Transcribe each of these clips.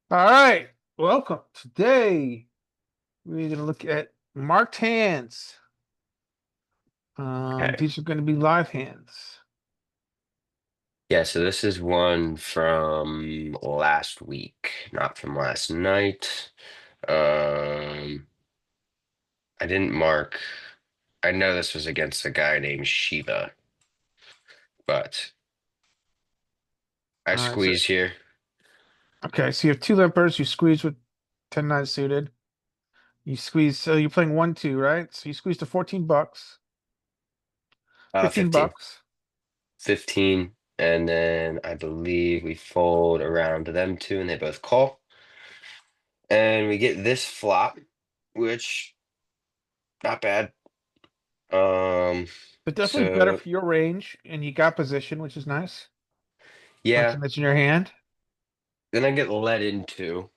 All right, welcome. Today we're gonna look at marked hands. Okay. These are gonna be live hands. Yeah, so this is one from last week, not from last night. Um, I didn't mark. I know this was against a guy named Shiva, but I All right, so squeeze here. okay, so you have two limpers. You squeeze with 10-9 suited. You squeeze, so you're playing 1-2, right? So you squeeze to 14 bucks, 15 15. bucks. 15, and then I believe we fold around to them two, and they both call. And we get this flop, which not bad. Um, But definitely better so for your range, and you got position, which is nice. Not to yeah, mention your hand. then I get led into.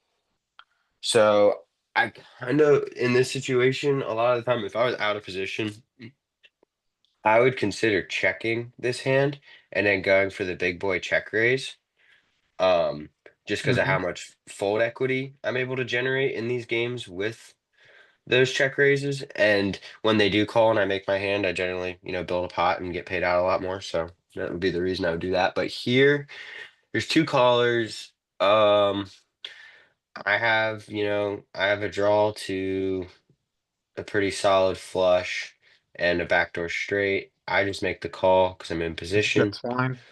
So I kind of in this situation, a lot of the time, if I was out of position, I would consider checking this hand and then going for the big boy check raise. Um, just because of how Hmm. much fold equity I'm able to generate in these games with those check raises. And when they do call and I make my hand, I generally, build a pot and get paid out a lot more. So that would be the reason I would do that. But here, there's two callers. I have a draw to a pretty solid flush and a backdoor straight. I just make the call because I'm in position. That's fine.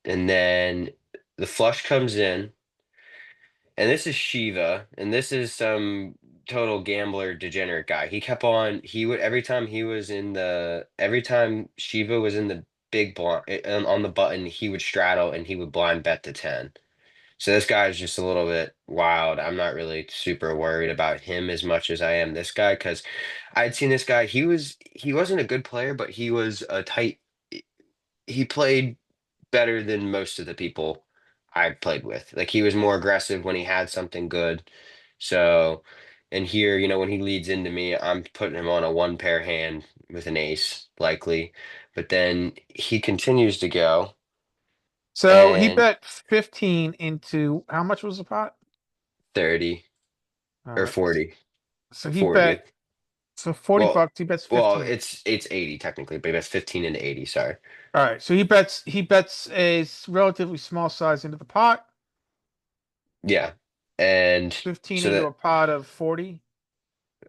And then the flush comes in, and this is Shiva, and this is some total gambler degenerate guy. He would, every time Shiva was in the big blind on the button, he would straddle and he would blind bet to 10. So this guy's just a little bit wild. I'm not really super worried about him as much as I am this guy because I'd seen this guy. He wasn't a good player, but he was a tight. He played better than most of the people I played with. Like he was more aggressive when he had something good. So, and here, when he leads into me, I'm putting him on a one pair hand with an ace likely, but then he continues to go So he and bet 15 into how much was the pot? 30 All or right. 40. So he 40. bet So 40 Well, bucks, he bets well, 15. it's 80 technically, but it's 15 into 80, sorry. All right. So he bets a relatively small size into the pot, Yeah. And 15 so into a that pot of 40.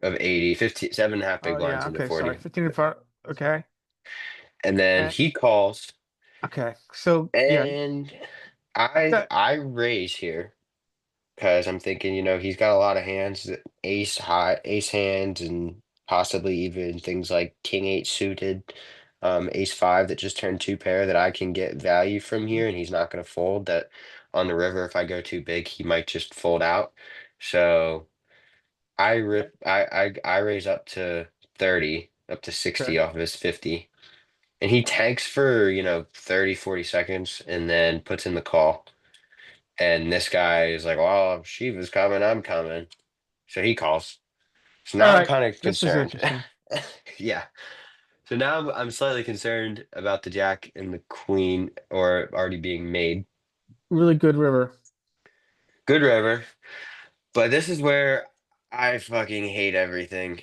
of 80, 15, 7.5 Oh big blinds yeah, into okay, sorry. 40. 15 into pot. Okay. And then And he calls okay. So yeah, and I that I raise here because I'm thinking, he's got a lot of hands, ace high, ace hands, and possibly even things like king eight suited, ace five that just turned two pair that I can get value from here, and he's not going to fold. That on the river, if I go too big, he might just fold out. So I raise up to 30, up to 60 okay. off of his 50. And he tanks for, 30, 40 seconds and then puts in the call. And this guy is like, well, Shiva's coming, I'm coming. So he calls. So All now I'm right. kind of This is concerned. interesting. Yeah. So now I'm slightly concerned about the jack and the queen or already being made. Really good river. Good river. But this is where I fucking hate everything.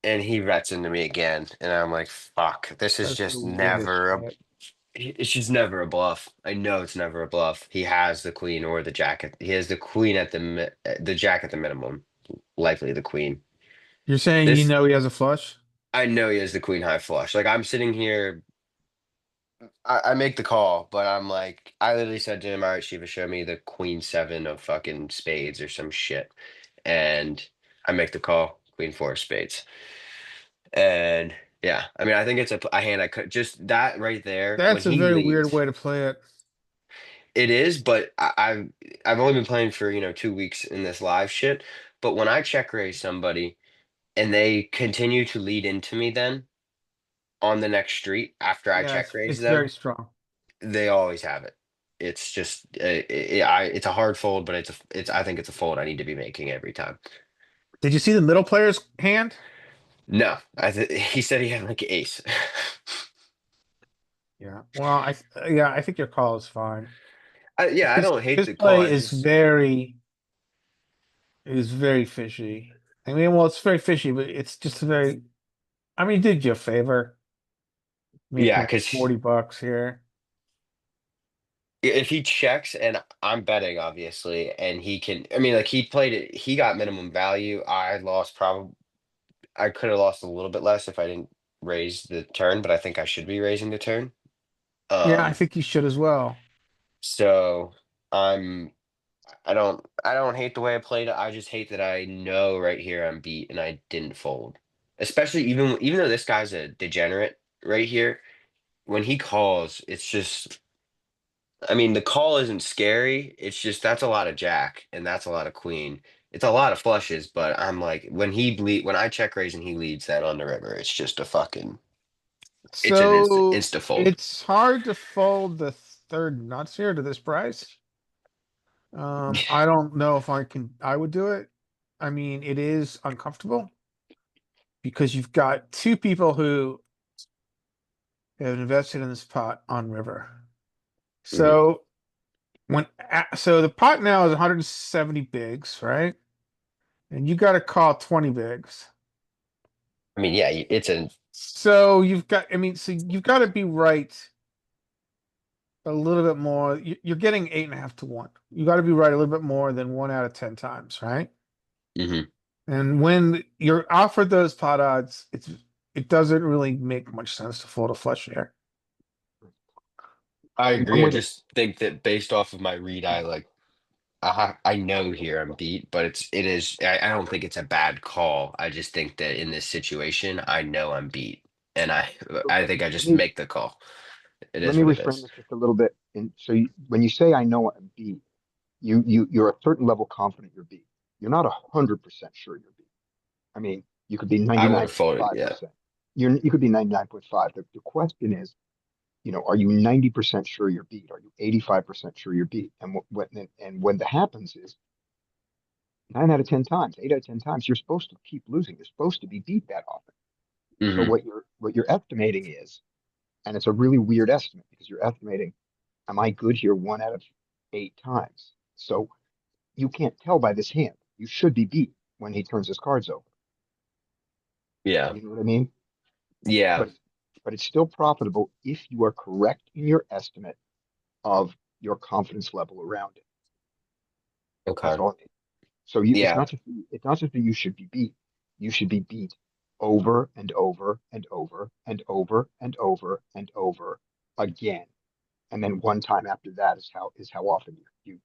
And he rets into me again. And I'm like, fuck, this is That's the just weirdest never a shit. it's just never a bluff. I know it's never a bluff. He has the queen or the jacket. He has the queen at the jack at the minimum, likely the queen. You're saying This he has a flush? I know he has the queen high flush. Like I'm sitting here, I make the call, but I'm like, I literally said to him, "All right, Shiva, show me the queen seven of fucking spades or some shit," and I make the call, queen four of spades, and yeah, I mean, I think it's a hand I could just that right there when That's a he very weird leads. way to play it. It is, but I've only been playing for 2 weeks in this live shit. But when I check raise somebody and they continue to lead into me, then on the next street after I Yeah, check raise it's very them, strong. they always have it. It's just it's a hard fold, but it's I think it's a fold I need to be making every time. Did you see the middle player's hand? No, he said he had like ace. Yeah. Well, I think your call is fine. Yeah, I don't hate His the call. play I is just very is very fishy. I mean, well, it's very fishy, but it's just very. I mean, he did you a favor, making Yeah, like because 40 bucks here. if he checks and I'm betting obviously, and he can, I mean, like he played it, he got minimum value. I lost probably, I could have lost a little bit less if I didn't raise the turn, but I think I should be raising the turn. Yeah, I Um, think you should as well. so I'm, I don't hate the way I played it. I just hate that I know right here I'm beat and I didn't fold. Especially even though this guy's a degenerate right here, when he calls, it's just I mean, the call isn't scary. It's just that's a lot of jack and that's a lot of queen. It's a lot of flushes, but I'm like when I check raise and he leads that on the river, it's just a fucking it's an So insta fold. it's hard to fold the third nuts here to this price. I don't know if I would do it. I mean, it is uncomfortable because you've got two people who have invested in this pot on river. Mhm. So so the pot now is 170 bigs, right? And you got to call 20 bigs. I mean, yeah, it's a So I mean, so you've got to be right a little bit more. You're getting 8.5 to 1. You got to be right a little bit more than 1 out of 10 times, right? mhm. And when you're offered those pot odds, it doesn't really make much sense to fold a flush here. I I'm agree. I with it. just think that based off of my read, I know here I'm beat, but it is I don't think it's a bad call. I just think that in this situation, I know I'm beat, and So I think I let just me make the call. It let is me what it reframe is. this just a little bit. And so when you say I know I'm beat, you're a certain level confident you're beat. You're not 100% sure you're beat. I mean, you could be I would have folded. Yeah. 99.5%. You could be 99.5. The question is, are you 90% sure you're beat? Are you 85% sure you're beat? And when that happens is 9 out of 10 times, 8 out of 10 times, you're supposed to keep losing. You're supposed to be beat that often. So Hmm. what you're estimating is, and it's a really weird estimate because you're estimating, am I good here 1 out of 8 times? So you can't tell by this hand. You should be beat when he turns his cards over. Yeah. You know what I mean? Yeah. But but it's still profitable if you are correct in your estimate of your confidence level around it. That's Okay. all. So it's Yeah. not just that you should be beat. You should be beat over and over and over and over and over and over again. And then one time after that is how often you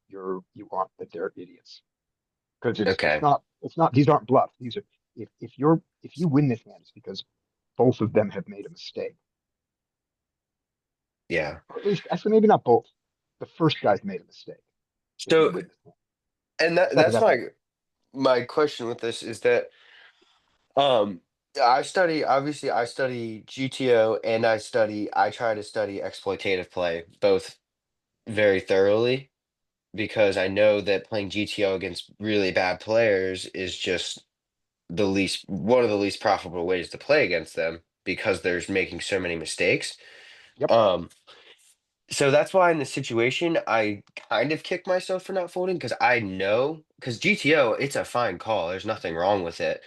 aren't that they're idiots. Because it's Okay. not it's not these aren't bluffs. These are if you win this hand, it's because both of them have made a mistake. Yeah. Or at least actually maybe not both. The first guy's made a mistake if you So, win this hand. and Second that's guy's made my question with this is that um I study GTO and I try to study exploitative play both very thoroughly because I know that playing GTO against really bad players is just one of the least profitable ways to play against them because there's making so many mistakes. Yep. Um, so that's why in this situation I kind of kick myself for not folding because I know because GTO it's a fine call. There's nothing wrong with it,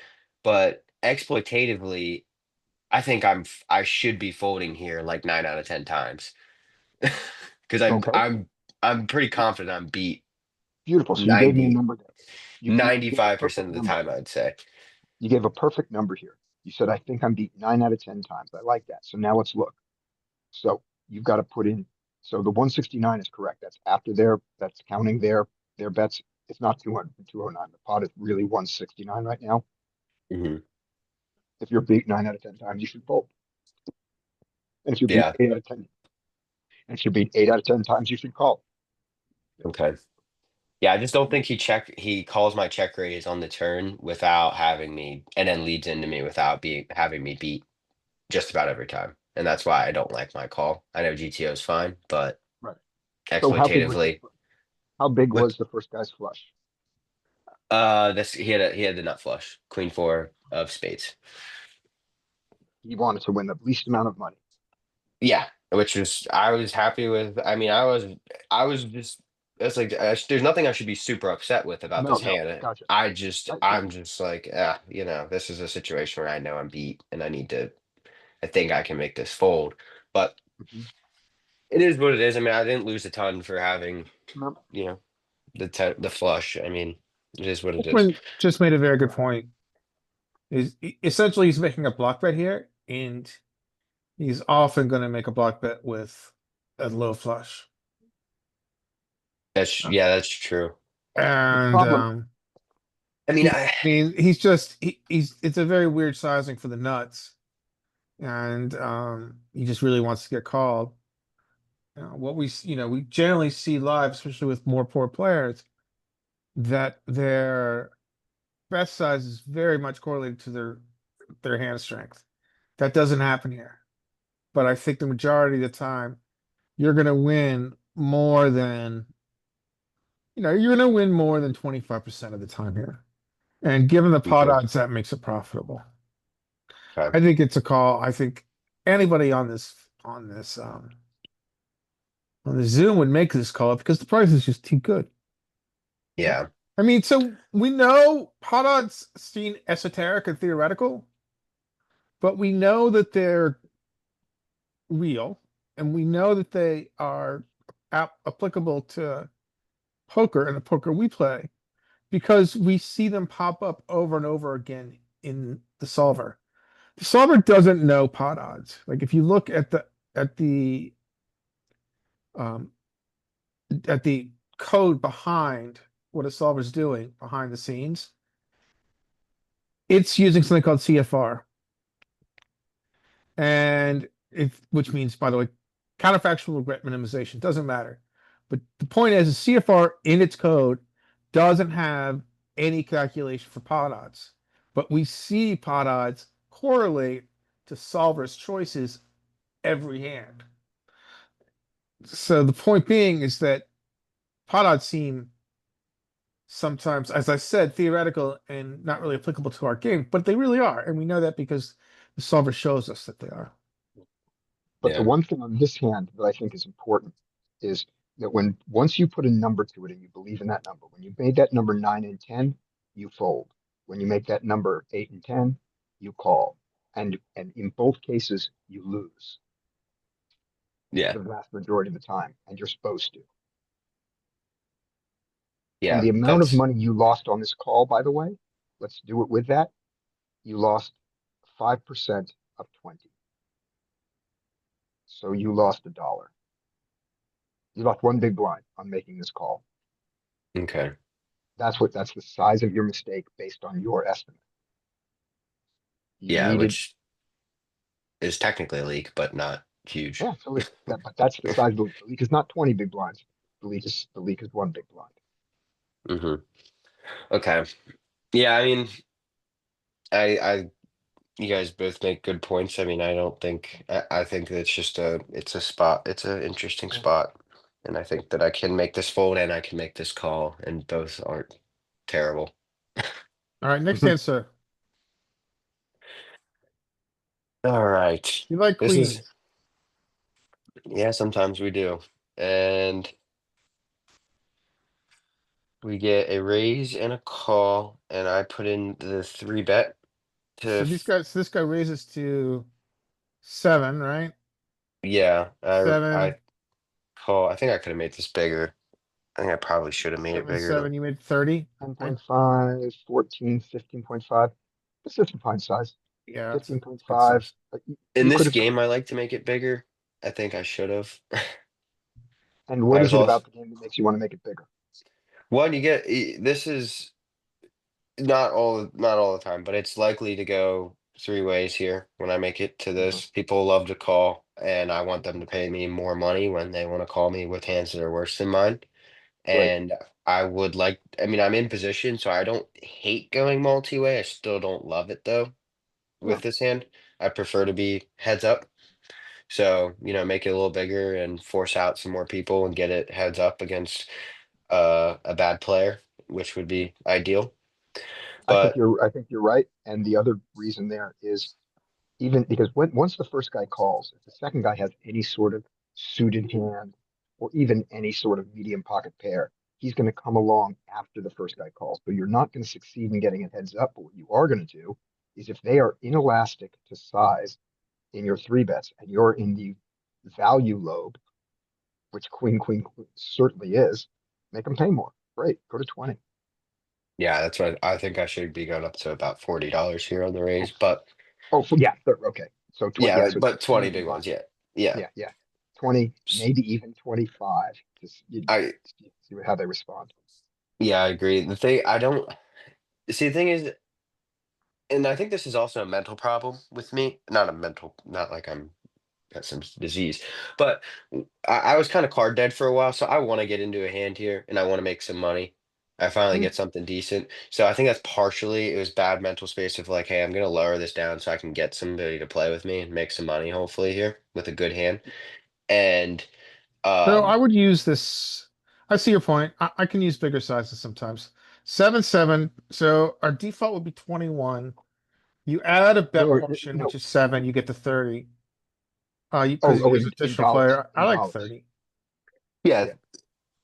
but exploitatively, I should be folding here like 9 out of 10 times because Okay. I'm pretty confident I'm beat Beautiful. So you gave me a 90 number there. You gave a 95% perfect of the number. time, I'd say. You gave a perfect number here. You said I think I'm beat 9 out of 10 times. I like that. So now let's look. So you've got to put in. So the 169 is correct. That's after that's counting their bets. It's not 200 and 209. The pot is really 169 right now. Hmm. If you're beat 9 out of 10 times, you should fold. And if you're beat Yeah. 8 out of 10, and if you're beat 8 out of 10 times, you should call. Okay. Yeah, I just don't think he calls my check raise on the turn without having me and then leads into me without being having me beat just about every time. And that's why I don't like my call. I know GTO is fine, but Right. So exploitatively how big with was the first guy's flush? this he had the nut flush, queen four of spades. He wanted to win the least amount of money. Yeah, which was I was happy with. I mean, I was just That's like there's nothing I should be super upset with about No, this no, hand. gotcha. Right, no, I'm just like, this is a situation where I know I'm beat and I think I can make this fold. But mhm, it is what it is. I mean, I didn't lose a ton for having, no, you know, the flush. I mean, it is what it is. Hookman just made a very good point. Is essentially he's making a block bet here, and he's often going to make a block bet with a low flush. That's true. the And problem, I mean, I mean, he's just he's it's a very weird sizing for the nuts, and he just really wants to get called. What we generally see live, especially with more poor players, that their bet size is very much correlated to their hand strength. That doesn't happen here, but I think the majority of the time you're going to win more than you're going to win more than 25% of the time here. And given the pot okay, odds, that makes it profitable. okay. I think it's a call. I think anybody on this Zoom would make this call because the price is just too good. Yeah, I mean, so we know pot odds seem esoteric and theoretical, but we know that they're real, and we know that they are applicable to poker and the poker we play because we see them pop up over and over again in the solver. The solver doesn't know pot odds. Like if you look um, at the code behind what a solver is doing behind the scenes, it's using something called CFR, and if which means, by the way, counterfactual regret minimization doesn't matter. But the point is, CFR in its code doesn't have any calculation for pot odds, but we see pot odds correlate to solvers' choices every hand. So the point being is that pot odds seem sometimes, as I said, theoretical and not really applicable to our game, but they really are, and we know that because the solver shows us that they are. but the yeah, one thing on this hand that I think is important is that once you put a number to it and you believe in that number, when you made that number 9 and 10, you fold. When you make that number 8 and 10, you call. And in both cases, you lose yeah, the vast majority of the time, and you're supposed to. And yeah. the amount of money you lost on this call, by the way, let's do it with that. You lost 5% of 20. So you lost $1. You lost one big blind on making this call. Okay. That's the size of your mistake based on your estimate. You Yeah, needed, which is technically a leak, but not huge. yeah, so but that's the size of the leak. The leak is not 20 big blinds. The leak is one big blind. Hmm. Okay. Yeah, I mean, I you guys both make good points. I mean, I think it's just it's a spot. It's an interesting Yeah. spot. And I think that I can make this fold and I can make this call, and both aren't terrible. All right, next answer. All right. You like This is, queens. yeah, sometimes we do. And we get a raise and a call, and I put in the three bet So this guy raises to 7, right? yeah, I 7, call. I think I could have made this bigger. I think I probably should have made it 7, bigger. 7. You made 30, right? 10.5, 14, 15.5. This is a fine size. Yeah, it's a good 15.5. size. In You could this have, game, I like to make it bigger. I think I should have. and what I is was it also about the game that makes you want to make it bigger? one. This is not all the time, but it's likely to go three ways here when I make it to Mhm. this. People love to call, and I want them to pay me more money when they want to call me with hands that are worse than mine. Right. And I mean, I'm in position, so I don't hate going multi-way. I still don't love it though Yeah. with this hand. I prefer to be heads up. So, make it a little bigger and force out some more people and get it heads up against a bad player, which would be ideal. But I think you're right. And the other reason there is even because once the first guy calls, if the second guy has any sort of suited hand or even any sort of medium pocket pair, he's going to come along after the first guy calls. So you're not going to succeed in getting a heads up. But what you are going to do is if they are inelastic to size in your three bets and you're in the value lobe, which queen certainly is, make them pay more. Great, go to 20. Yeah, that's what I think I should be going up to about $40 here on the raise, but Oh, yeah, okay. So 20, yeah, yeah, so but 20 20 big big ones. blinds. Yeah. Yeah. Yeah. 20, S- maybe even 25. Just I, see how they respond. yeah, I agree. The thing, I don't see, the thing is, and I think this is also a mental problem with me. Not a mental, not like I'm got some disease, but I was kind of card dead for a while. So I want to get into a hand here and I want to make some money. I finally Mm, get something decent. So I think that's partially it was bad mental space of like, hey, I'm gonna lower this down so I can get somebody to play with me and make some money, hopefully here with a good hand. And So I um would use this. I see your point. I can use bigger sizes sometimes. 7-7. So our default would be 21. You add a bet no, portion, no. which is 7, you get to 30. Oh, Because you use in additional dollars, player. I in like dollars. 30. yeah, Yeah.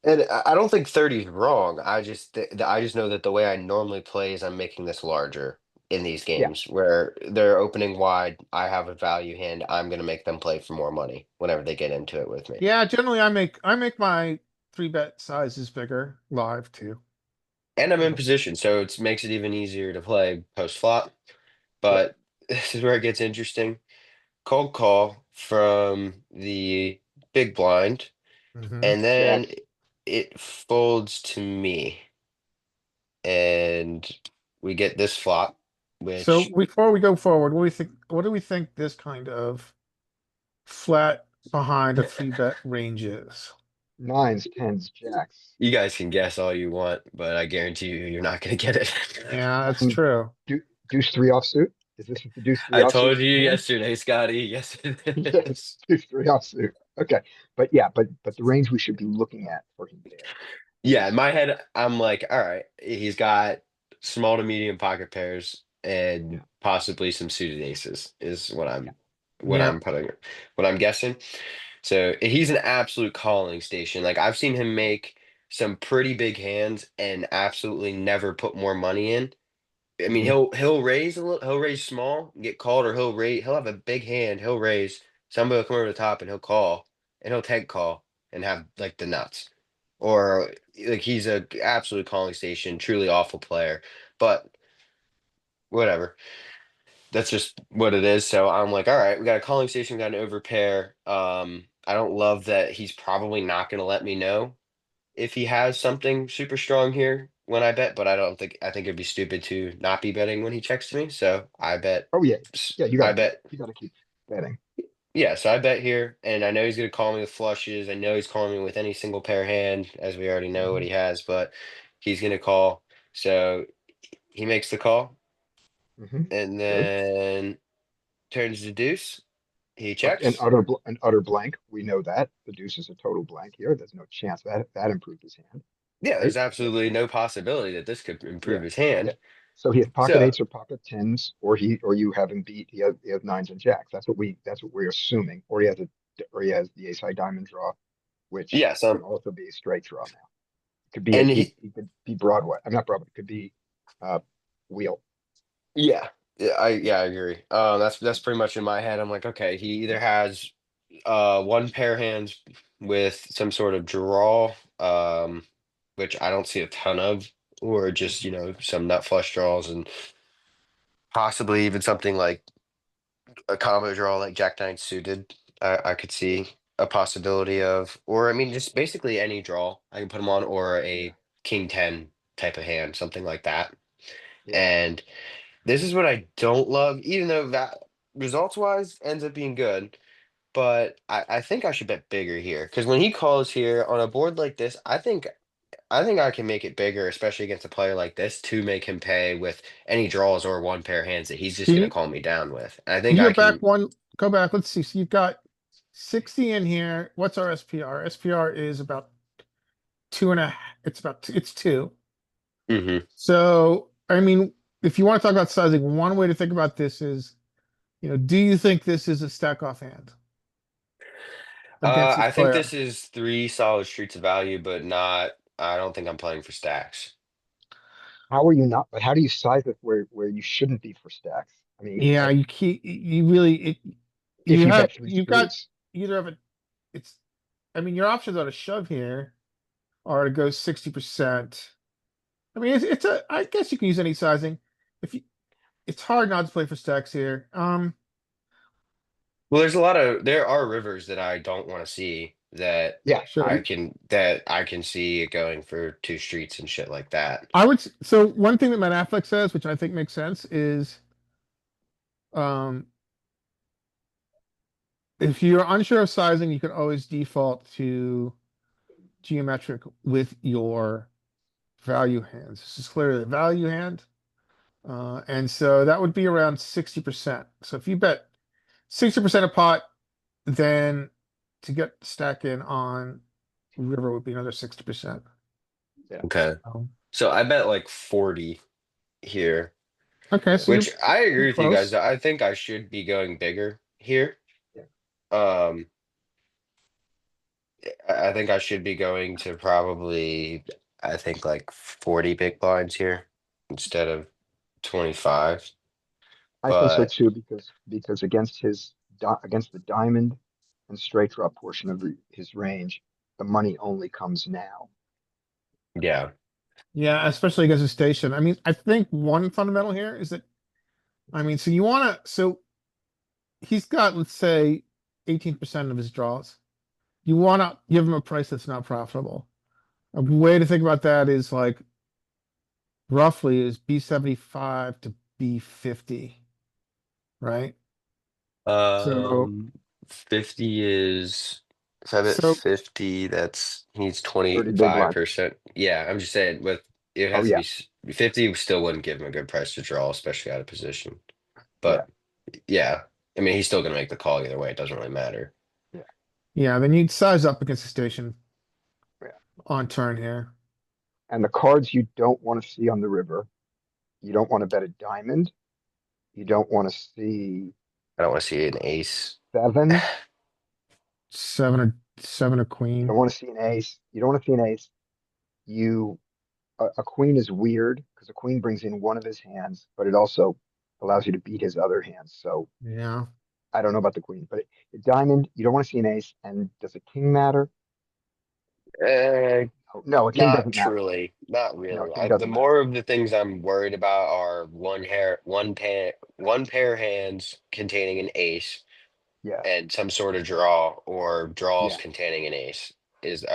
and I don't think 30 is wrong. I just know that the way I normally play is I'm making this larger in these Yeah. games where they're opening wide. I have a value hand. I'm gonna make them play for more money whenever they get into it with me. Yeah, generally I make my 3-bet sizes bigger live too. And I'm in Mhm. position, so it makes it even easier to play post flop. Yep. But this is where it gets interesting. Cold call from the big blind, Hmm. and then Jacks. it folds to me, and we get this flop, So which before we go forward, what do we think this kind of flat behind a 3-bet range is? Nines, tens, jacks. you guys can guess all you want, but I guarantee you, you're not going to get it. Yeah, that's Um, true. deuce three offsuit. Is this the deuce three I offsuit told you hand? yesterday, Scotty. Yes, it Yes, is. deuce three offsuit. Okay, but yeah, but the range we should be looking at for him there Yeah, in is my head, I'm like, all right, he's got small to medium pocket pairs yeah, and possibly some suited aces is yeah. what Yeah. I'm putting what I'm guessing. So he's an absolute calling station. Like I've seen him make some pretty big hands and absolutely never put more money in. I mean, Hmm. he'll raise a little, he'll raise small, get called, or he'll have a big hand, he'll raise, somebody will come over the top and he'll call, and he'll tank call and have like the nuts. Or like he's a absolute calling station, truly awful player. But whatever. That's just what it is. So I'm like, all right, we got a calling station, we got an overpair. I don't love that he's probably not gonna let me know if he has something super strong here when I bet, but I think it'd be stupid to not be betting when he checks to me. So I bet Oh yeah, yeah. I bet You gotta keep betting. yeah, so I bet here and I know he's gonna call me with flushes. I know he's calling me with any single pair hand, as we already know what Hmm. he has, but he's gonna call. So he makes the call Hmm. and Good. then turns the deuce. He An checks. an utter blank. We know that the deuce is a total blank here. There's no chance that improved his hand, Yeah, right? there's absolutely no possibility that this could Yeah, improve his yeah. hand. So he has pocket So eights or pocket tens, or you have him beat. He has nines and jacks. That's what we're assuming. Or he has the ace high diamond draw, which yeah, could some also be a straight draw now. Could be and he he could be Broadway. I'm not Broadway. It could be uh wheel. yeah. Yeah, I agree. That's pretty much in my head. I'm like, okay, he either has one pair hands with some sort of draw, which I don't see a ton of, or just, Mhm. some nut flush draws and possibly even something like a combo draw like Jack Nine suited. I could see a possibility of, or I mean, just basically any draw I can put him on, or Yeah, a King 10 type of hand, something like that. yeah. And this is what I don't love, even though that results wise ends up being good. But I think I should bet bigger here because when he calls here on a board like this, I think I can make it bigger, especially against a player like this, to make him pay with any draws or one pair hands that he's just Can gonna you call me down with. I can think you I go back can. one? Go back. Let's see. So you've got 60 in here. What's our SPR? SPR is about two and a. It's 2. Mhm. So I mean, if you want to talk about sizing, one way to think about this is, do you think this is a stack off hand? against this I think this player. is 3 solid streets of value, but not. I don't think I'm playing for stacks. How are you not, but how do you size it where you shouldn't be for stacks? I mean, Yeah, you keep, you really, if you you have, bet three you've got streets, either of it, it's, I mean, your options are to shove here or to go 60%. I mean, I guess you can use any sizing. If you, it's hard not to play for stacks here. Well, there are rivers that I don't want to see that yeah, Sure. I can see it going for 2 streets and shit like that. So one thing that Matt Affleck says, which I think makes sense, is, um, if you're unsure of sizing, you can always default to geometric with your value hands. This is clearly a value hand. And so that would be around 60%. So if you bet 60% a pot, then to get stack in on river would be another 60%. Okay. Oh. So I bet like 40 here, Okay, so which I agree you're with you guys. close. I think I should be going bigger here. yeah. Um, I think I should be going to probably, I think like 40 big blinds here instead of 25. I think so But too, because against against the diamond and straight draw portion of his range, the money only comes now. yeah, Yeah, especially against a station. I mean, I think one fundamental here is that, I mean, so you want to, so he's got, let's say, 18% of his draws. You want to give him a price that's not profitable. A way to think about that is like roughly is B75 to B50, right? So, 50 is, if I bet so 50, that's, he's 30 big blinds. 25%. Yeah, I'm just saying with, it Oh has to yeah, be 50 still wouldn't give him a good price to draw, especially out of position. yeah, But yeah, I mean, he's still gonna make the call either way. It doesn't really matter. yeah, yeah, then you'd size up against the station yeah. on turn here. And the cards you don't want to see on the river, you don't want to bet a diamond. You don't want to see I don't want to see an ace. seven. Seven or You don't queen. want to see an ace. You don't want to see an ace. You a queen is weird because a queen brings in one of his hands, but it also allows you to beat his other hands. So Yeah. I don't know about the queen, but a diamond, you don't want to see an ace. And does a king matter? Uh, Oh, no, a king Not doesn't matter. truly, not No, a really. king The doesn't matter. more of the things I'm worried about are one pair of hands containing an ace Yeah, and some sort of draw or draws yeah, containing an ace.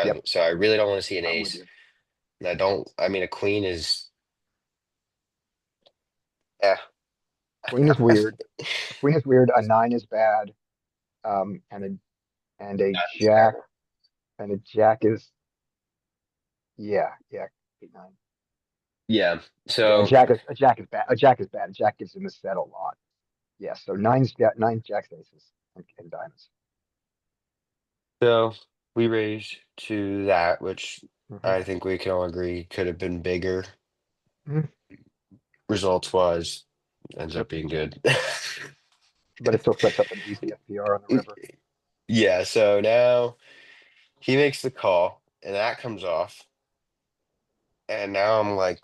yep. So I really don't want to see an I'm with ace. you. And I mean, a queen is, yeah. Queen is weird. A queen is weird. A nine is bad. And a jack and a jack is yeah, 8, 9. Yeah. Yeah, So a jack is bad. A jack is bad. A jack gives him a set a lot. Yeah, so nine jacks, aces, and diamonds. So we raised to that, which Hmm. I think we can all agree could have been bigger. Hmm. Results wise, ends up Yep. being good. But it still sets up an easy FPR on the river. Yeah, so now he makes the call and that comes off. And now I'm like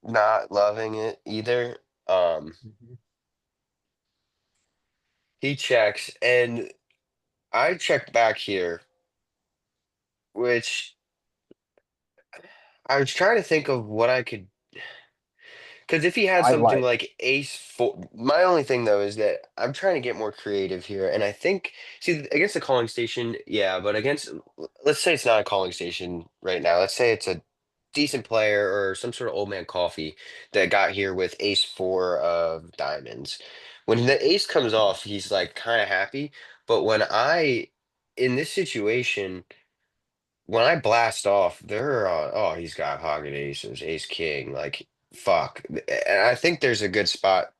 not loving it either. Um, Mhm. he checks and I checked back here, which I was trying to think of what I could. Because if he had I something like. like ace four, my only thing though is that I'm trying to get more creative here, and I think see against the calling station, yeah, but against let's say it's not a calling station right now. Let's say it's a decent player or some sort of old man coffee that got here with ace four of diamonds. When the ace comes off, he's like kind of happy, but in this situation when I blast off, oh, he's got pocket aces, ace king, like fuck. And I think there's a good spot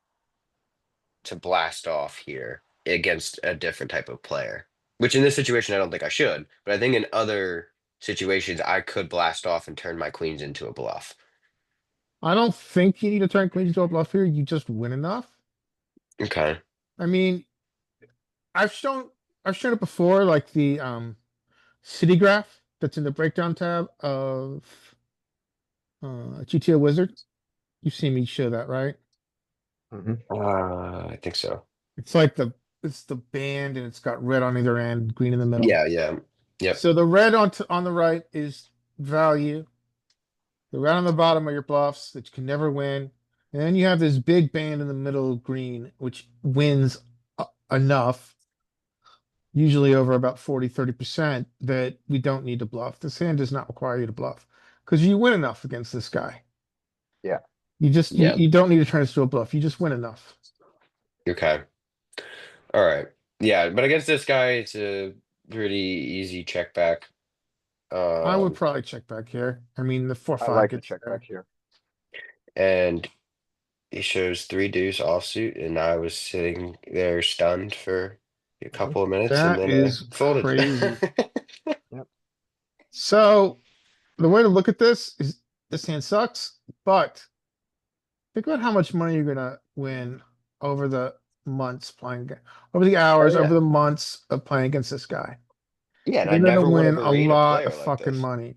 to blast off here against a different type of player. Which in this situation I don't think I should, but I think in other situations I could blast off and turn my queens into a bluff. I don't think you need to turn queens into a bluff here. You just win enough. Okay. I mean, I've shown I've shown it before, like the city graph that's in the breakdown tab of GTO Wizard. You've seen me show that, right? Mhm. I think so. It's like it's the band and it's got red on either end, green in the middle. Yeah, yeah. Yep. So the red on the right is value. The red on the bottom are your bluffs that you can never win. And then you have this big band in the middle, green, which wins enough, usually over about 40-30%, that we don't need to bluff. This hand does not require you to bluff because you win enough against this guy. Yeah, Yeah. You don't need to turn this to a bluff. You just win enough. Okay. All right. Yeah, but against this guy, it's a pretty easy check back. I would Um, probably check back here. I mean, the I 4-5 like the gets check back there. here. and he shows three deuce offsuit, and I was sitting there stunned for a Mhm. couple of minutes, and That then I is folded. crazy. Yep. So the way to look at this is this hand sucks, but think about how much money you're gonna win over the months over the Oh hours, over yeah, the months of playing against this guy. yeah, and I You're gonna never want to win a berate a lot of player like fucking this. money.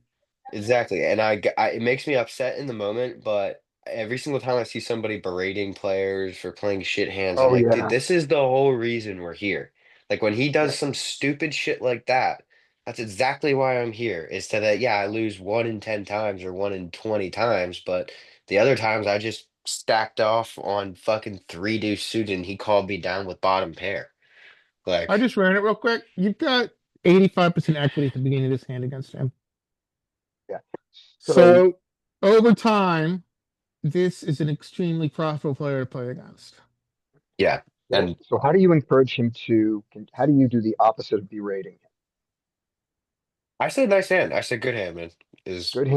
Exactly, and it makes me upset in the moment, but every single time I see somebody berating players for playing shit hands, I'm Oh, like, dude, yeah, this is the whole reason we're here. Like when he does right. some stupid shit like that, that's exactly why I'm here. Is to that, yeah, I lose 1 in 10 times or 1 in 20 times, but the other times I just stacked off on fucking three deuce suited, and he called me down with bottom pair. I Like, just ran it real quick. You've got 85% equity at the beginning of this hand against him. Yeah. So, So over time, this is an extremely profitable player to play against. yeah, so, and so how do you encourage him how do you do the opposite of berating him? I said nice hand. I said good hand, man. Is Good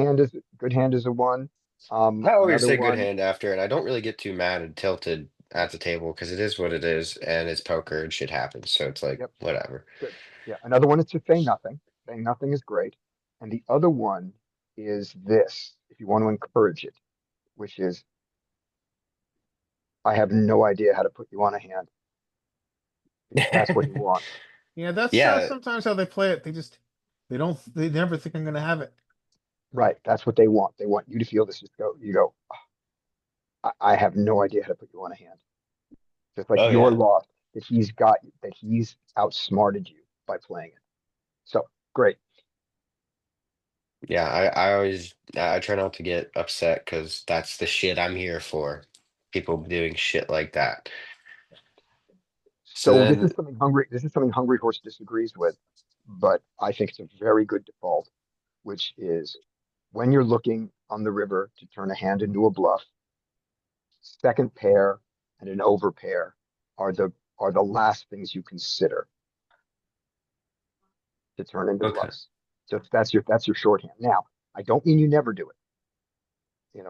hand is a one. I always Another say good one. hand after, and I don't really get too mad and tilted at the table because it is what it is, and it's poker and shit happens. So it's like Yep. whatever. Good. Yeah. Another one is to say nothing. Saying nothing is great. And the other one is this, if you want to encourage it, which is, I have no idea how to put you on a hand, because that's what he wants. Yeah, that's Yeah, sometimes how they play it. They never think I'm gonna have it. Right. That's what they want. They want you to feel this. You go, I have no idea how to put you on a hand. Just like oh you're yeah, lost, that he's outsmarted you by playing it. So great. yeah. I always I try not to get upset because that's the shit I'm here for. People doing shit like that. So So then, this is something Hungry Horse disagrees with, but I think it's a very good default, which is when you're looking on the river to turn a hand into a bluff, second pair and an over pair are the last things you consider to turn into okay. bluffs. So that's your shorthand. Now, I don't mean you never do it.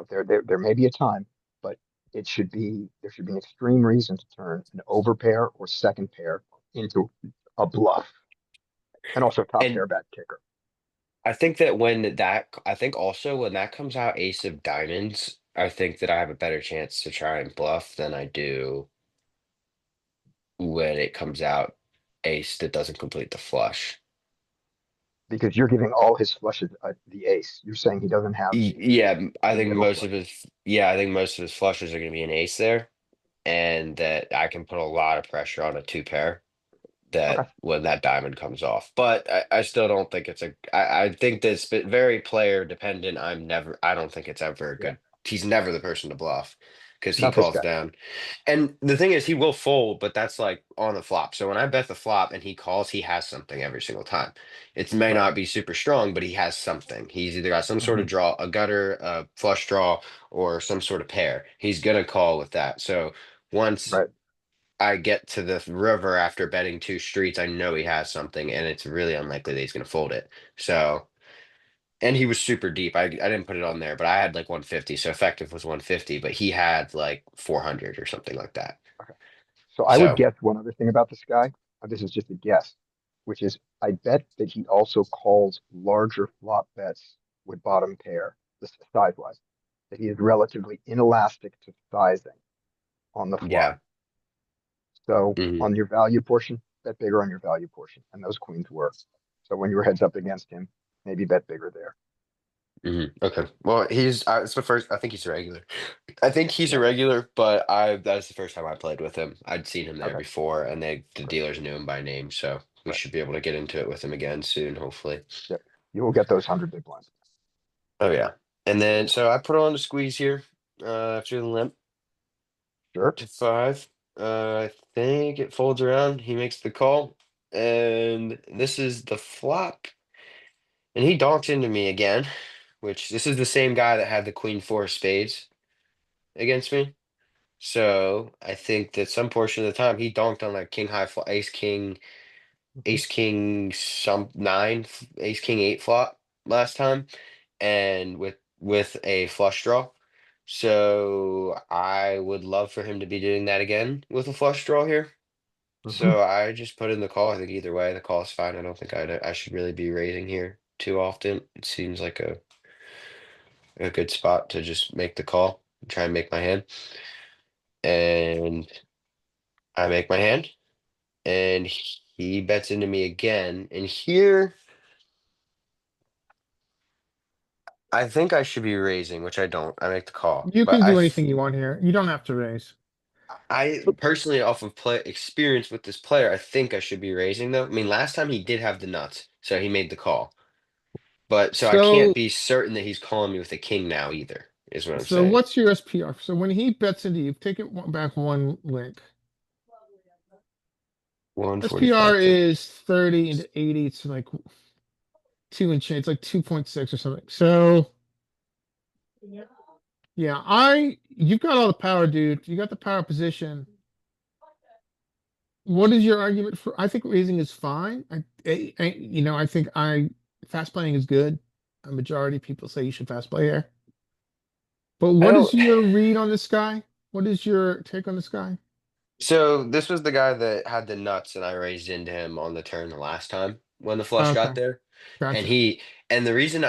There may be a time, but there should be an extreme reason to turn an over pair or second pair into a bluff, and also top And pair bad kicker. I think that I think also when that comes out ace of diamonds, I think that I have a better chance to try and bluff than I do when it comes out ace that doesn't complete the flush. Because you're giving all his flushes the ace. You're saying he doesn't have Yeah, the middle flush. I think most of his flushes are going to be an ace there, and that I can put a lot of pressure on a two pair that Okay, when that diamond comes off. But I still don't think I think that's very player dependent. I don't think it's ever a yeah, good. He's never the person to bluff because he not this calls guy. down. And the thing is, he will fold, but that's like on the flop. So when I bet the flop and he calls, he has something every single time. It may Right. not be super strong, but he has something. He's either got some sort of Hmm. draw, a gutter, a flush draw, or some sort of pair. He's gonna call with that. So once Right. I get to the river after betting two streets, I know he has something, and it's really unlikely that he's gonna fold it. So, and he was super deep. I didn't put it on there, but I had like 150, so effective was 150, but he had like 400 or something like that. Okay. So I would So guess one other thing about this guy. This is just a guess, which is I bet that he also calls larger flop bets with bottom pair, the size wise. That he is relatively inelastic to sizing on the flop. yeah. So Mhm. on your value portion, bet bigger on your value portion, and those queens work. So when your head's up against him, maybe bet bigger there. Okay. Well, it's the first. I think he's a regular. I think he's a Yeah. regular, but that's the first time I played with him. I'd seen him there Okay. before, and the Great. dealers knew him by name, so we Right. should be able to get into it with him again soon, hopefully. Yep. You will get those 100 big blinds. Oh yeah. And then so I put on the squeeze here after the limp Sure. to 5. I think it folds around. He makes the call, and this is the flop, and he donks into me again, which this is the same guy that had the queen 4 of spades against me. So I think that some portion of the time he donked on like king high Mhm. ace king some 9, ace king 8 flop last time, and with a flush draw. So I would love for him to be doing that again with a flush draw here. Mhm. So I just put in the call. I think either way, the call is fine. I don't think I should really be raising here too often. It seems like a good spot to just make the call, try and make my hand. And I make my hand, and he bets into me again. And here, I think I should be raising, which I don't. I make the call, You but can do anything you want here. You don't have to raise. I personally, off of play experience with this player, I think I should be raising though. I mean, last time he did have the nuts, so he made the call. But so I can't So, be certain that he's calling me with a king now either, is what I'm so saying. what's your SPR? So when he bets into you, take it back one link. SPR 145. is 30 into 80. It's like 2 and change. It's like 2.6 or something. So yeah, you've got all the power, dude. You got the power position. What is your argument for? I think raising is fine. I think fast playing is good. A majority of people say you should fast play here. But I what is don't. your read on this guy? What is your take on this guy? So this was the guy that had the nuts, and I raised into him on the turn the last time when the flush Okay, got there. And gotcha. the reason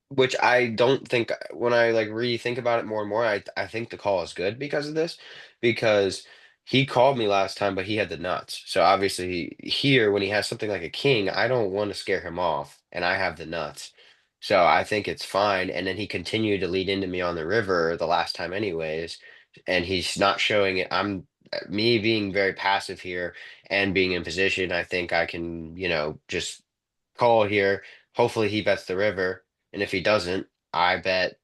which I don't think when I like rethink about it more and more, I think the call is good because of this, because he called me last time, but he had the nuts. So obviously here, when he has something like a king, I don't want to scare him off, and I have the nuts. So I think it's fine. And then he continued to lead into me on the river the last time, anyways, and he's not showing it. Me being very passive here and being in position. I think I can, just call here. Hopefully he bets the river, and if he doesn't, I bet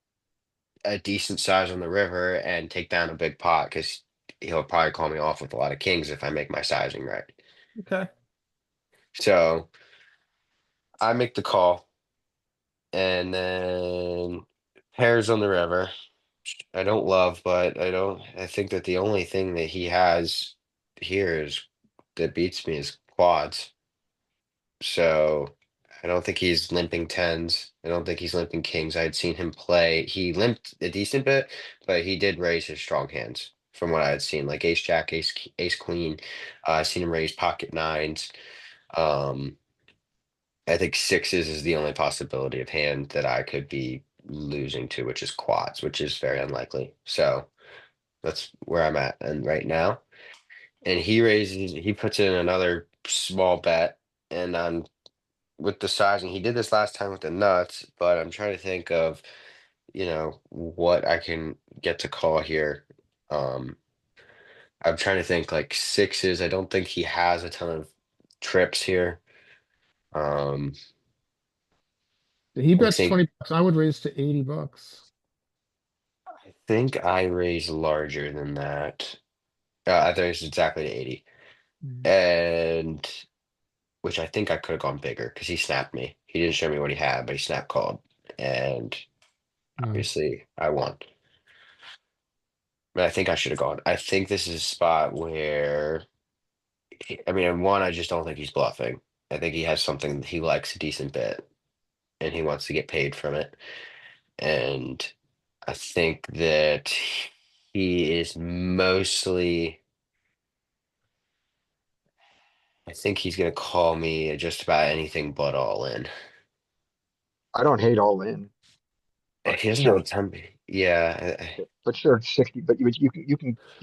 a decent size on the river and take down a big pot because he'll probably call me off with a lot of kings if I make my sizing right. Okay. So I make the call, and then pairs on the river. I don't love, but I think that the only thing that he has here is that beats me is quads. So I don't think he's limping tens. I don't think he's limping kings. I had seen him play. He limped a decent bit, but he did raise his strong hands from what I had seen, like ace jack, ace queen. I've seen him raise pocket nines. Um, I think sixes is the only possibility of hand that I could be losing to, which is quads, which is very unlikely. So that's where I'm at and right now. And he puts in another small bet, and I'm with the sizing. He did this last time with the nuts, but I'm trying to think of, what I can get to call here. Um, I'm trying to think like sixes. I don't think he has a ton of trips here. Um, He I bets think 20 bucks. I would raise to 80 bucks. I think I raised larger than that. I think it's exactly to 80. Mhm. And which I think I could have gone bigger because he snapped me. He didn't show me what he had, but he snap called. And Mm. obviously I won. But I think I should have gone. I think this is a spot where, I mean, one, I just don't think he's bluffing. I think he has something he likes a decent bit, and he wants to get paid from it. And I think that he is mostly, I think he's going to call me just about anything but all in. I don't hate all in, but He doesn't have a sure. ton. Yeah. But sure, 60, but you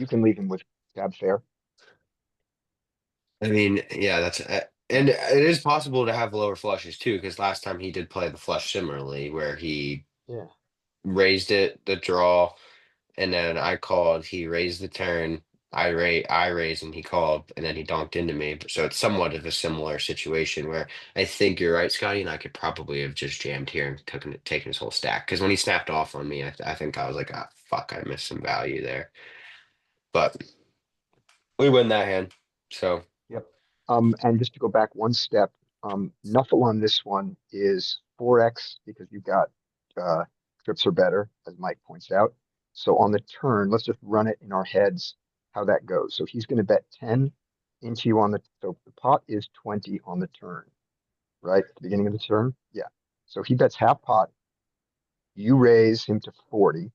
can leave him with tab fair. I mean, yeah, And it is possible to have lower flushes too, because last time he did play the flush similarly, where he Yeah, raised it, the draw, and then I called, he raised the turn, I raised and he called, and then he donked into me. So it's somewhat of a similar situation where I think you're right, Scotty, and I could probably have just jammed here and taken his whole stack. Because when he snapped off on me, I think I was like, ah, fuck, I missed some value there. But we win that hand. So yep. And just to go back one step, Nuffle on this one is 4x because you've got uh, trips are better, as Mike points out. So on the turn, let's just run it in our heads how that goes. So he's going to bet 10 into you on so the pot is 20 on the turn, right? At the beginning of the turn. Yeah. So he bets half pot. You raise him to 40.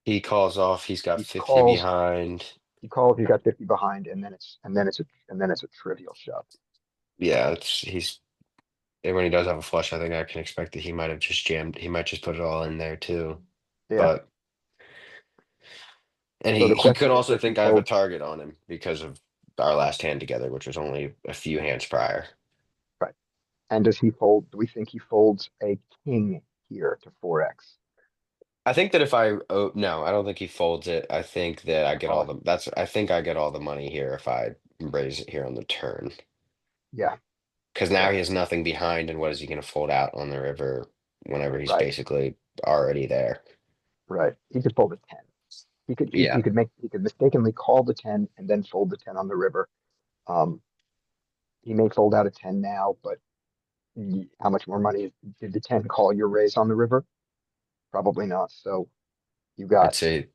he calls off, he's got He 50 calls, behind. he calls, you got 50 behind, and then it's a trivial shove. Yeah, he's and when he does have a flush, I think I can expect that he might have just jammed. He might just put it all in there too. Yeah. But and So the he could question is, also does he think I have a fold? target on him because of our last hand together, which was only a few hands prior. Right. And does he fold? Do we think he folds a king here to 4x? I think that if I oh no, I don't think he folds it. I think that I I get call all it. I think I get all the money here if I raise it here on the turn. Yeah. Because now Yeah. he has nothing behind, and what is he going to fold out on the river whenever he's Right. basically already there? Right. He could fold a 10. Yeah, He could mistakenly call the 10 and then fold the 10 on the river. Um, he may fold out a 10 now, but how much more money did the 10 call your raise on the river? Probably not. So you I'd got, say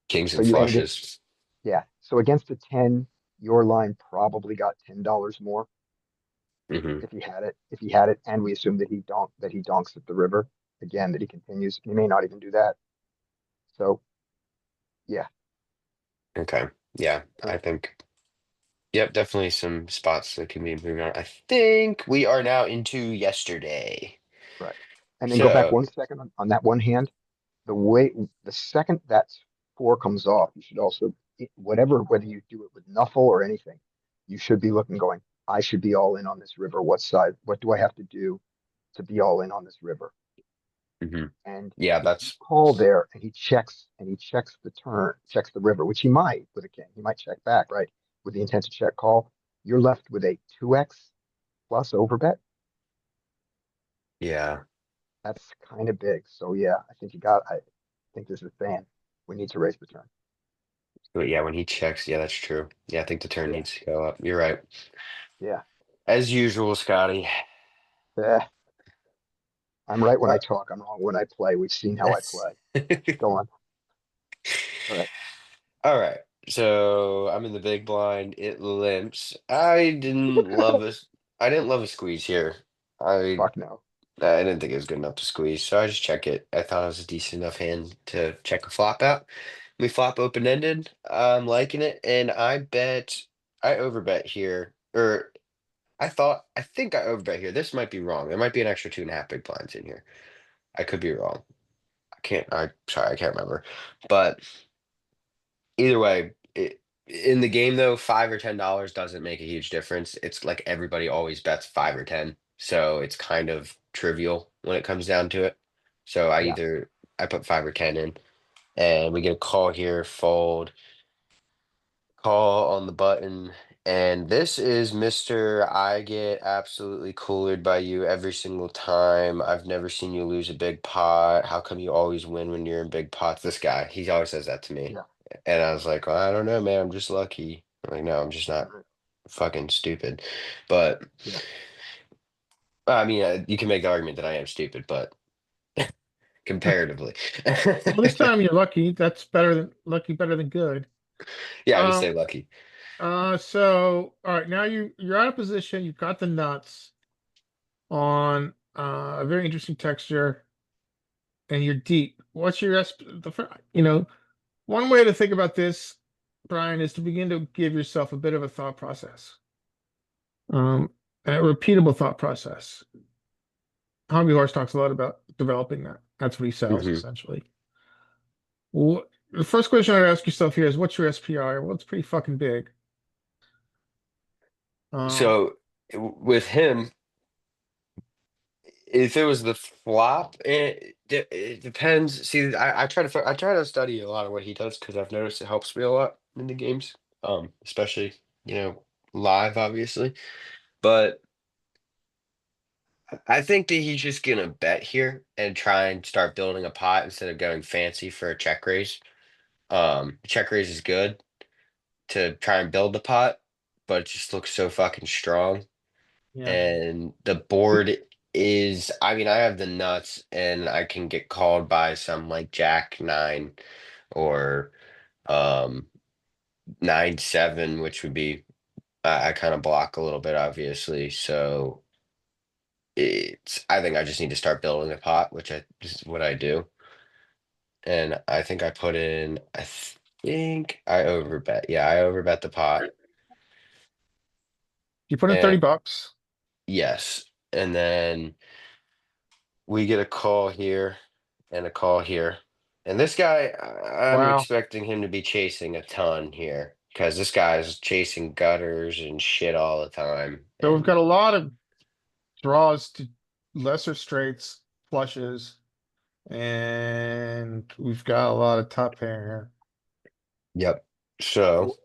kings so and you ended it. flushes. Yeah. So against a 10, your line probably got $10 more Hmm. if he had it. If he had it, and we assume that he donks at the river again, that he continues. He may not even do that. So yeah. Okay. Yeah, Uh, I think. Yep, definitely some spots that can be moving on. I think we are now into yesterday. right. And then go back So, 1 second on that one hand. The second that four comes off, you should also whether you do it with Nuffle or anything, you should be looking going, I should be all in on this river. What side? What do I have to do to be all in on this river? mhm. And Yeah, if you that's call there and he checks the turn, checks the river, which he might with a king, he might check back, right? With the intent to check call, you're left with a 2x plus overbet. yeah. That's kind of big. So yeah, I think this is saying we need to raise the turn. But yeah, when he checks, yeah, that's true. Yeah, I think the turn Yeah, needs to go up. You're right. yeah. As usual, Scotty. Eh, I'm right when I talk. I'm wrong when I play. We've seen how I play. Go on. All right. All right. So I'm in the big blind. It limps. I didn't love a squeeze here. I Fuck no. I didn't think it was good enough to squeeze, so I just check it. I thought it was a decent enough hand to check a flop out. We flop open ended. I'm liking it, and I overbet here, or I think I overbet here. This might be wrong. There might be an extra 2.5 big blinds in here. I could be wrong. Sorry, I can't remember. But either way, in the game though, $5 or $10 doesn't make a huge difference. It's like everybody always bets 5 or 10, so it's kind of trivial when it comes down to it. So Yeah. I put 5 or 10 in, and we get a call here, fold, call on the button, and this is Mr. I get absolutely coolered by you every single time. I've never seen you lose a big pot. How come you always win when you're in big pots? This guy, he always says that to me. Yeah. And I was like, well, I don't know, man. I'm just lucky. I'm like, no, I'm just not Right. fucking stupid. But Yeah. I mean, you can make the argument that I am stupid, but comparatively. Well, this time you're lucky. That's better than lucky, better than good. Yeah, I just Um, say lucky. so all right, now you're out of position. You've got the nuts on a very interesting texture, and you're deep. What's your one way to think about this, Brian, is to begin to give yourself a bit of a thought process, um, a repeatable thought process. Hobby Horse talks a lot about developing that. That's what he sells Hmm. essentially. The first question I'd ask yourself here is, what's your SPR? Well, it's pretty fucking big. Um, So with him, if it was the flop, it depends. See, I try to study a lot of what he does because I've noticed it helps me a lot in the games, especially live, obviously. But I think that he's just gonna bet here and try and start building a pot instead of going fancy for a check raise. Check raise is good to try and build the pot, but it just looks so fucking strong. yeah. And the board is, I mean, I have the nuts and I can get called by some like Jack 9 or um 9-7, which would be I kind of block a little bit, obviously. So I think I just need to start building a pot, which is what I do. And I think I put in, think I overbet. Yeah, I overbet the pot. You put in And 30 bucks. yes. And then we get a call here and a call here. And this guy, I'm Wow. expecting him to be chasing a ton here because this guy's chasing gutters and shit all the time. So we've And got a lot of draws to lesser straights, flushes, and we've got a lot of top pair here. yep. So, So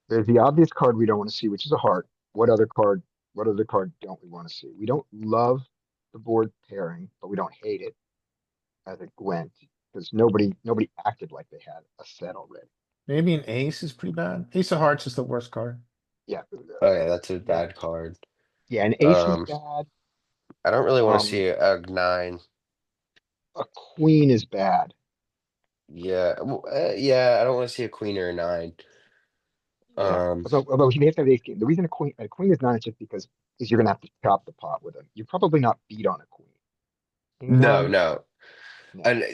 there's the obvious card we don't want to see, which is a heart. What other card don't we want to see? We don't love the board pairing, but we don't hate it as it went because nobody acted like they had a set already. Maybe an ace is pretty bad. Ace of hearts is the worst card. Yeah, oh yeah, that's a yeah, bad card. yeah. An ace is Um, bad. I don't really want to Um, see a 9. a queen is bad. Yeah, yeah, I don't want to see a queen or a 9. Yeah, Um, although he may have to have ace king. The reason a queen is not is just because is you're gonna have to chop the pot with him. You're probably not beat on a queen. King no, nine, no. no. And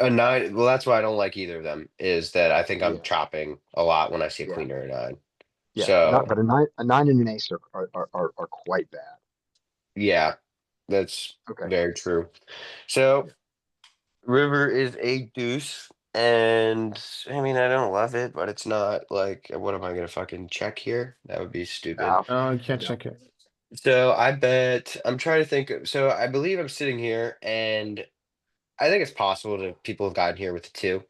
a 9, well, that's why I don't like either of them, is that I think I'm Yeah, chopping a lot when I see a yeah, queen or a 9. yeah. Not, So, but a nine and an ace are quite bad. yeah, that's Okay. very true. Yeah. So, river is a deuce, and I mean, I don't love it, but it's not like, what am I gonna fucking check here? That would be stupid. Ah, No, you can't no. check it. So, I bet, I'm trying to think, so I believe I'm sitting here, and I think it's possible that people have gotten here with a 2.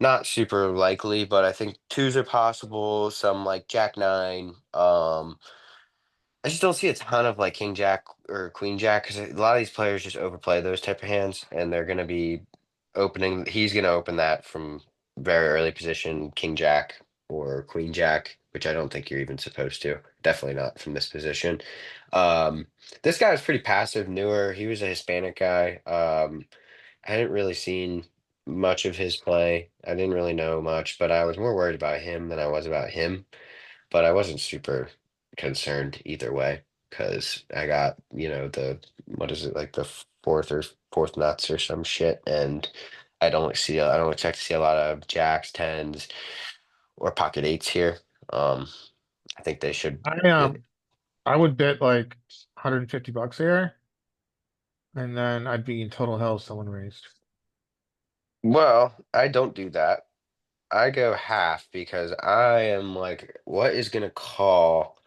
Not super likely, but I think 2s are possible, some like Jack 9. I just don't see a ton of like King Jack or Queen Jack because a lot of these players just overplay those type of hands, and they're gonna be opening. He's gonna open that from very early position, King Jack or Queen Jack, which I don't think you're even supposed to. Definitely not from this position. Um, this guy was pretty passive, newer. He was a Hispanic guy. I hadn't really seen much of his play. I didn't really know much, but I was more worried about him than I was about him. But I wasn't super concerned either way because I got, the what is it, like the fourth nuts or some shit, and I don't expect to see a lot of jacks, tens, or pocket eights here. Um, I think they should. I eh, I would bet like 150 bucks here, and then I'd be in total hell if someone raised. Well, I don't do that. I go half because I am like, what is gonna call?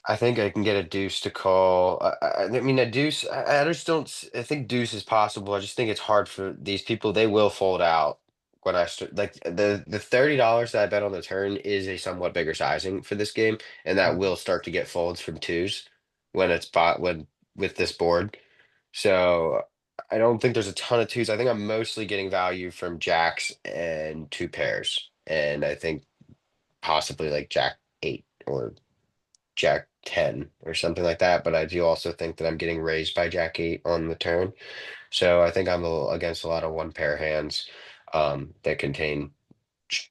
I think I can get a deuce to call. I mean, a deuce. I just don't. I think deuce is possible. I just think it's hard for these people. They will fold out when I start. Like the $30 that I bet on the turn is a somewhat bigger sizing for this game, and that Mhm. will start to get folds from 2s when it's bought when with this board. So I don't think there's a ton of 2s. I think I'm mostly getting value from jacks and 2 pairs, and I think possibly like jack 8 or Jack 10 or something like that, but I do also think that I'm getting raised by Jack 8 on the turn. So I think I'm against a lot of one pair hands that contain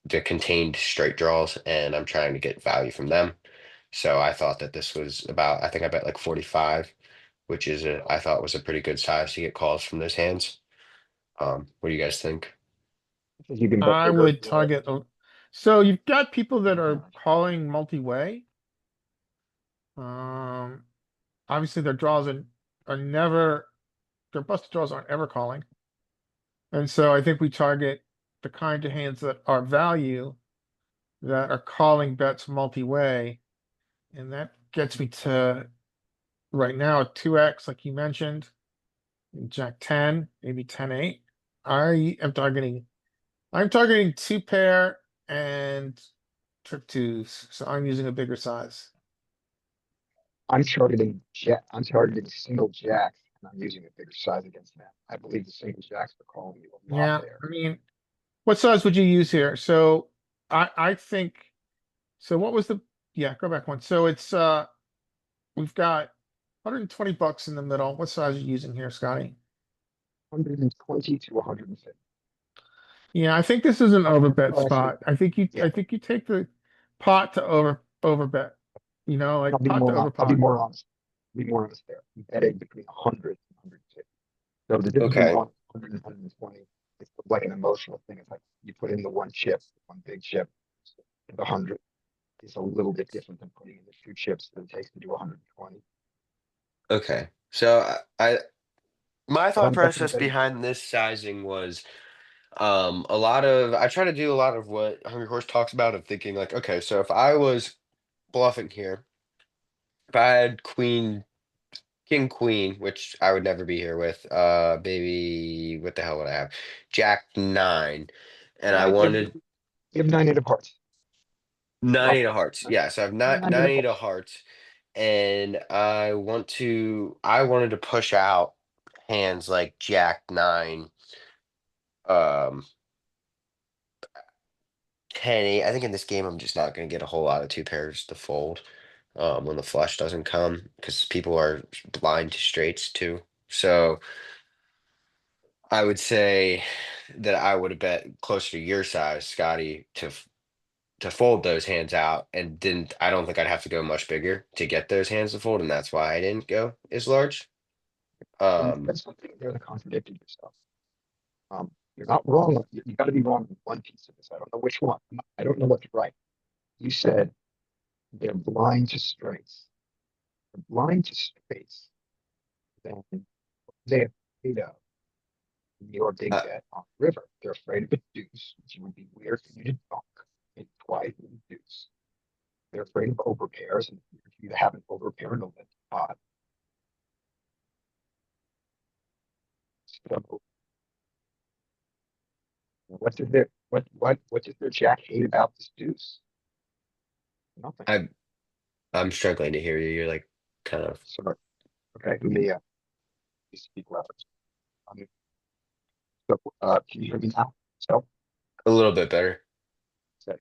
the contained straight draws, and I'm trying to get value from them. So I thought that this was about, I think I bet like 45, which is I thought was a pretty good size to get calls from those hands. What do you guys think? Because you can bet I bigger. would target. So you've got people that are calling multi-way. Um, Obviously their draws are never, their busted draws aren't ever calling. And so I think we target the kind of hands that are value that are calling bets multi-way. And that gets me to right now, 2x, like you mentioned, Jack 10, maybe 10-8. I'm targeting two pair and trip twos, so I'm using a bigger size. I'm targeting single jacks, and I'm using a bigger size against that. I believe the single jacks are calling you a lot Yeah, there. I mean, what size would you use here? So I think, so what was the, yeah, go back one. So it's, we've got 120 bucks in the middle. What size are you using here, Scotty? 120 to 150. Yeah, I think this is an overbet Oh, actually, spot. I yeah, think you take the pot to overbet, like pot to over I'll be pot. more honest. Be more honest there. I'm betting between 100 and 150. So the difference between Okay. 100 and 120 is like an emotional thing. It's like you put in the one chip, one big chip. The 100 is a little bit different than putting in the two chips that it takes to do 120. Okay. So my But thought that's what I'm process betting here. behind this sizing was a lot of I try to do a lot of what Hungry Horse talks about of thinking like, okay, so if I was bluffing here, if I had King Queen, which I would never be here with, maybe what the hell would I have? Jack 9. And I Nine, wanted you have 9 of hearts, 9 roughly. of hearts. Nine, Yeah, so I have yeah, not 9 of 9 hearts. of hearts. And I wanted to push out hands like Jack 9, um, 10, 8. I think in this game I'm just not gonna get a whole lot of two pairs to fold when the flush doesn't come because people are blind to straights too. So I would say that I would have bet closer to your size, Scotty, to fold those hands out, and didn't. I don't think I'd have to go much bigger to get those hands to fold, and that's why I didn't go as large. And Um, that's something there that contradicted yourself. You're not wrong. You got to be wrong in one piece of this. I don't know which one. I don't know what's right. You said they're blind to straights. They're blind to straights. Then they're afraid of your big uh, bet on the river. They're afraid of a deuce, which would be weird for you to dunk it twice with a deuce. They're afraid of overpairs, and if you have an overpair in the limp pot. So what does their jack hate about this deuce? Nothing. I I'm struggling to hear you. You're like kind of Sorry. Okay, let me speak louder. Um, so can you hear me now? So a little bit better. say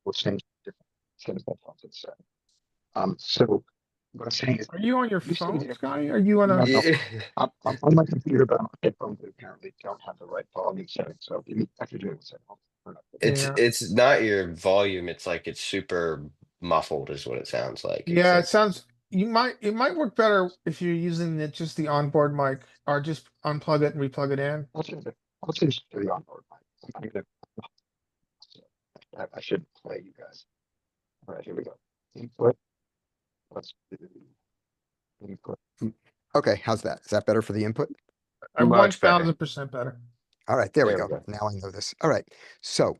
we'll change different things that Thompson said. So what I'm saying is Are you on your you say phone, there. Scotty? Are you on No, a, no, Yeah. I'm on my computer, but my headphones apparently don't have the right volume setting. So give me after doing this headphones. Turn up. yeah. It's not your volume. It's like it's super muffled, is what it sounds like. It's Yeah, it like sounds, it might work better if you're using just the onboard mic or just unplug it and replug it in. I'll change it. I'll change it to the onboard mic. I'm gonna, I should play you guys. All right, here we go. Input. Let's do input. Okay, how's that? Is that better for the input? I'm much better. 1000% better. All right, there we There we go. go. Now I know this. All right. So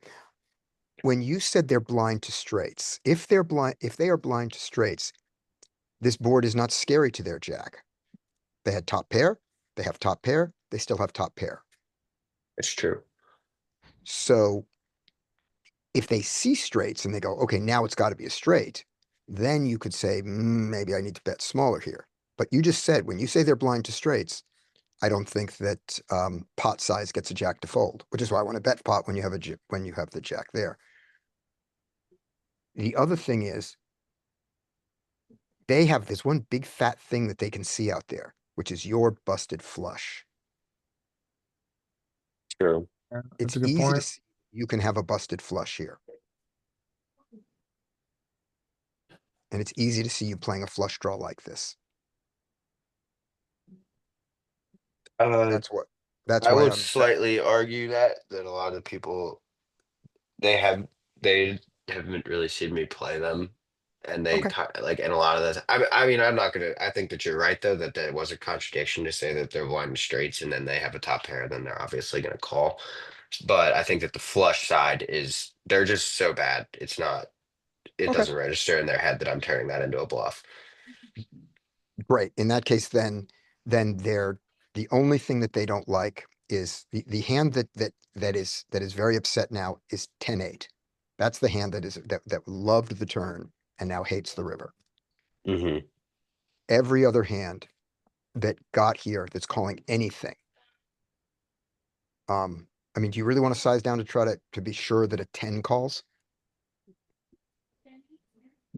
when you said they're blind to straights, if they are blind to straights, this board is not scary to their jack. They had top pair, they have top pair, they still have top pair. It's true. So if they see straights and they go, okay, now it's got to be a straight, then you could say, maybe I need to bet smaller here. But you just said, when you say they're blind to straights, I don't think that pot size gets a jack to fold, which is why I want to bet pot when you have when you have the jack there. The other thing is they have this one big fat thing that they can see out there, which is your busted flush. True. Yeah, It's that's a good easy to point. see you can have a busted flush here. And it's easy to see you playing a flush draw like this. Uh, That's what that's I why would I'm slightly argue that a lot of people they have they haven't really seen me play them, and they okay. like and a lot of that. I mean, I'm not gonna. I think that you're right though that there was a contradiction to say that they're blind to straights and then they have a top pair, then they're obviously gonna call. But I think that the flush side is they're just so bad. It's not. it Okay. doesn't register in their head that I'm turning that into a bluff. Great. In that case, then the only thing that they don't like is the hand that is very upset now is 10-8. That's the hand that loved the turn and now hates the river. Hmm. Every other hand that got here that's calling anything. I mean, do you really want to size down to try to be sure that a 10 calls?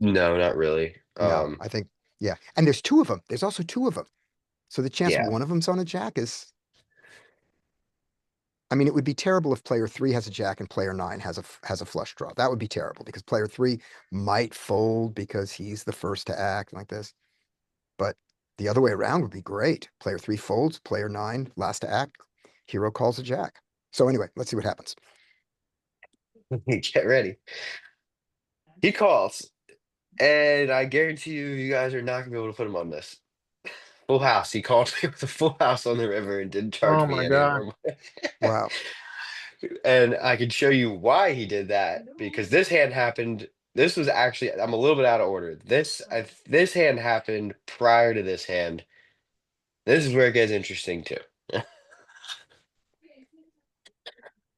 No, not really. No, I think, yeah. And there's two of them. There's also two of them. So the chance Yeah. one of them's on a jack is, I mean, it would be terrible if player 3 has a jack and player 9 has a flush draw. That would be terrible because player 3 might fold because he's the first to act like this. But the other way around would be great. Player 3 folds, player 9 last to act, hero calls a jack. So anyway, let's see what happens. Get ready. He calls, and I guarantee you, you guys are not gonna be able to put him on this. Full house. He called me with a full house on the river and didn't charge Oh me my any God. more money. Wow. And I can show you why he did that because this hand happened. This was actually, I'm a little bit out of order. This hand happened prior to this hand. This is where it gets interesting too.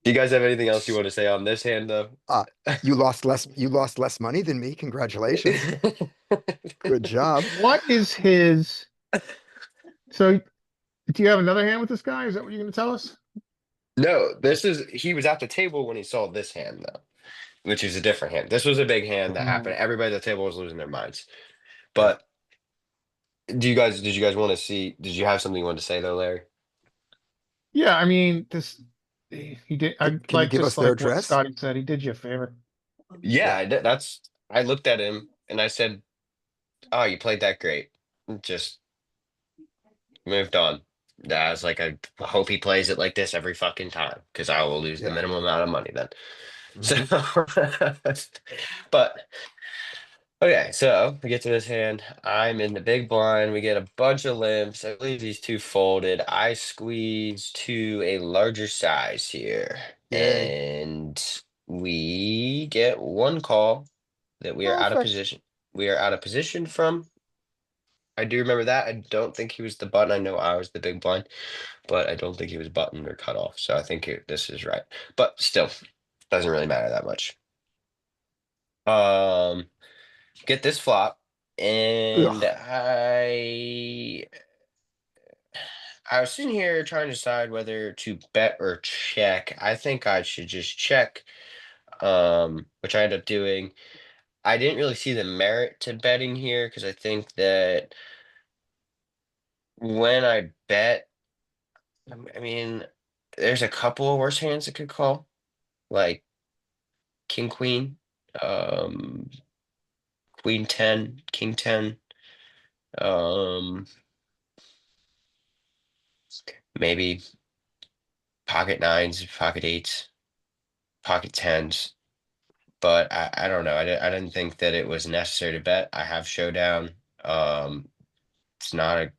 Do you guys have anything else you want to say on this hand though? You lost less money than me. Congratulations. Good job. What is his? So, do you have another hand with this guy? Is that what you're gonna tell us? No, he was at the table when he saw this hand though, which is a different hand. This was a big hand that happened. Everybody at the table was losing their minds. But did you guys want to see, did you have something you wanted to say though, Larry? Yeah, I mean, he did. I Can you give us their like what address? Scotty said. He did you a favor. Yeah, I looked at him and I said, "Oh, you played that great." Just moved on. I was like, I hope he plays it like this every fucking time because I will lose the Yeah. minimum amount of money then. Mhm. So, but okay, so we get to this hand. I'm in the big blind. We get a bunch of limps. I believe these two folded. I squeeze to a larger size here, Yay. and we get one call that we are out of Perfect. position. We are out of position from. I do remember that. I don't think he was the button. I know I was the big blind, but I don't think he was buttoned or cut off. So I think this is right. But still, doesn't really matter that much. Get this flop, and Ugh. I was sitting here trying to decide whether to bet or check. I think I should just check, which I ended up doing. I didn't really see the merit to betting here because I think that when I bet, I mean, there's a couple of worse hands that could call, like King Queen, um, Queen 10, King 10, um, maybe pocket nines, pocket eights, pocket tens. But I don't know. I didn't think that it was necessary to bet. I have showdown. It's not a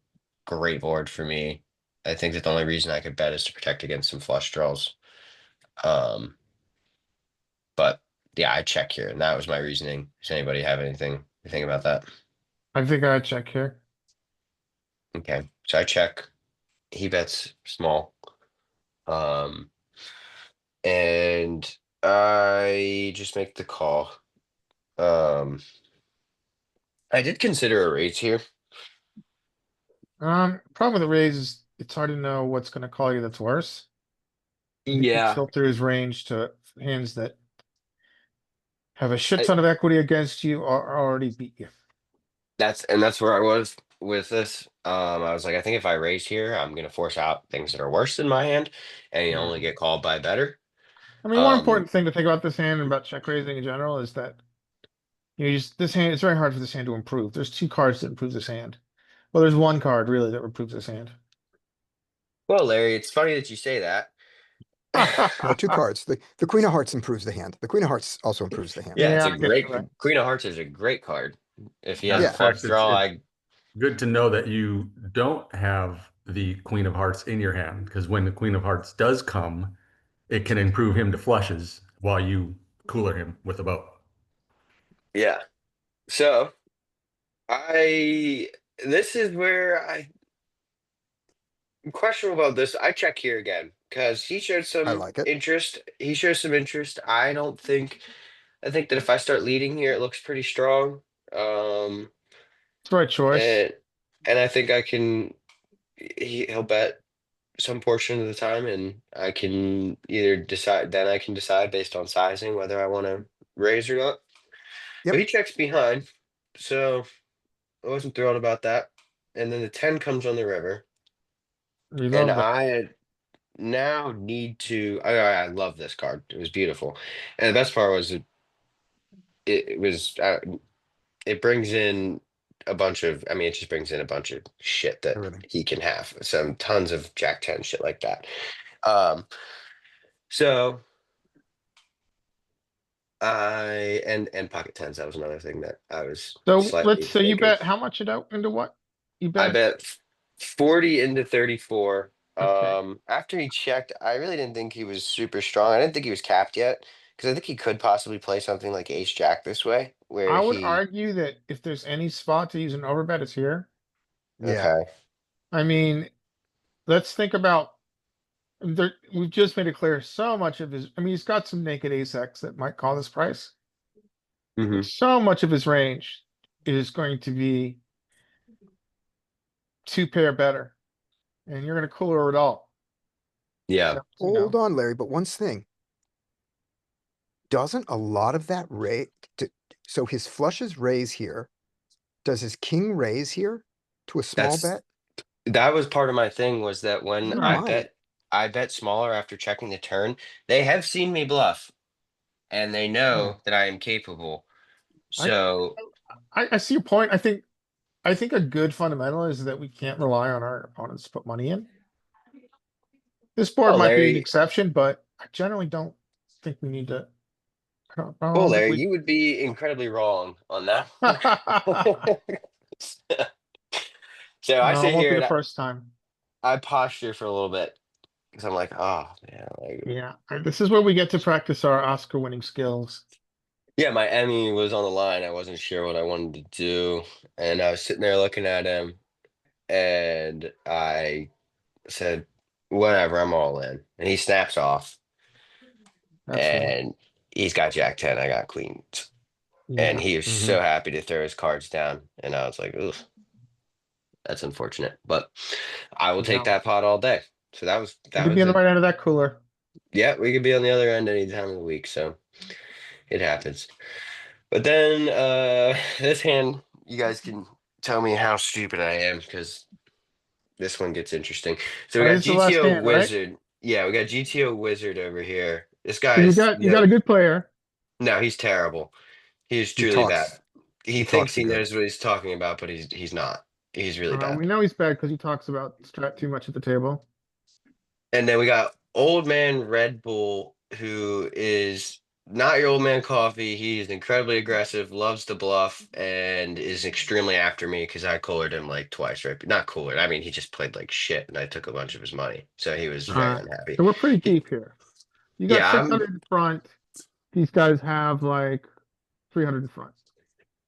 great board for me. I think that the only reason I could bet is to protect against some flush draws. Um, but yeah, I check here, and that was my reasoning. Does anybody have anything to think about that? I think I check here. Okay, so I check. He bets small. Um, and I just make the call. Um, I did consider a raise here. Problem with the raise is it's hard to know what's gonna call you that's worse. He could Yeah, filter his range to hands that have a shit I, ton of equity against you or already beat you. that's where I was with this. I was like, I think if I raise here, I'm gonna force out things that are worse than my hand, and you only get called by better. I mean, one Um, important thing to think about this hand and about check raising in general is that this hand, it's very hard for this hand to improve. There's two cards that improve this hand. Well, there's one card really that improves this hand. well, Larry, it's funny that you say that. No, two cards. The Queen of Hearts improves the hand. The Queen of Hearts also improves the hand. Yeah, it's Yeah, a I guess great you're right. Queen of Hearts is a great card. If he Yeah, has in a Yeah. flush fact, draw, it's good to know that you don't have the Queen of Hearts in your hand, because when the Queen of Hearts does come, it can improve him to flushes while you cooler him with a boat. Yeah. So I this is where I'm questionable about this. I check here again because he showed I some like it. interest. He shows some interest. I think that if I start leading here, it looks pretty strong. Um, It's the right choice. and I think I can. He'll bet some portion of the time, and I can either decide. Then I can decide based on sizing whether I want to raise or not. But Yep. he checks behind, so I wasn't thrilled about that. And then the 10 comes on the river, We and love that. I now need to. I love this card. It was beautiful, and the best part was it was it brings in a bunch of. I mean, it just brings in a bunch of shit that Everything. he can have. Some tons of Jack 10 shit like that. Um, so and pocket tens. That was another thing that I was So let's slightly say you thinking. bet how much it out into what? You I bet? bet 40 into 34. Okay. After he checked, I really didn't think he was super strong. I didn't think he was capped yet because I think he could possibly play something like Ace Jack this way, where I would he. argue that if there's any spot to use an overbet, it's here. Yeah. Okay. I mean, let's think about there, we've just made it clear so much of his, I mean, he's got some naked ace X that might call this price. Hmm. But so much of his range is going to be two pair better. And you're gonna cooler it all. Yeah. So, Hold on, Larry, but one thing. Doesn't a lot of that so his flushes raise here. Does his king raise here to a small That's bet? that was part of my thing was that when He Alright. might. I bet smaller after checking the turn, they have seen me bluff and they know that I am capable. I, So I see your point. I think a good fundamental is that we can't rely on our opponents to put money in. This board well, might be an Larry, exception, but I generally don't think we need to. I well, don't think Larry, we. you would be incredibly wrong on that. So I No, it sit won't be here the and first time. I posture for a little bit because I'm like, oh man, like, Yeah, and this is where we get to practice our Oscar winning skills. yeah, my Emmy was on the line. I wasn't sure what I wanted to do, and I was sitting there looking at him, and I said, whatever, I'm all in. And he snaps off, Absolutely. and he's got Jack 10, I got queens. And Yeah. he was Mhm. so happy to throw his cards down. And I was like, ugh, that's unfortunate. But I will take No. that pot all day. So We that could be was on the it. right end of that cooler. Yeah, we could be on the other end any time of the week, so it happens. But then this hand, you guys can tell me how stupid I am because this one gets interesting. So we All right, got this is the last GTO hand, right? Wizard. Yeah, we got GTO Wizard over here. This So you guy's got you got no, a good player. no, he's terrible. He is He truly bad. talks. He He thinks talks he too good. knows what he's talking about, but he's not. He's really We bad. know he's bad because he talks about strat too much at the table. And then we got old man Red Bull, who is not your old man coffee. He's incredibly aggressive, loves to bluff, and is extremely after me because I coolered him like twice, right? Not coolered. I mean, he just played like shit, and I took a bunch of his money, so he was very unhappy. So we're pretty He- deep here. You got yeah, 600 in front. These guys have like 300 in front.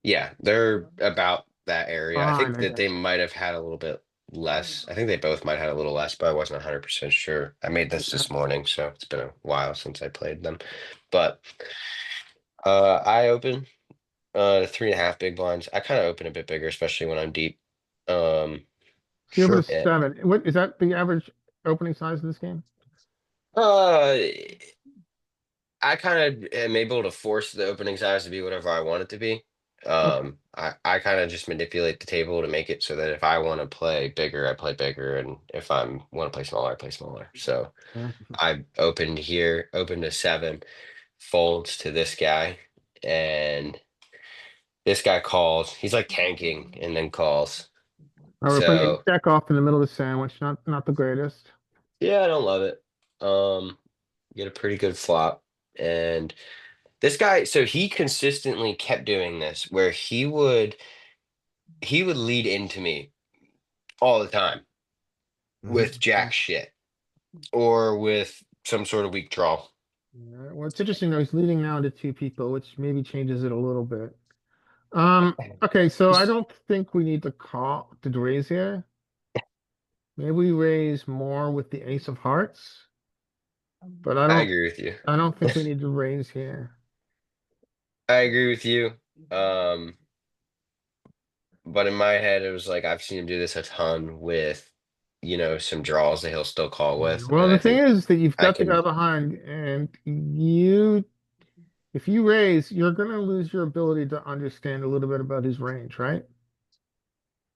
yeah, they're about that area. I Fine, think I that they guess. might have had a little bit less. I think they both might have had a little less, but I wasn't 100% sure. I made this morning, so it's been a while since I played them. But I open 3.5 big blinds. I kind of open a bit bigger, especially when I'm deep. Um, So you're over to Sure. 7. What is that the average opening size of this game? uh, I kind of am able to force the opening size to be whatever I want it to be. Okay. I kind of just manipulate the table to make it so that if I want to play bigger, I play bigger, and if I want to play smaller, I play smaller. So Yeah. I opened here, opened to 7, folds to this guy, and this guy calls. He's like tanking and then calls. We're putting a So deck off in the middle of the sandwich. Not the greatest. yeah, I don't love it. Get a pretty good flop. And this guy, so he consistently kept doing this where he would lead into me all the time with jack shit or with some sort of weak draw. Yeah, well, it's interesting though. He's leading now to 2 people, which maybe changes it a little bit. Okay, so I don't think we need to raise here. Maybe we raise more with the ace of hearts, but I agree with you. I don't think we need to raise here. I agree with you. Um, but in my head, it was like I've seen him do this a ton with, some draws that he'll still call with, Well, and the I thing think is that you've I got the can. guy behind, and if you raise, you're gonna lose your ability to understand a little bit about his range, right?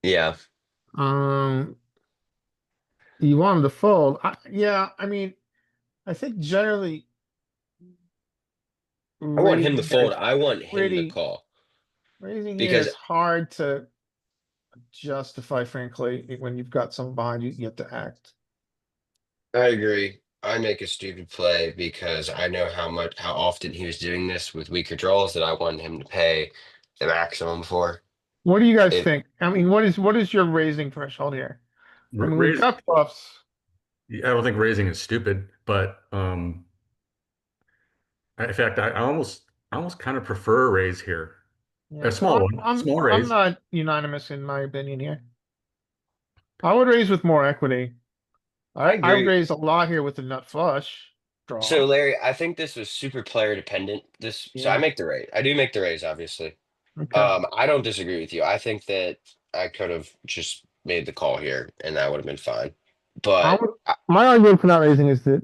Yeah, Um, you want him to fold. Yeah, I mean, I think generally I want him to raising here fold. is I want him to pretty, call raising here because is hard to justify, frankly, when you've got someone behind you, you have to act. I agree. I make a stupid play because I know how often he was doing this with weaker draws that I wanted him to pay the maximum for. What do you guys It think? I mean, what is your raising threshold here? I mean, we've Raise, got bluffs. I don't think raising is stupid, but in fact, I almost kind of prefer a raise here. Yeah, A so small one, small I'm raise. not unanimous in my opinion here. I would raise with more equity. I I would agree. raise a lot here with the nut flush So draw. Larry, I think this was super player dependent. So I Yeah. make the raise. I do make the raise, obviously. Okay. I don't disagree with you. I think that I could have just made the call here and that would have been fine. I But would, my argument for not raising is that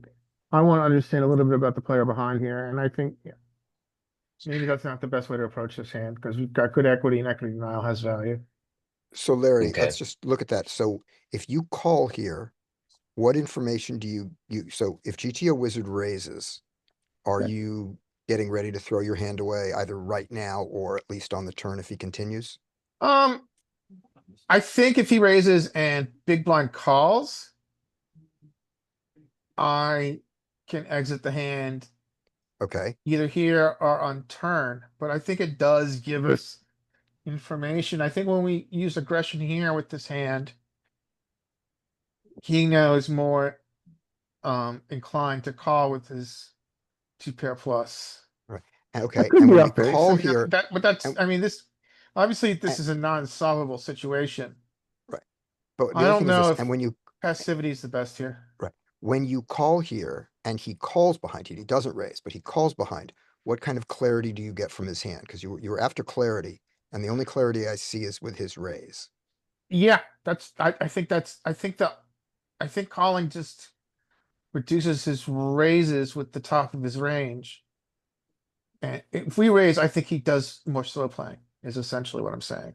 I want to understand a little bit about the player behind here, and I think yeah, maybe that's not the best way to approach this hand because we've got good equity and equity denial has value. So Larry, let's okay. just look at that. So if you call here, what information do so if GTO Wizard raises, are Yeah. you getting ready to throw your hand away either right now or at least on the turn if he continues? Um, I think if he raises and big blind calls, I can exit the hand Okay, either here or on turn, but I think it does give us information. I think when we use aggression here with this hand, he knows more inclined to call with his two pair plus. right. That Okay, could and be when you up base. I call mean, here, but that's, and, I mean, this, obviously this and is a non-solvable situation. right. But the I other don't thing is know this, if and when you passivity is the best here. right, when you call here and he calls behind you, he doesn't raise, but he calls behind, what kind of clarity do you get from his hand? Because you were after clarity, and the only clarity I see is with his raise. Yeah, I think I think calling just reduces his raises with the top of his range. And if we raise, I think he does more slow playing, is essentially what I'm saying.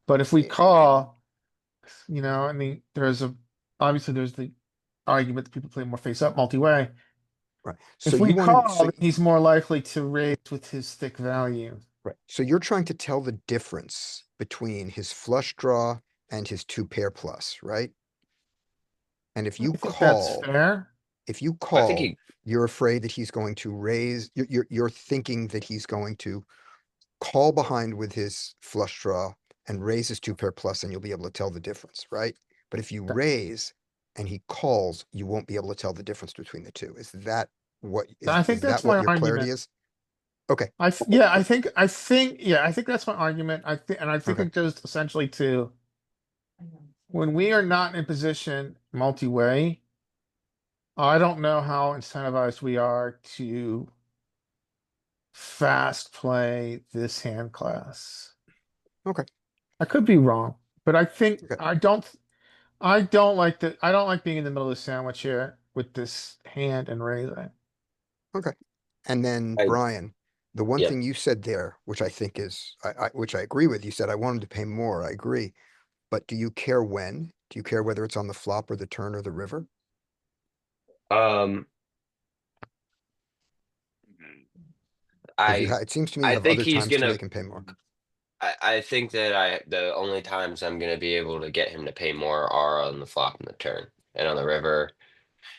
But if we Eh, call, I mean, obviously there's the argument that people play more face up multi-way. Right. So If you we want to, call, then he's more likely to raise with his thick value. right. So you're trying to tell the difference between his flush draw and his two pair plus, right? And I think that's fair. if you I think call, he you're afraid that he's going to raise, you're thinking that he's going to call behind with his flush draw and raise his two pair plus, and you'll be able to tell the difference, right? But if you raise and he calls, you won't be able to tell the difference between the two. I think Is that that's what my your clarity argument. is? Okay, Yeah, I think that's my argument. I think okay. it goes essentially to when we are not in position multi-way, I don't know how incentivized we are to fast play this hand class. Okay. I could be wrong, but Okay. I don't like being in the middle of the sandwich here with this hand and raising. Okay. And then I Brian, the one yep. thing you said there, which I think is, which I agree with, you said, I want him to pay more. I agree. But do you care when? Do you care whether it's on the flop or the turn or the river? Um Because I it seems to me you I have think other he's times to gonna make him pay more. I think that the only times I'm gonna be able to get him to pay more are on the flop and the turn. And on the river.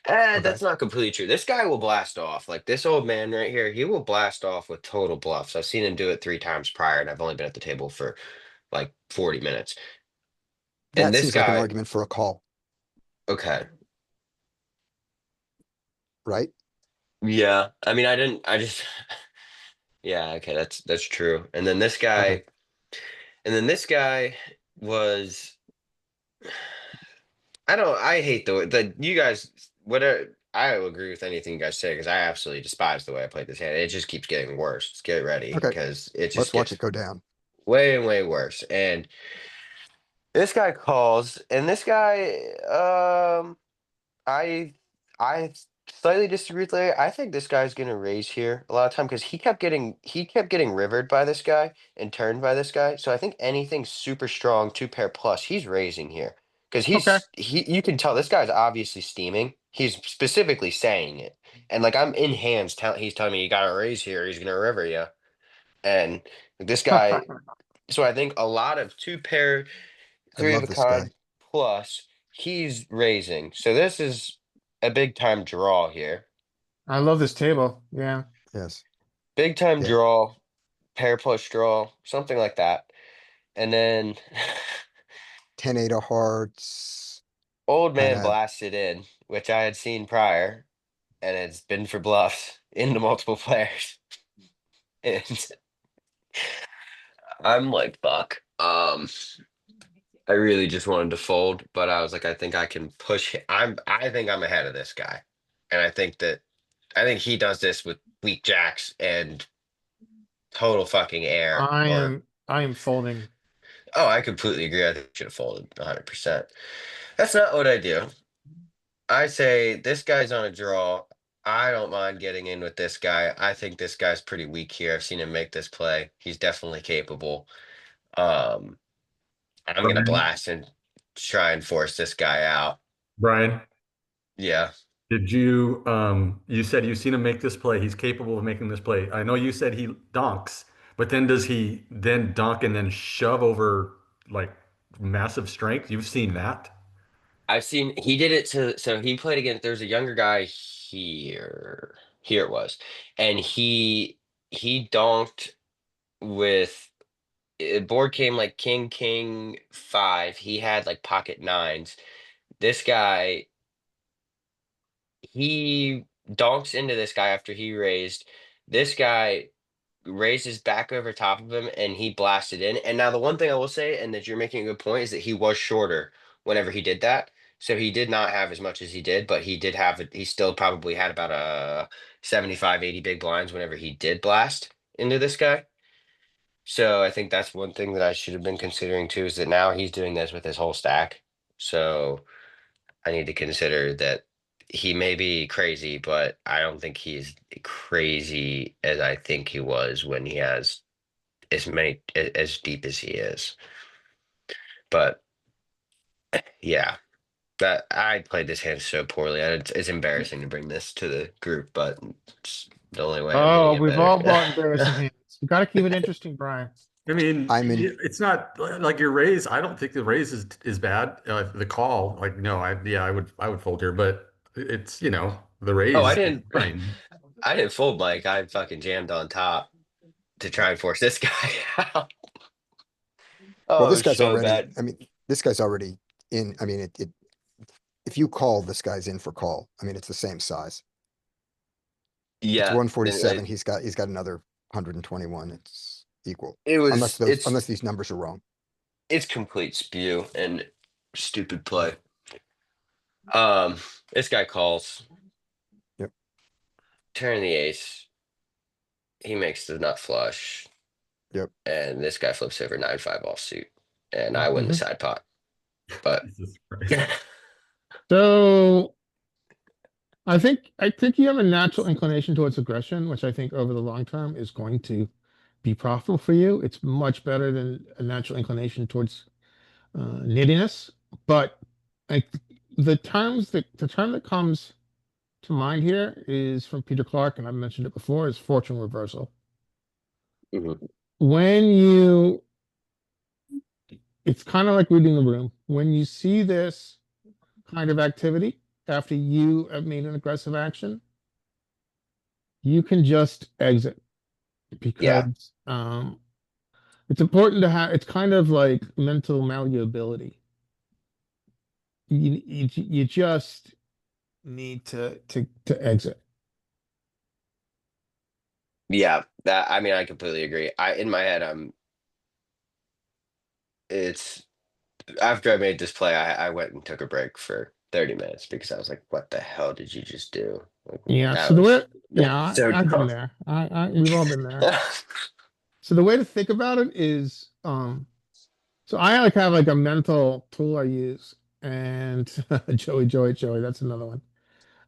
Okay. That's not completely true. This guy will blast off. Like this old man right here, he will blast off with total bluffs. I've seen him do it 3 times prior, and I've only been at the table for like 40 minutes. And That this seems like an guy, argument for a call, okay. right? Yeah. I mean, I just Yeah, okay, that's true. And then this Okay. guy, was I hate the way that you guys whatever I agree with anything you guys say because I absolutely despise the way I played this hand. It just keeps getting worse. Just get ready Okay. because it just Let's watch gets it go down. way and way worse. And this guy calls, and this guy, I I slightly disagree with Larry. I think this guy's gonna raise here a lot of time because he kept getting rivered by this guy and turned by this guy. So I think anything super strong, two pair plus, he's raising here. Because Okay. you can tell this guy's obviously steaming. He's specifically saying it. And like I'm in hands he's telling me you gotta raise here, he's gonna river you. And this guy, so I think a lot of two pair, I three of love a this guy. kind plus, he's raising. So this is a big time draw here. I love this table. Yeah. Yes. Big time Yeah. draw, pair plus draw, something like that. And then 10-8 of hearts. old man Kinda, blasted in, which I had seen prior, and it's been for bluffs into multiple players. And I'm like, fuck. I really just wanted to fold, but I was like, I think I can push. I think I'm ahead of this guy, and I think he does this with weak jacks and total fucking air. I am folding. Oh, I completely agree. I think I should have folded 100%. That's not what I do. I say this guy's on a draw. I don't mind getting in with this guy. I think this guy's pretty weak here. I've seen him make this play. He's definitely capable. Um, I'm gonna Brian, blast and try and force this guy out. Brian, Yeah. did you you said you've seen him make this play. He's capable of making this play. I know you said he donks, but then does he then donk and then shove over like massive strength? You've seen that? I've seen he did it so he played against there's a younger guy here it was. And he donked with board came like king 5. He had like pocket nines. This guy he donks into this guy after he raised. This guy raises back over top of him and he blasted in. And now the one thing I will say, and that you're making a good point, is that he was shorter whenever he did that. So he did not have as much as he did, but he did have it. He still probably had about a 75, 80 big blinds whenever he did blast into this guy. So I think that's one thing that I should have been considering too, is that now he's doing this with his whole stack. So I need to consider that he may be crazy, but I don't think he's crazy as I think he was when he has as deep as he is. But yeah, that I played this hand so poorly. And it's embarrassing to bring this to the group, but it's the only way I'm Oh, getting it we've all better. bought embarrassing hands. We gotta keep it interesting, Brian. I mean, I'm in- it's not like your raise. I don't think the raise is bad. The call, like, no, I would fold here, but it's the Oh, raise I is didn't fine. I didn't fold Mike. I fucking jammed on top to try and force this guy out. well, Oh, it this was guy's so already, bad. I mean, this guy's already in, I mean, if you call, this guy's in for call. I mean, it's the same size. It's Yeah, 147. He's got another 121. It's equal. it Unless was those, unless these numbers are wrong. it's complete spew and stupid play. Um, this guy calls, Yep. turn the ace. He makes the nut flush. Yep. And this guy flips over 9-5 offsuit. And I win the Mhm. side pot. But Jesus Christ. So I think you have a natural inclination towards aggression, which I think over the long term is going to be profitable for you. It's much better than a natural inclination towards nittiness. But I, the term that comes to mind here is from Peter Clark, and I've mentioned it before, is fortune reversal. Mhm. When you, it's kind of like reading the room. When you see this kind of activity after you have made an aggressive action, you can just exit Yeah. because it's important to have, it's kind of like mental malleability. You just need to exit. Yeah, that I mean I completely agree. In my head it's after I made this play, I went and took a break for 30 minutes because I was like, what the hell did you just do? Like, Yeah, that so the was way, yeah, so I've been dumb. there. We've all been there. So the way to think about it is, so I like have like a mental tool I use, and Joey, that's another one.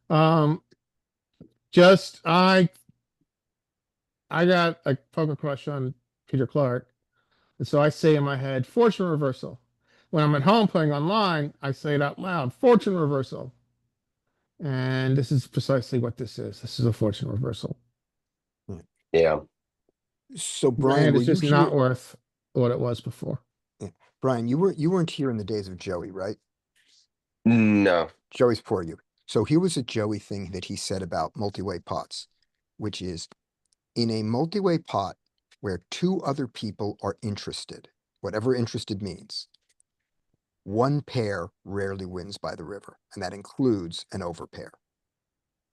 Um, just I got a poker crush on Peter Clark, and so I say in my head, fortune reversal. When I'm at home playing online, I say it out loud, fortune reversal. And this is precisely what this is. This is a fortune reversal. Yeah. So Your Brian, hand were is you just here? not worth what it was before. Yeah. Brian, you weren't here in the days of Joey, right? No. Joey's before you. So here was a Joey thing that he said about multi-way pots, which is in a multi-way pot where two other people are interested, whatever interested means, one pair rarely wins by the river, and that includes an overpair.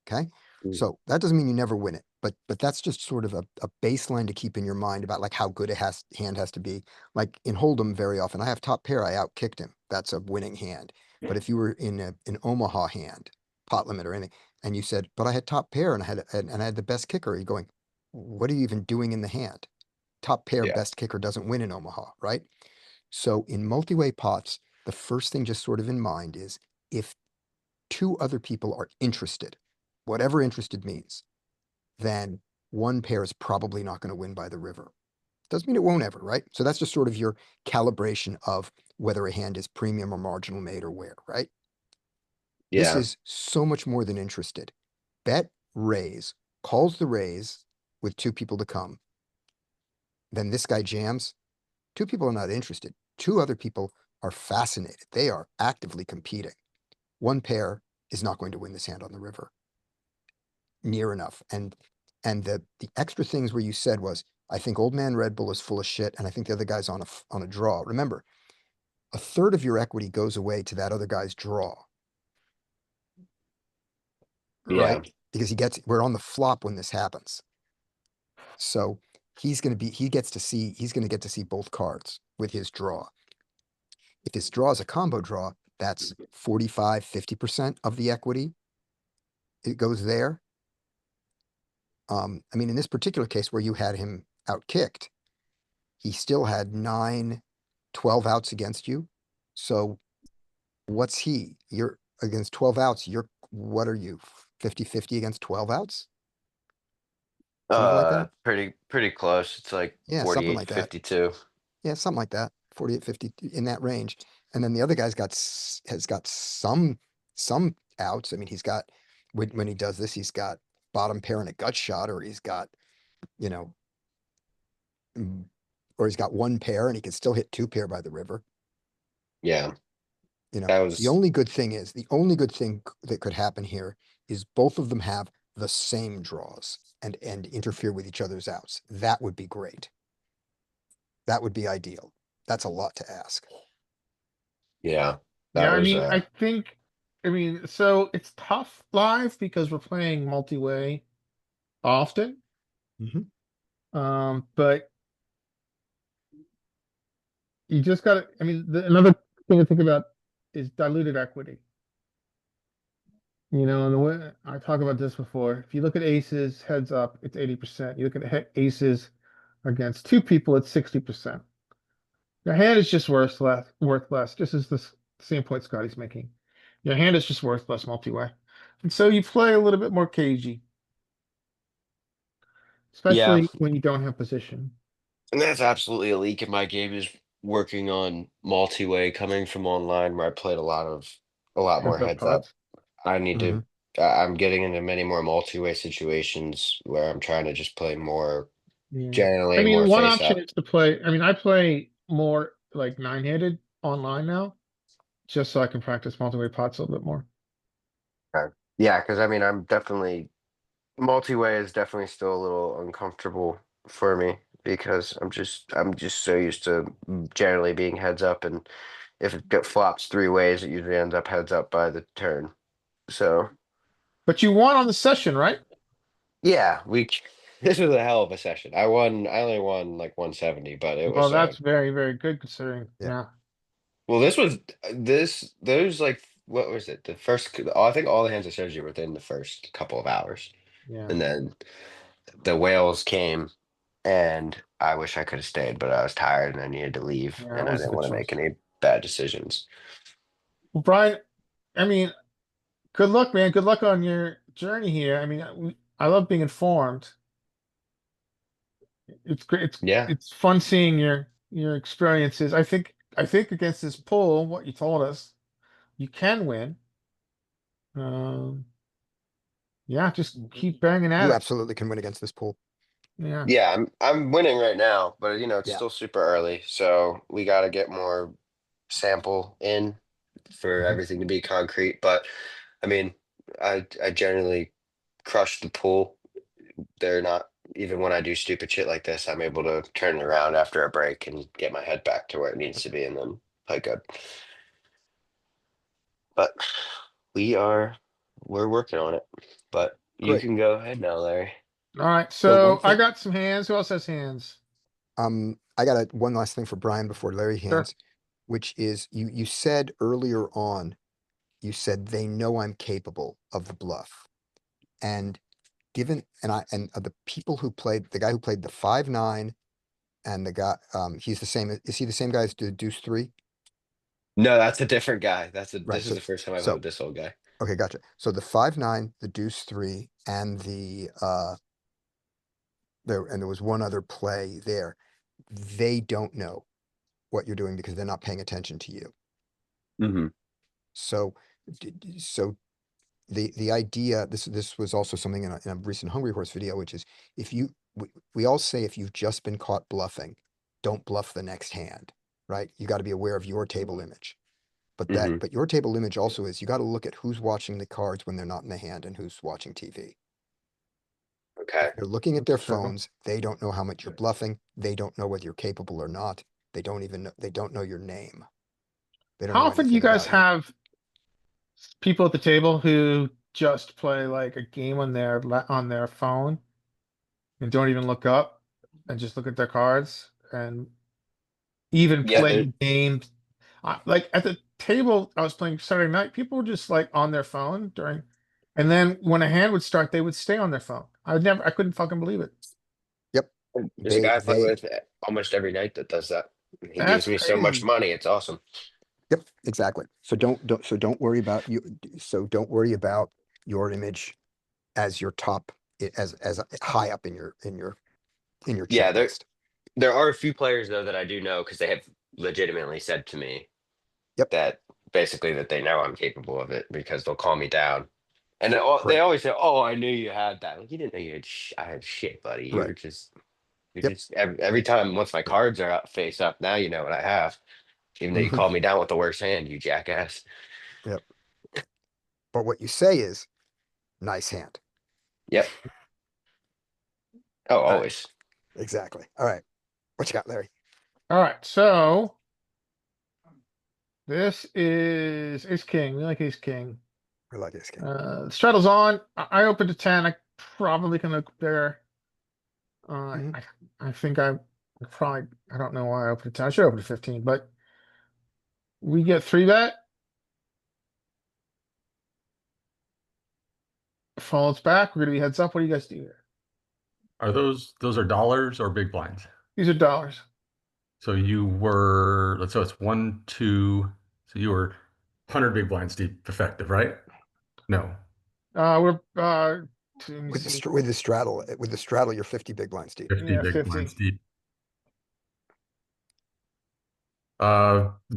Okay, so that doesn't mean you never win it, but that's just sort of a baseline to keep in your mind about like how good a hand has to be. Like in Hold'em, very often I have top pair, I outkicked him. That's a winning hand. But if you were in an Omaha hand, pot limit or anything, and you said, but I had top pair and I had the best kicker, you're going, what are you even doing in the hand? Top pair, Yeah. best kicker doesn't win in Omaha, right? So in multi-way pots, the first thing just sort of in mind is if two other people are interested, whatever interested means, then one pair is probably not going to win by the river. Doesn't mean it won't ever, right? So that's just sort of your calibration of whether a hand is premium or marginal made or where, right? This Yeah. is so much more than interested. Bet, raise, calls the raise with two people to come. Then this guy jams. Two people are not interested. Two other people are fascinated. They are actively competing. One pair is not going to win this hand on the river. Near enough. And the extra things where you said was, I think Old Man Red Bull is full of shit, and I think the other guy's on a draw. Remember, a third of your equity goes away to that other guy's draw, Yeah. right? Because we're on the flop when this happens. So he's going to get to see both cards with his draw. If his draw is a combo draw, that's 45, 50% of the equity. It goes there. I mean, in this particular case where you had him outkicked, he still had 9, 12 outs against you. So what's he? You're against 12 outs. What are you? 50-50 against 12 outs? Something like that? Pretty close. It's like Yeah, something like that. 48-52. Yeah, something like that. 48, 50 in that range. And then the other guy's has got some outs. I mean, he's got when he does this, he's got bottom pair and a gut shot, or he's got, you know, or he's got one pair and he can still hit two pair by the river. Yeah. You know, That the was only good thing that could happen here is both of them have the same draws and interfere with each other's outs. That would be great. That would be ideal. That's a lot to ask. yeah. Yeah, That I was mean, so it's tough live because we're playing multi-way often. Mhm. But you just gotta, I mean, another thing to think about is diluted equity. And the way I talk about this before, if you look at aces heads up, it's 80%. You look at aces against two people, it's 60%. Your hand is just worth less. This is the same point Scotty's making. Your hand is just worth less multi-way. And so you play a little bit more cagey, yeah. especially when you don't have position. And that's absolutely a leak in my game is working on multi-way coming from online where I played a lot more Heads up heads up. cards. I need to Mhm. I'm getting into many more multi-way situations where I'm trying to just play more Yeah. I generally more mean, one face option up. is to play. I mean, I play more like nine-handed online now, just so I can practice multi-way pots a little bit more. Yeah, because I mean I'm definitely multi-way is definitely still a little uncomfortable for me because I'm just so used to generally being heads up, and if it flops three ways, it usually ends up heads up by the turn. So But you won on the session, right? yeah, This was a hell of a session. I only won like 170, but it Well, was that's very, very good considering, Yeah. yeah. well, this was those like what was it? The first I think all the hands I showed you were within the first couple of hours. Yeah. And then the whales came and I wish I could have stayed, but I was tired and I needed to leave Yeah, and it I was a didn't good want to choice. make any bad decisions. Well, Brian, I mean, good luck, man. Good luck on your journey here. I mean, I love being informed. It's great. Yeah. It's fun seeing your experiences. I think against this pool, what you told us, you can win. Um, yeah, just keep banging at You it. absolutely can win against this pool. Yeah. Yeah, I'm winning right now, but it's Yeah. still super early, so we got to get more sample in for Mhm. everything to be concrete. But I mean, I generally crush the pool. They're not even when I do stupid shit like this, I'm able to turn it around after a break and get my head back to where it needs to be and then play good. But we're working on it. But you Great. can go ahead now, Larry. All right. So one So I thing, got some hands. Who else has hands? I got one last thing for Brian before Larry Sure. hands, which is you said earlier on, you said they know I'm capable of the bluff. And given, and the people who played, the guy who played the 5-9 and the guy, he's the same, is he the same guy as the deuce 3? No, that's a different guy. Right. This is the first time I've So, with this old guy. okay, gotcha. So the 5-9, the deuce 3 and there was one other play there. They don't know what you're doing because they're not paying attention to you. Mm-hmm. So, so the idea, this was also something in a recent Hungry Horse video, which is if we all say if you've just been caught bluffing, don't bluff the next hand, right? You got to be aware of your table image. But Mm-hmm. but your table image also is you got to look at who's watching the cards when they're not in the hand and who's watching TV. Okay. They're looking at their True. phones. They don't know how much you're bluffing. They don't know whether you're capable or not. They don't know your name. They don't How know often do you anything guys about you. have people at the table who just play like a game on on their phone and don't even look up and just look at their cards and even Yeah, play games? Like at the table I was playing Saturday night, people were just like on their phone during, and then when a hand would start, they would stay on their phone. I couldn't fucking believe it. Yep. there's a guy I play They with almost every night that does that. He That's gives me so much crazy. money. It's awesome. Yep, exactly. So don't worry about you. So don't worry about your image as your top, as high up in your Yeah, checklist. there are a few players though that I do know because they have legitimately said to me Yep, that basically that they know I'm capable of it because they'll call me down. And they right, always say, "Oh, I knew you had that." Like you didn't know you had. I had shit, buddy. right. You're Yep, just every time once my cards are up, face up. Now you know what I have. Even though you mhm, called me down with the worst hand, you jackass. yep. But what you say is nice hand. Yep. Oh, All right, always. exactly. All right, what you got, Larry? All right, so this is Ace King. We like Ace King. I like this game. Straddle's on. I opened to 10. I probably can look there. Mhm. I think I probably, I don't know why I opened to 10. I should open to 15, but we get 3-bet. Follows back. We're gonna be heads up. What do you guys do here? Are those are dollars or big blinds? These are dollars. So you were, so it's 1, 2, so you were 100 big blinds deep effective, right? No. We're let me see. With the straddle, you're 50 big blinds deep. 50 Yeah, big 50. blinds deep.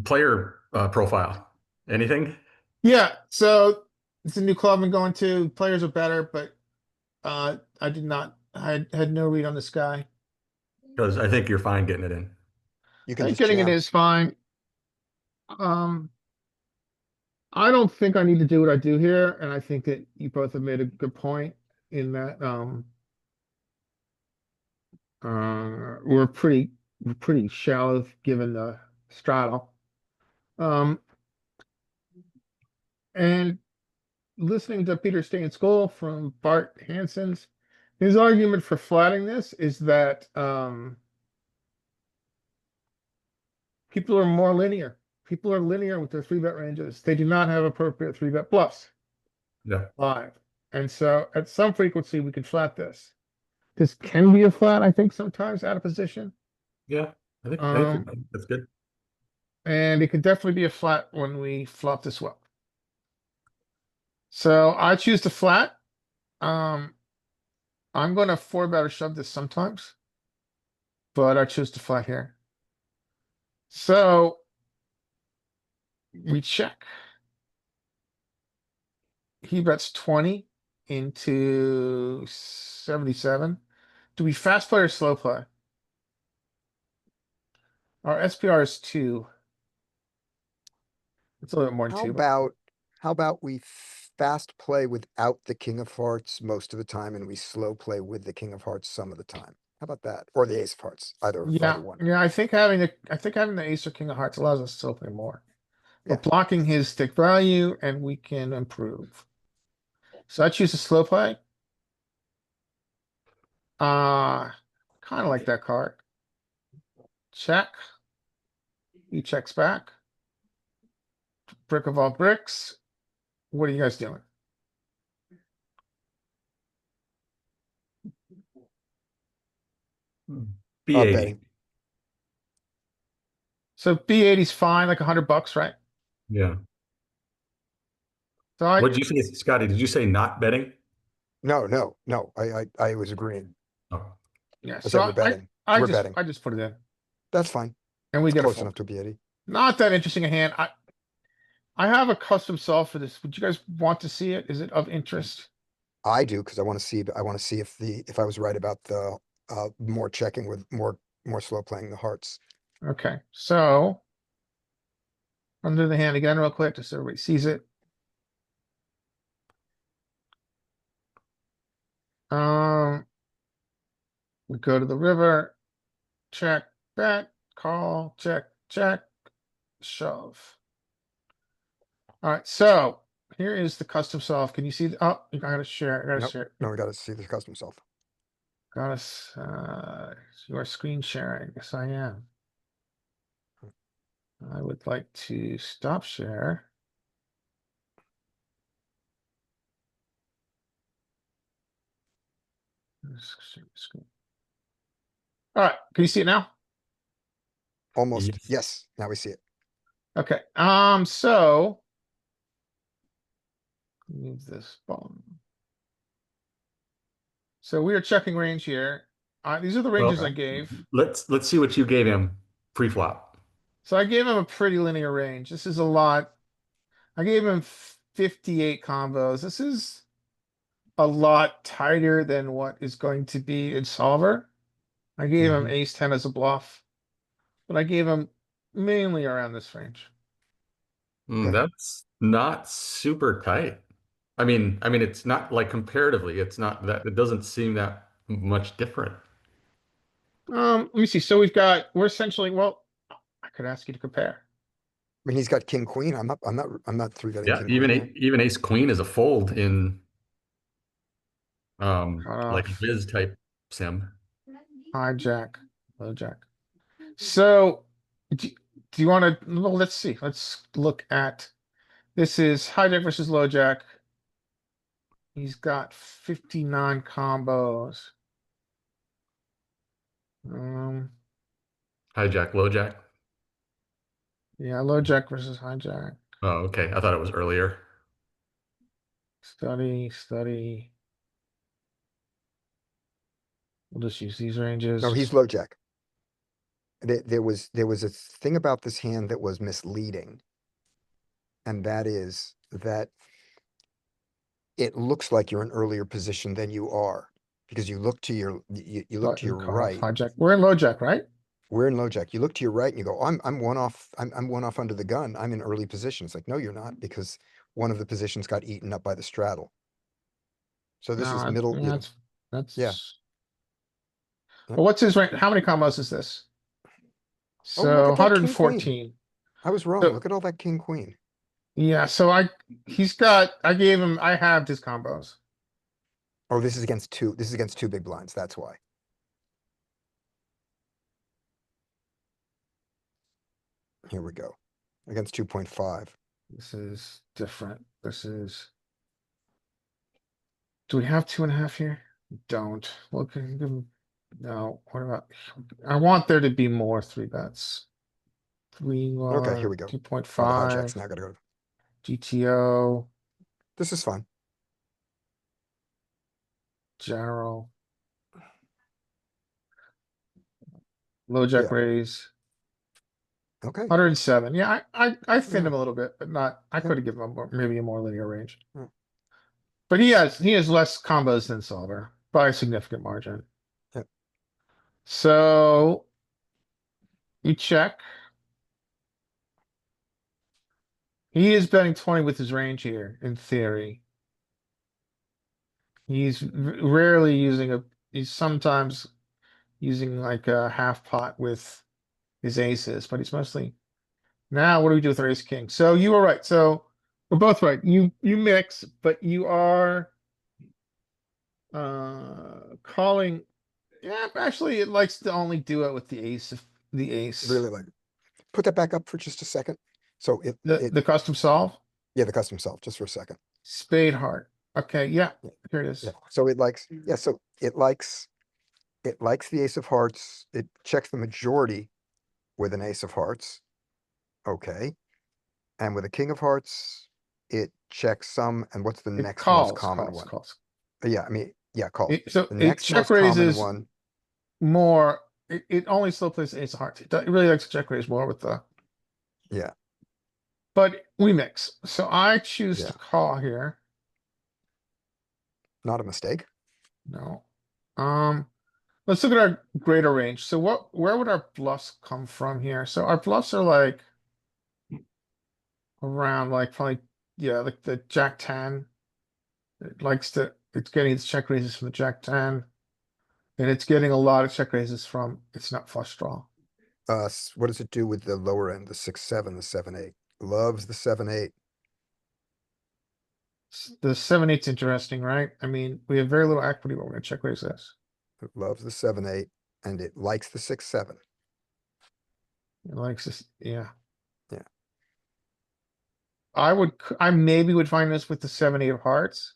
Player profile. Anything? Yeah, so it's a new club I'm going to. Players are better, but I did not. I had no read on this guy. Because I think you're fine getting it in. You I can think just getting it jam. is fine. Um, I don't think I need to do what I do here, and I think that you both have made a good point in that we're pretty shallow given the straddle. Um, and listening to Peter Stay in School from Bart Hansen's, His argument for flatting this is that, people are more linear. People are linear with their 3-bet ranges. They do not have appropriate 3-bet bluffs Yeah. live. And so at some frequency, we can flat this. This can be a flat, I think, sometimes out of position. Yeah. I Um, think that's good. And it could definitely be a flat when we flop this well. So I choose to flat. I'm gonna 4-bet or shove this sometimes. But I choose to flat here. So we check. He bets 20 into 77. Do we fast play or slow play? Our SPR is 2. It's a little bit more than How 2. but- about we fast play without the king of hearts most of the time and we slow play with the king of hearts some of the time? How about that? Or the ace of hearts, either Yeah, one. yeah, I think having the ace or king of hearts allows us to still play more. We're Yeah. blocking his stick value and we can improve. So I choose to slow play. Kind of like that card. Check. He checks back. Brick of all bricks. What are you guys doing? B80. Betting. So B80's fine, like $100, right? Yeah. So I, What did you say, Scotty? Did you say not betting? No. I was agreeing. Oh, yeah, I so said we're betting. I We're just, betting. I just put it in That's fine. and we It's get a close fold. enough to be 80. Not that interesting a hand. I have a custom solve for this. Would you guys want to see it? Is it of interest? I do, because I want to see if I was right about the more checking with more slow playing the hearts. Okay, so undo the hand again real quick, just so everybody sees it. We go to the river, check, bet, call, check, shove. All right, so here is the custom solve. Can you see? Oh, I gotta share. I gotta Nope. share. No, we gotta see the custom self. Got us. You are screen sharing. Yes, I am. I would like to stop share. Screen. All right, can you see it now? Almost, yes. yes, now we see it. Okay, so move this button. So we are checking range here. These are the ranges I Okay. gave. Let's see what you gave him pre-flop. So I gave him a pretty linear range. This is a lot. I gave him 58 combos. This is a lot tighter than what is going to be in solver. I gave him Mhm. ace 10 as a bluff, but I gave him mainly around this range. Okay. That's not super tight. I mean, it's not like comparatively, it's not that it doesn't seem that much different. Let me see. So we're essentially, well, I could ask you to compare. I mean, he's got king, queen. I'm not three betting Yeah, king, even queen. even ace queen is a fold in like a Cutoff, whiz type sim. hijack, low jack. So do, do you want to, well, let's see. Let's look at, this is hijack versus low jack. He's got 59 combos. Hijack, low jack. Yeah, low jack versus hijack. Oh, okay. I thought it was earlier. Study. We'll just use these ranges. No, he's low jack. There was a thing about this hand that was misleading. And that is that it looks like you're in earlier position than you are. Because you look to your, you look to your Button, cutoff, right. hijack. We're in low jack, right? We're in low jack. You look to your right and you go, I'm one off. I'm one off under the gun. I'm in early position. It's like, no, you're not, because one of the positions got eaten up by the straddle. So this is middle. Yeah, that's. Yeah. Well, what's his range? How many combos is this? Oh, look So at that king, 114. I was wrong. So- Look at all that king, queen. Yeah, so I gave him, I halved his combos. Oh, this is against two big blinds, that's why. Here we go. Against 2.5. This is different. This is. Do we have 2.5 here? We don't. Look, no, what about, I want there to be more 3 bets. Okay, here we go. Two Oh, point the hijack's five, now gotta go. GTO, This is fine. general. Low jack Yeah. raise, Okay, 107. Yeah, I thinned Yeah. him a little bit, but not, I Yeah. could have given him maybe a more linear range. Yeah. But he has less combos than solver by a significant margin. Yeah. So you check. He is betting 20 with his range here, in theory. He's rarely using he's sometimes using like a half pot with his aces, but he's mostly. Now, what do we do with our ace king? So you were right. So we're both right. You mix, but you are calling. Yeah, actually, it likes to only do it with the ace. The ace. really like, put that back up for just a second. So The custom solve. yeah, the custom solve, just for a second. Spade heart. Okay, yeah, Yeah. here it is. Yeah, so it likes, yeah, so it likes the ace of hearts. It checks the majority with an ace of hearts. Okay. And with a king of hearts, it checks some, and what's the It next most calls, common calls, one? calls. Yeah, I mean, yeah, calls. So The it next check most common raises one, more. It only still plays ace of hearts. It really likes to check raise more with the. yeah, But we mix. So I choose Yeah. to call here. not a mistake. No. Let's look at our greater range. So where would our bluffs come from here? So our bluffs are like around like probably, yeah, like the jack 10. It's getting its check raises from the jack 10. And it's getting a lot of check raises from its nut flush draw. What does it do with the lower end, the 6-7, the 7-8? Loves the 7-8. The 7/8's interesting, right? I mean, we have very little equity, but we're gonna check raise this. It loves the 7-8, and it likes the 6-7. It likes this, yeah. Yeah. I maybe would find this with the 7/8 of hearts.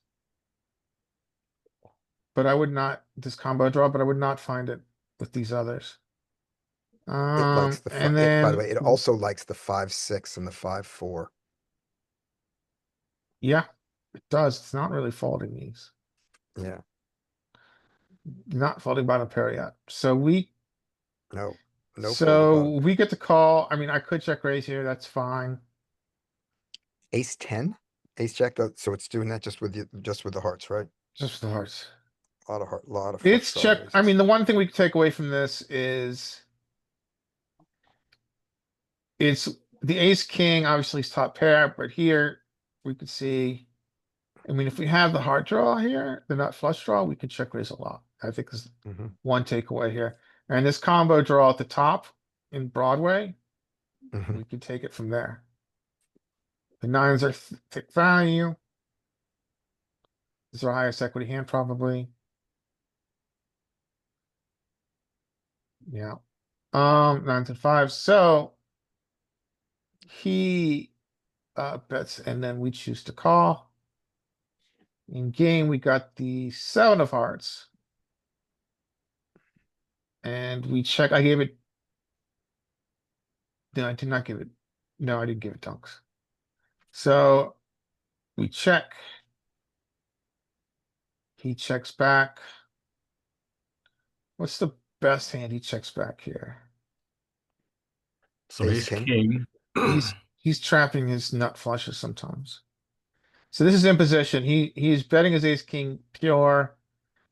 But I would not, this combo draw, but I would not find it with these others. It likes the, And by the then, way, it also likes the 5-6 and the 5-4. yeah, it does. It's not really folding these. Yeah, Not folding bottom pair yet. So no folding so bottom. we get to call. I mean, I could check raise here. That's fine. Ace 10, ace jack, so it's doing that just with the hearts, right? Just the hearts. A lot of heart, lot of. It's flush draw check. I raises. mean, the one thing we can take away from this is it's the ace king obviously is top pair, but here we could see. I mean, if we have the heart draw here, the nut flush draw, we can check raise a lot. I think is Mhm, one takeaway here. And this combo draw at the top in Broadway, mhm. we can take it from there. The nines are thick value. This is our highest equity hand probably. Yeah. Nines and fives. So he bets and then we choose to call. In game, we got the 7 of hearts. And we check. I gave it. No, I did not give it. No, I didn't give it dunks. So we check. He checks back. What's the best hand he checks back here? So Ace he's king. king. He's trapping his nut flushes sometimes. So this is in position. He's betting his ace king pure.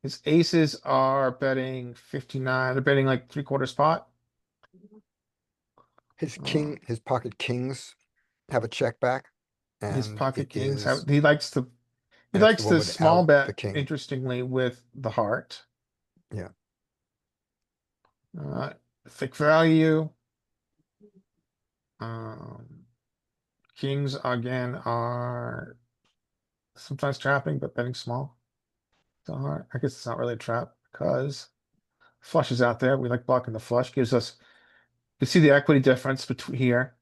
His aces are betting 59. They're betting like 3/4 pot. His pocket kings have a check back. His And pocket it kings is, have, he likes to and it's the one small without the bet, king. interestingly, with the heart. Yeah. Thick value. Kings again are sometimes trapping, but betting small. The heart, I guess it's not really a trap because flush is out there. We like blocking the flush, gives us, you see the equity difference between here.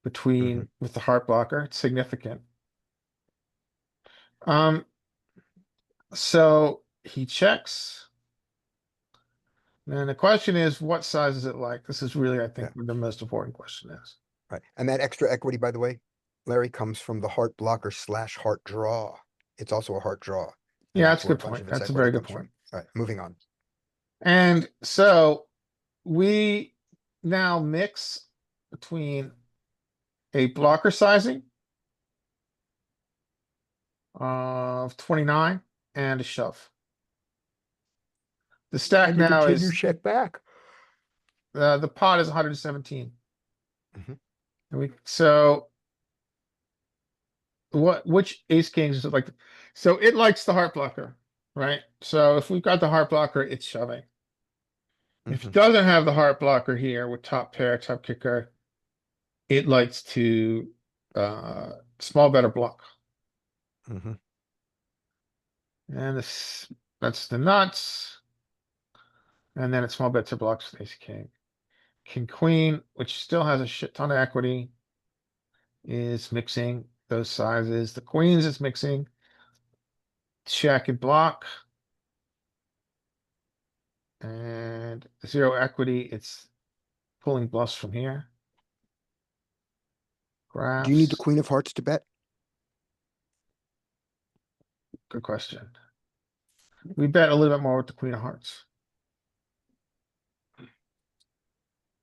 Between, with the heart blocker, it's significant. So he checks. And the question is, what size is it like? This is really, I think, the most important question is. Right, and that extra equity, by the way, Larry, comes from the heart blocker / heart draw. It's also a heart draw. and Yeah, that's a where good bunch point. of its That's a equity very good comes from. point. All right, moving on. And so we now mix between a blocker sizing of 29 and a shove. The stack And you now continue is, check back. the pot is 117. Mhm. And so which ace kings is it like? So it likes the heart blocker, right? So if we've got the heart blocker, it's shoving. If it doesn't have the heart blocker here with top pair, top kicker, it likes to small better block. Mhm. And that's the nuts. And then it's small bets or blocks with ace king. King queen, which still has a shit ton of equity, is mixing those sizes. The queens is mixing. Check and block. And 0 equity, it's pulling bluffs from here. Do you need the Graphs, queen of hearts to bet? good question. We bet a little bit more with the queen of hearts.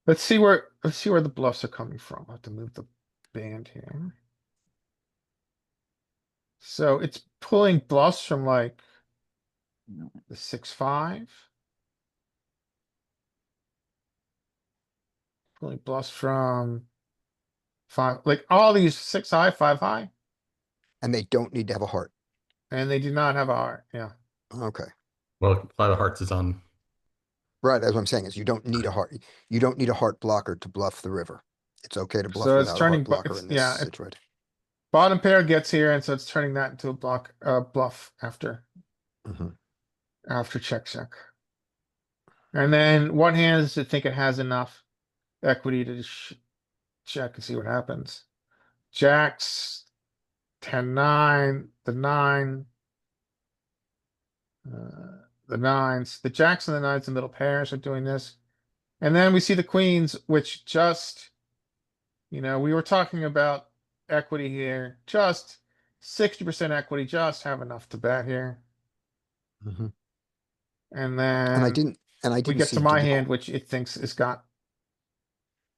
Let's see where the bluffs are coming from. I have to move the band here. So it's pulling bluffs from like the 6-5. Pulling bluffs from 5, like all these 6 high, 5 high, And they don't need to have a heart. and they do not have a heart. Yeah. Okay. Well, Five of Hearts is on. Right, that's what I'm saying, is you don't need a heart. You don't need a heart blocker to bluff the river. It's okay to bluff So it's without a turning, heart blocker it's, in this yeah, situation. bottom pair gets here, and so it's turning that into a bluff after Mhm. check check. And then what hand does it think it has enough equity to check and see what happens? Jacks, 10-9, the 9, the 9s, the jacks and the 9s, the middle pairs are doing this. And then we see the queens, which just, we were talking about equity here, just 60% equity, just have enough to bet here. Mhm. And And I then didn't, we get see, to my did the, hand, which it thinks it's got.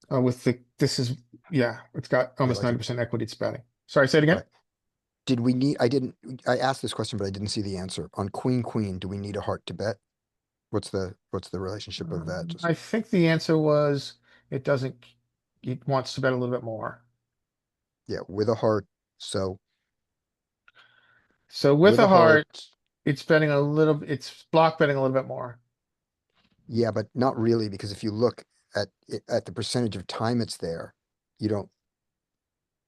With this is, yeah, it's got almost like it. 90% equity it's betting. Sorry, say it again. Right. I asked this question, but I didn't see the answer. On queen, queen, do we need a heart to bet? What's the relationship of that? Just, I think the answer was it doesn't, it wants to bet a little bit more. yeah, with a heart, so So with with a a heart, heart, it's betting a little, it's block betting a little bit more. yeah, but not really, because if you look at the percentage of time it's there, you don't.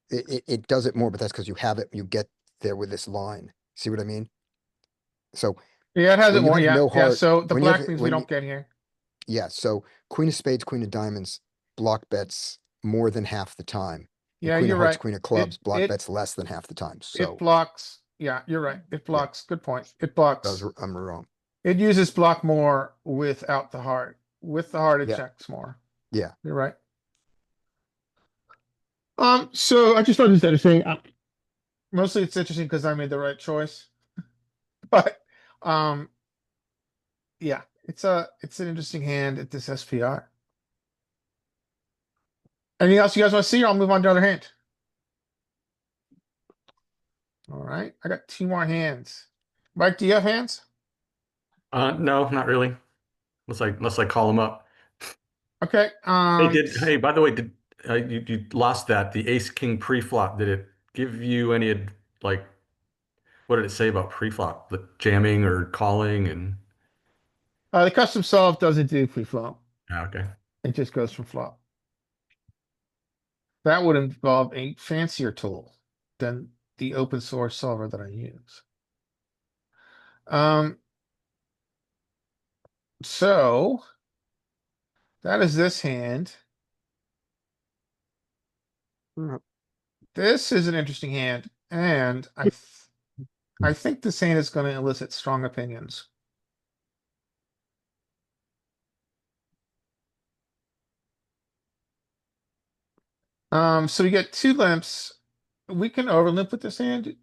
It does it more, but that's because you have it, you get there with this line. See what I mean? So Yeah, it has it when you more. have Yeah, no yeah. heart, So the when you black have, means we don't get here. yeah, so queen of spades, queen of diamonds, block bets more than half the time. And Yeah, queen you're of hearts, right. queen of clubs, block It bets less than half the time. it So blocks. Yeah, you're right. It blocks. Good point. It blocks. I'm wrong. It uses block more without the heart. With the heart, it Yeah. checks more. Yeah. You're right. So I just thought it was interesting. Mostly it's interesting because I made the right choice. But um yeah, it's an interesting hand at this SPR. Anything else you guys want to see, or I'll move on to other hand. All right, I got 2 more hands. Mike, do you have hands? No, not really. Unless I call him up. Okay. Hey, by the way, did you lost that the Ace King pre-flop? Did it give you any like what did it say about pre-flop? The jamming or calling and The custom solve doesn't do pre-flop. okay. It just goes from flop. That would involve a fancier tool than the open source solver that I use. Um. So that is this hand. Mm, This is an interesting hand, and I think this hand is going to elicit strong opinions. So we get two limps. We can overlimp with this hand.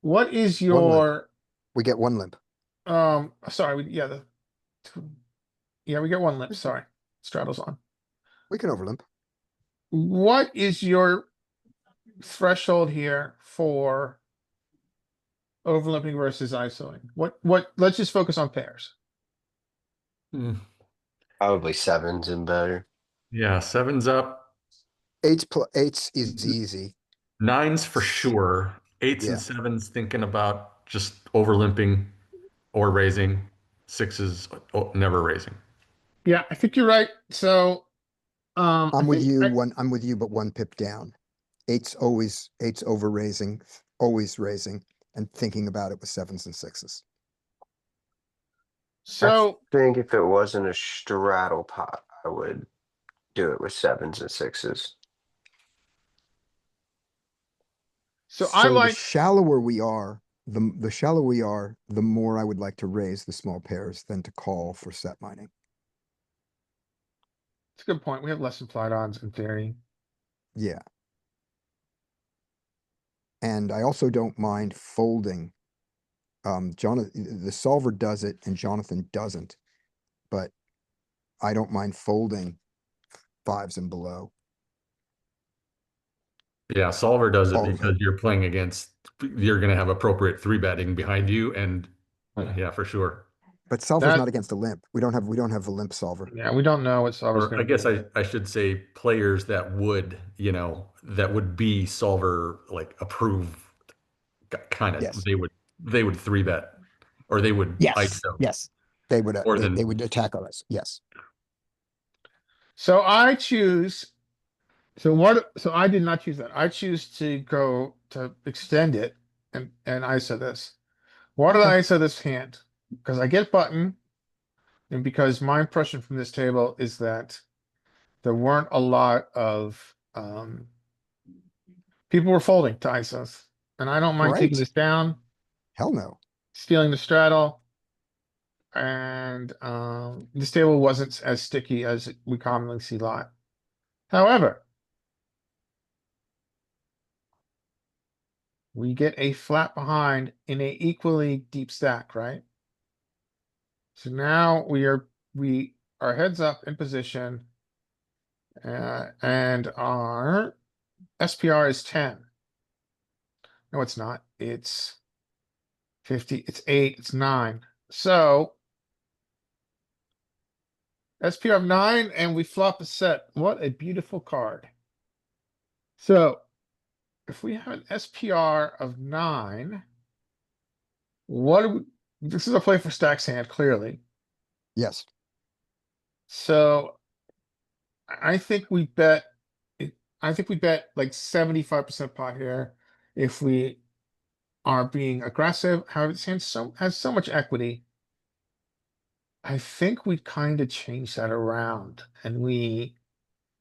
What is One limp. your We get one limp. sorry, yeah, yeah, we get one limp, sorry. Straddle's on. We can overlimp. What is your threshold here for overlimping versus isoing? Let's just focus on pairs. Hmm. Probably sevens and better. Yeah, sevens up, Eights is easy. nines for sure. Eights Yeah. and sevens thinking about just overlimping or raising. Sixes never raising. Yeah, I think you're right. So I'm with you, but one pip down. Eights over raising, always raising, and thinking about it with sevens and sixes. so I think if it wasn't a straddle pot, I would do it with sevens and sixes. so I The like shallower we are, the shallower we are, the more I would like to raise the small pairs than to call for set mining. it's a good point. We have less implied odds in theory. Yeah. And I also don't mind folding. Jonathan, the solver does it and Jonathan doesn't, but I don't mind folding fives and below. Yeah, solver does it All of because it. you're playing against, you're going to have appropriate three betting behind you. And yeah, for sure. But solver's That not against a limp. We don't have a limp solver. yeah, we don't know what solver's Or gonna I guess do. I should say players that would, that would be solver like approved kind of, Yes. they would three bet or they would Yes. ISO Yes. They would, more they than, would attack on us. Yes. So I choose. So I did not choose that. I choose to go to extend it and ISO this. Why did I ISO this hand? Because I get button, and because my impression from this table is that there weren't a lot of people were folding to ISOs, and I don't mind taking Right. this down, Hell no. stealing the straddle, and this table wasn't as sticky as we commonly see live. However, we get a flat behind in a equally deep stack, right? So now we are heads up in position, and our SPR is 10. No, it's not. It's 50. It's 8. It's 9. So SPR of 9, and we flop a set. What a beautiful card. So if we have an SPR of 9, what do we, this is a play for stacks hand, clearly. Yes. So I think we bet. I think we bet like 75% pot here if we are being aggressive. However, this hand has so much equity. I think we kind of change that around and we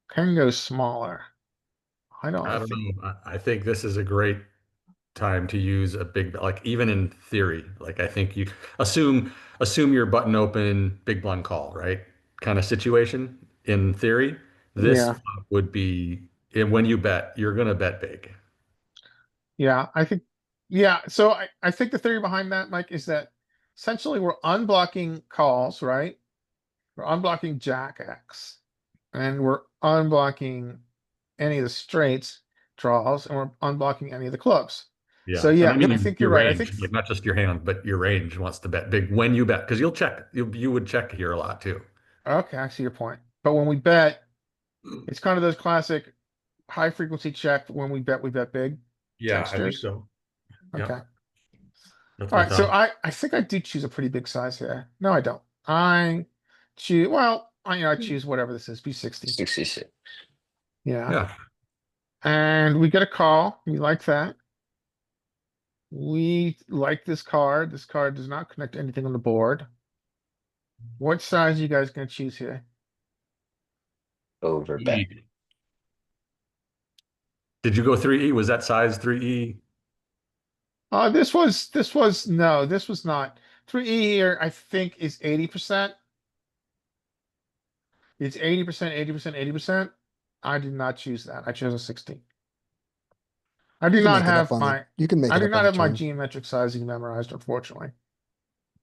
can go smaller. I don't. I don't know. I think this is a great time to use a big, like even in theory, like I think you assume your button open, big blind call, right? Kind of situation in theory. This Yeah, flop would be when you bet, you're gonna bet big. yeah. I think. Yeah. So I think the theory behind that, Mike, is that essentially we're unblocking calls, right? We're unblocking Jack X, and we're unblocking any of the straights draws, and we're unblocking any of the clubs. So Yeah, and I yeah, I mean think you're your right. I think range, like not just your hand, but your range wants to bet big when you bet because you'll check. You would check here a lot too. okay, I see your point. But when we bet, it's kind of those classic high frequency check. When we bet big Yeah, I think textures. so. Okay. Yeah, that's All my right. So thought. I think I do choose a pretty big size here. No, I don't. I choose, well, I choose whatever this is, B60. 66. Yeah. Yeah, And we get a call. We like that. We like this card. This card does not connect to anything on the board. What size you guys gonna choose here? Over bet. E. Did you go 3E? Was that size 3E? This was not. 3E here, I think is 80%. It's 80%, 80%, 80%. I did not choose that. I chose a 60. I do You can not make it up have on the, my, you can make I it do up not on the have my turn. geometric sizing memorized, unfortunately.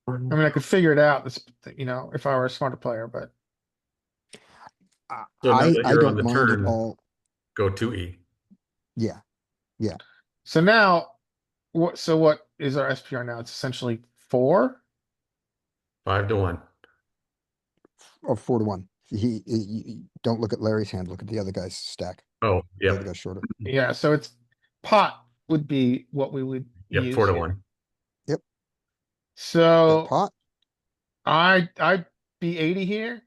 I mean, I could figure it out, this, if I were a smarter player, but So now I, that I you're on don't the mind at turn, all. go 2E. Yeah, so now, what is our SPR now? It's essentially 4? 5-1. or 4-1. Don't look at Larry's hand, look at the other guy's stack. Oh, The other yep. guy's shorter. Yeah, so it's pot would be what we would Yep, use 4-1. here. Bet So pot, I'd be 80 here.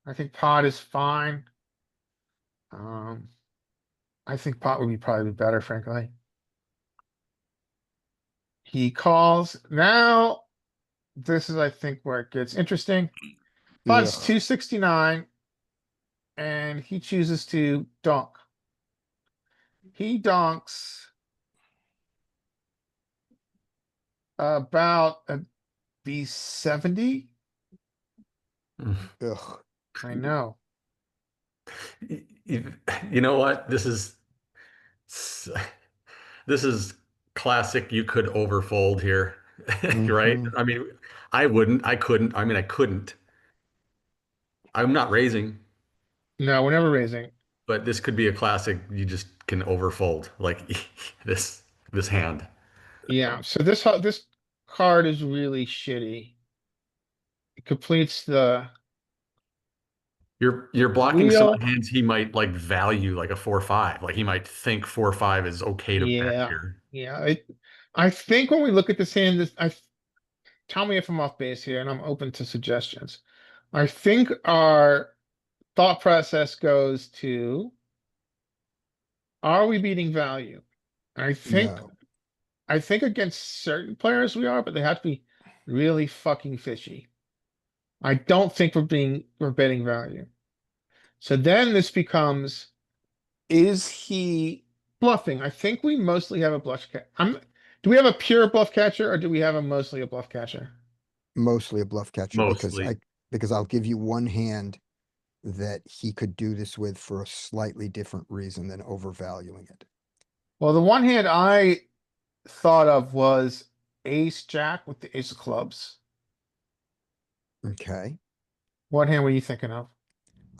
I think pot is fine. I think pot would be probably better, frankly. He calls. Now, this is, I think, where it gets interesting. Pot's Ugh. 269, and he chooses to dunk. He donks about a B70. ugh. I know. You know what? s- this is classic. You could overfold here, right? Mhm. I mean, I wouldn't. I couldn't. I mean, I couldn't. I'm not raising, No, we're never raising. but this could be a classic. You just can overfold like this hand. Yeah, so this card is really shitty. It completes the You're blocking some wheel. hands he might like value like a 4-5. Like he might think 4-5 is okay to bet Yeah, here. yeah. I think when we look at this hand, tell me if I'm off base here, and I'm open to suggestions. I think our thought process goes to, are we beating value? I think No, I think against certain players we are, but they have to be really fucking fishy. I don't think we're betting value. So then this becomes, is he bluffing? I think we mostly have a bluff do we have a pure bluff catcher, or do we have mostly a bluff catcher? mostly a bluff catcher Mostly. because I'll give you one hand that he could do this with for a slightly different reason than overvaluing it. Well, the one hand I thought of was ace jack with the ace of clubs. Okay. What hand were you thinking of?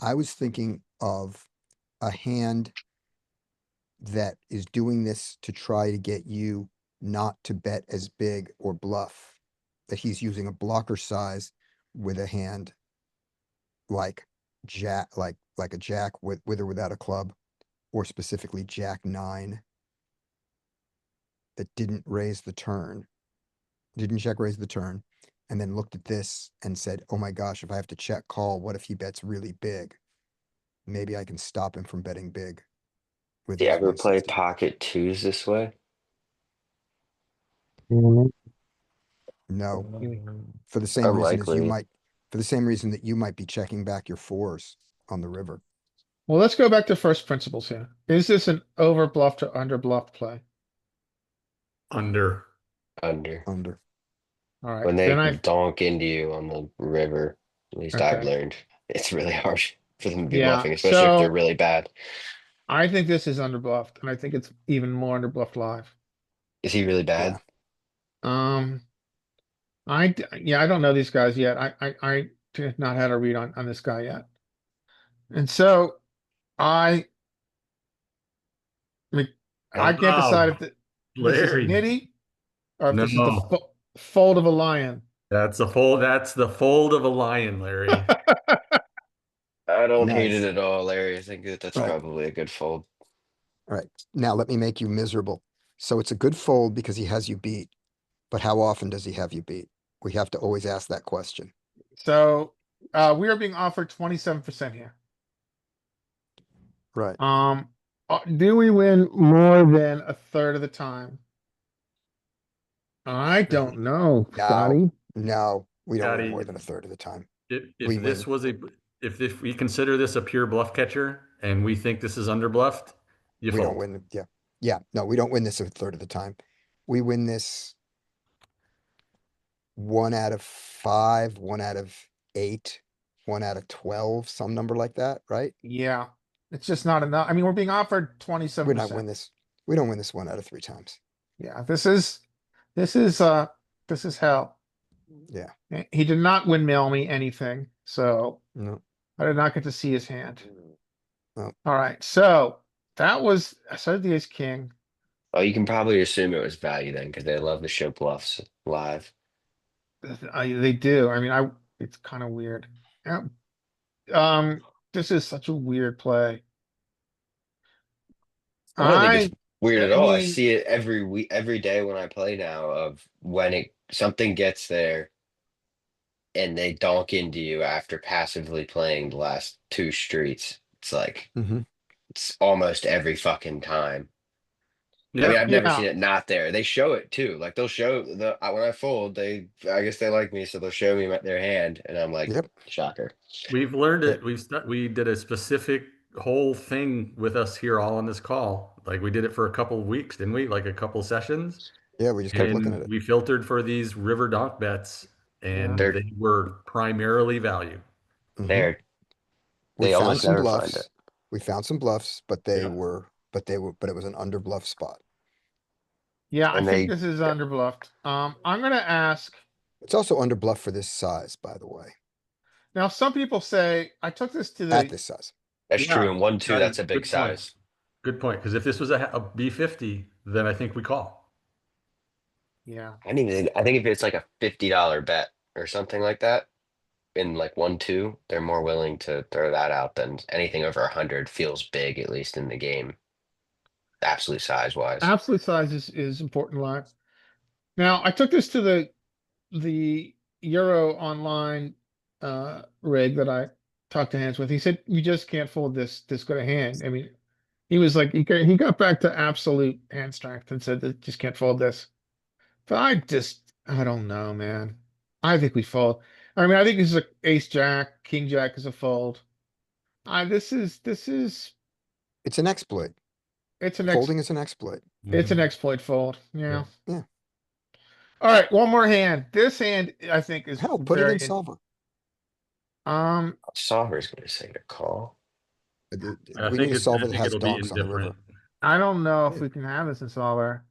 I was thinking of a hand that is doing this to try to get you not to bet as big or bluff. That he's using a blocker size with a hand like jack, like a jack with or without a club, or specifically jack 9 that didn't raise the turn, didn't check raise the turn, and then looked at this and said, oh my gosh, if I have to check call, what if he bets really big? Maybe I can stop him from betting big with Do you his ever play 160. pocket twos this way? No, for the same reason as you Unlikely. might, for the same reason that you might be checking back your 4s on the river. Well, let's go back to first principles here. Is this an over bluffed or under bluffed play? Under. Under. Under. All right, When then they I, donk into you on the river, at least I've okay, learned, it's really hard for them to be yeah, bluffing, especially if they're so really bad. I think this is under bluffed, and I think it's even more under bluffed live. Is he really Yeah. bad? Yeah, I don't know these guys yet. I have not had a read on this guy yet. And so I mean, I can't decide if this is a Larry. nitty or if this is the No. fold of a lion. That's the fold of a lion, Larry. I don't hate it Nice. at all, Larry. I think that's Right. probably a good fold. All right, now let me make you miserable. So it's a good fold because he has you beat, but how often does he have you beat? We have to always ask that question. So we are being offered 27% here. Right. Do we win more than a third of the time? I don't know, No, Scotty. no, we don't win more Scotty, than a third of the time. if We this win. was if we consider this a pure bluff catcher and we think this is under bluffed, you We don't fold. win. Yeah. Yeah. No, we don't win this a third of the time. We win this 1 out of 5, 1 out of 8, 1 out of 12, some number like that, right? Yeah, it's just not enough. I mean, we're being offered We're 27%. not win this. We don't win this 1 out of 3 times. Yeah, this is hell. Yeah. He did not windmill me anything, so No. I did not get to see his hand. No. Alright, so that was, I started the ace king. Oh, you can probably assume it was value then, because they love to show bluffs live. They do, I mean, it's kind of weird. Yeah. This is such a weird play. I don't think it's weird at all. I mean, see it every week, every day when I play now of when something gets there and they donk into you after passively playing the last 2 streets. It's like Mhm. it's almost every fucking time. I Yeah, mean, I've never Yeah. seen it not there. They show it too. Like they'll show when I fold, I guess they like me, so they'll show me their hand, and I'm like, Yep. shocker. we've learned Yeah. it. We did a specific whole thing with us here all on this call. Like we did it for a couple of weeks, didn't we? Like a couple sessions. Yeah. We just kept looking at And it. we filtered for these river donk bets, and They're they were primarily value. Mhm. there. We They found almost some never find bluffs. it. We found some bluffs, but they Yeah. were, but it was an under bluff spot. yeah, I And think they this is yeah. under bluffed. I'm gonna ask, It's also under bluff for this size, by the way, now some people say, I took this to at the, this size. That's Yeah, true. And 1-2, Scotty, that's a big good point. size. Good point. Because if this was a B50, then I think we call. yeah, I didn't even. I think if it's like a $50 bet or something like that, in like 1-2, they're more willing to throw that out than anything over 100 feels big, at least in the game. Absolute size wise. absolute size is important live. Now, I took this to the Euro online rig that I talked to hands with. He said you just can't fold this good a hand. I mean, he was like he got back to absolute hand strength and said that just can't fold this. But I don't know, man. I think we fold. I mean, I think this is a ace jack, king jack is a fold. This is It's an exploit. it's an Folding is an exploit. it's an exploit fold. Yeah. Yeah. All right, one more hand. This hand I think is Hell, put it very in solver. Solver's going to say to call. I We think need a solver that think has it'll be donks on the river. indifferent. I don't know if Yeah. we can have this in solver.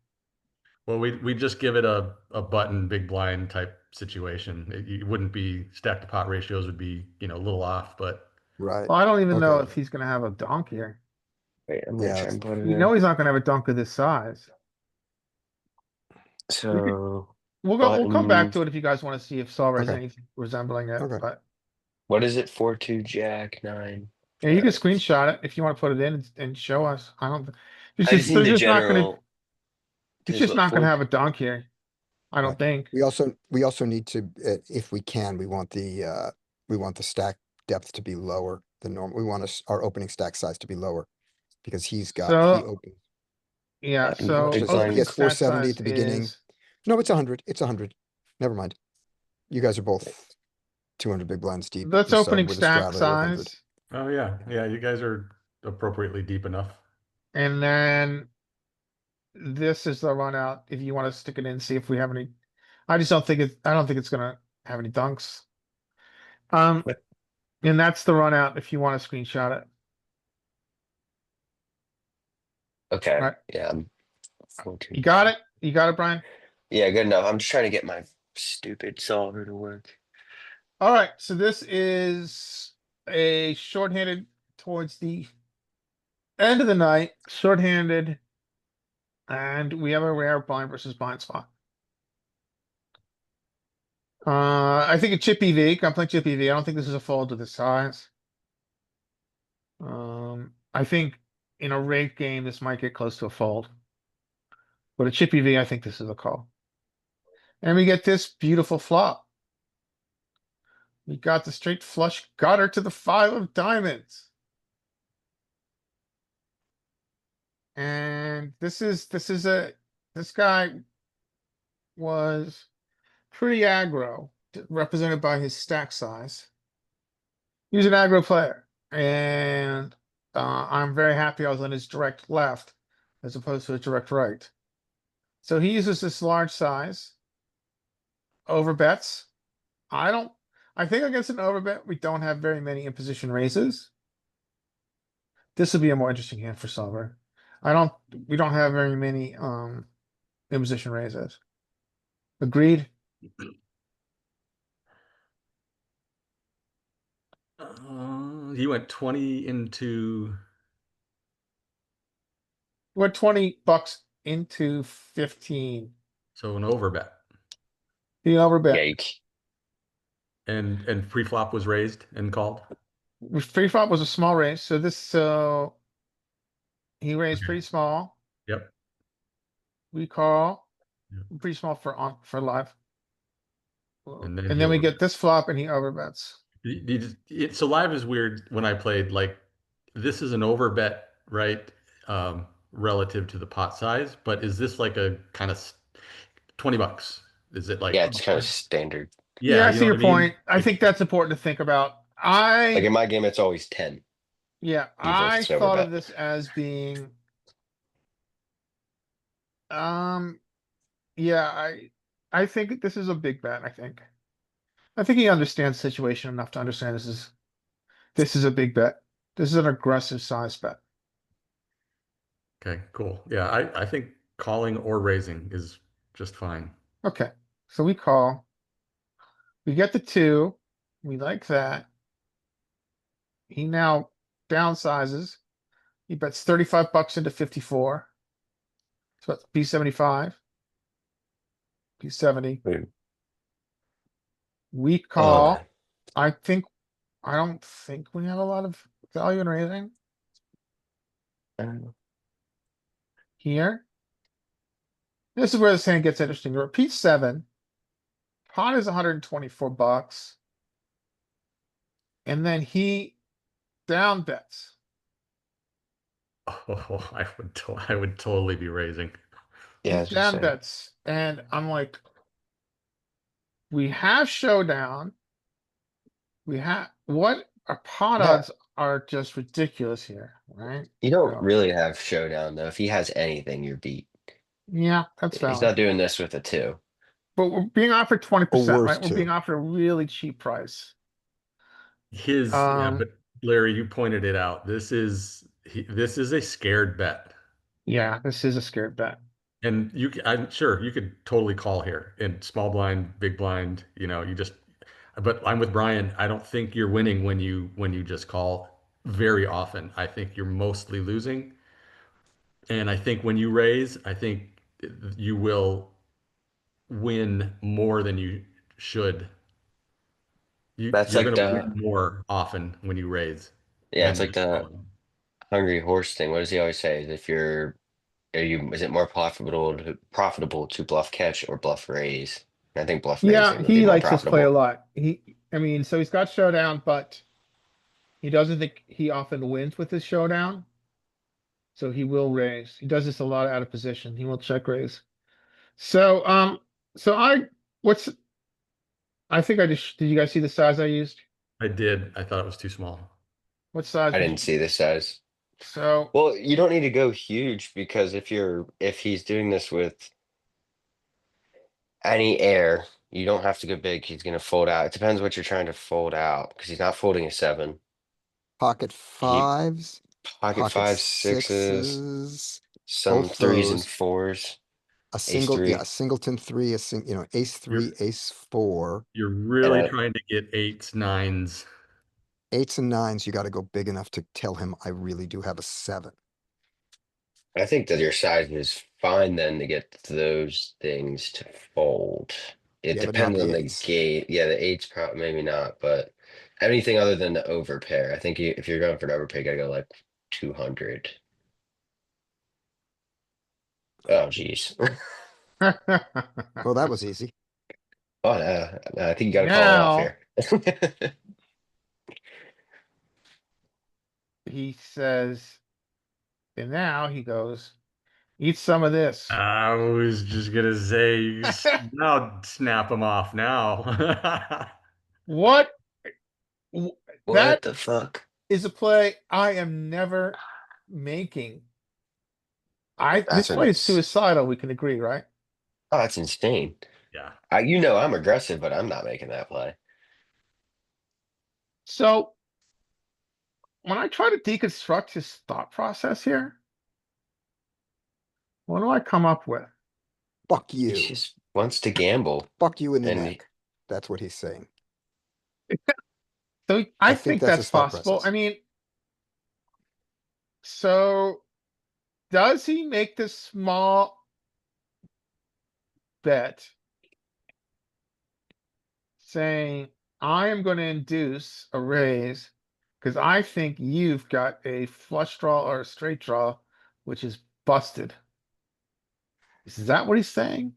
Well, we just give it a button big blind type situation. It wouldn't be stack to pot ratios would be, a little off, but Right. Well, I don't even know Okay. if he's gonna have a donk here. Wait, I'm going to Yeah. try and put it You in. know he's not gonna have a donk of this size. So, We'll come back button. to it if you guys wanna see if solver has Okay. anything resembling it, Okay. but What is it? 4-2 jack 9. yeah, you can screenshot it if you wanna put it in and show us. I don't. It's I just just, need they're the just not gonna, general. it's 'Cause just what, not gonna 4 have a donk here. I don't Right. think. We also need to, if we can, we want the stack depth to be lower than normal. We want our opening stack size to be lower. Because he So, opens. yeah, Button so big He opening has blinds. stack 470 at size the beginning. is, No, it's 100. It's 100. Never mind. You guys are both 200 big blinds deep. that's so opening with a stack straddler, you're 100. size. oh yeah, you guys are appropriately deep enough. And then this is the run out if you want to stick it in, see if we have any. I just don't think I don't think it's gonna have any dunks. What? And that's the run out if you want to screenshot it. Okay. Right. Yeah. 4-2. You got it? You got it, Brian? Yeah, good enough. I'm just trying to get my stupid solver to work. All right, so this is a shorthanded towards the end of the night, shorthanded. And we have a rare blind versus blind spot. I think a chip EV, I'm playing chip EV. I don't think this is a fold to the size. I think in a rate game, this might get close to a fold. But a chip EV, I think this is a call. And we get this beautiful flop. We got the straight flush gutter to the 5 of diamonds. And this guy, was pretty aggro, represented by his stack size. He's an aggro player, and I'm very happy I was on his direct left as opposed to a direct right. So he uses this large size, over bets. I think against an overbet, we don't have very many imposition raises. This would be a more interesting hand for solver. We don't have very many imposition raises. Agreed? He went 20 into. We're 20 bucks into 15. So an overbet. The overbet. Yike. And pre-flop was raised and called. Free flop was a small raise, so he raised Okay. pretty small. Yep. We call Yeah. pretty small for live. And And he then we overbets. get this flop and he overbets. So live is weird when I played, like, this is an overbet, right? Relative to the pot size, but is this like a kind of $20? Is it like, Yeah, it's kind of standard. Yeah, I you see know your what I mean? point. I think that's important to think about. Like in my game, it's always 10. Yeah, Even if I it's an thought of overbet. this as being. Yeah, I think this is a big bet, I think. I think he understands the situation enough to understand this is a big bet. This is an aggressive size bet. Okay, cool. Yeah, I think calling or raising is just fine. Okay, so we call. We get the 2. We like that. He now downsizes. He bets 35 bucks into 54. So that's B75. B70. Ooh. We Oh, call. man. I don't think we have a lot of value in raising here. This is where this hand gets interesting. Repeat 7. Pot is 124 bucks. And then he down bets. Oh, I would totally be raising. Yeah, He's down bets. And I'm like, we have showdown. What our pot Yeah. odds are just ridiculous here, right? You don't So, really have showdown though. If he has anything, you're beat. yeah, that's He's valid. not doing this with a 2. But we're being offered 20%, worse right? We're being too. offered a really cheap price. But Larry, you pointed it out. This is a scared bet. Yeah, this is a scared bet. And I'm sure you could totally call here in small blind, big blind, but I'm with Brian. I don't think you're winning when you just call very often. I think you're mostly losing. And I think when you raise, I think you will win more than you should. That's You're like going to win the more often when you raise yeah, it's than like just the calling. hungry horse thing. What does he always say? Is it more profitable to bluff catch or bluff raise? I think bluff Yeah, raising would be he more likes this play a profitable. lot. So he's got showdown, but he doesn't think he often wins with his showdown. So he will raise. He does this a lot out of position. He will check raise. So, so did you guys see the size I used? I did. I thought it was too small. What size I would didn't you? see the size. So, Well, you don't need to go huge because if he's doing this with any air, you don't have to go big. He's gonna fold out. It depends what you're trying to fold out because he's not folding a 7. Pocket He fives, pocket pocket 5, 6s, sixes, some both 3s and those. 4s, A ace single, yeah, 3, a singleton 3, ace 3, ace 4. You're and really trying to get 8s, 9s. 8s and 9s, you gotta go big enough to tell him, I really do have a 7. I think that your size is fine then to get those things to fold. It Yeah, but not depends on the the ace. game. Yeah, the 8's probably maybe not, but anything other than the overpair. I think if you're going for an overpair, you gotta go like 200. Oh, geez. Well, that was easy. Oh, no, I think you gotta call it off now here. he says, and now he goes, Eat some of this. I was just gonna say, now snap them off now. What? w- What That the fuck? is a play I am never making. This That's play is ins- suicidal, we can agree, right? oh, that's insane. Yeah. You know I'm aggressive, but I'm not making that play. So when I try to deconstruct his thought process here, what do I come up with? Fuck He you. just wants to gamble. Fuck you in the And neck. That's what he's saying. So I I think think that's that's his thought possible. process. I mean, so does he make this small bet saying, I am going to induce a raise because I think you've got a flush draw or a straight draw, which is busted. Is that what he's saying?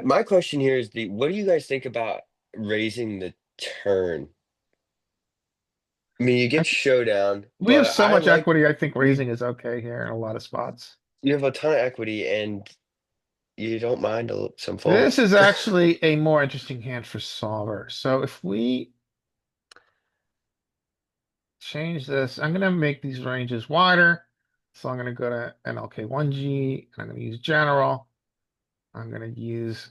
my question here is what do you guys think about raising the turn? I mean, you get showdown, We have but so I much like equity. I think you raising is okay here in a lot of spots. you have a ton of equity and you don't mind some This folds. is actually a more interesting hand for solver. So if we change this, I'm gonna make these ranges wider. So I'm gonna go to NLK 1G and I'm gonna use general. I'm gonna use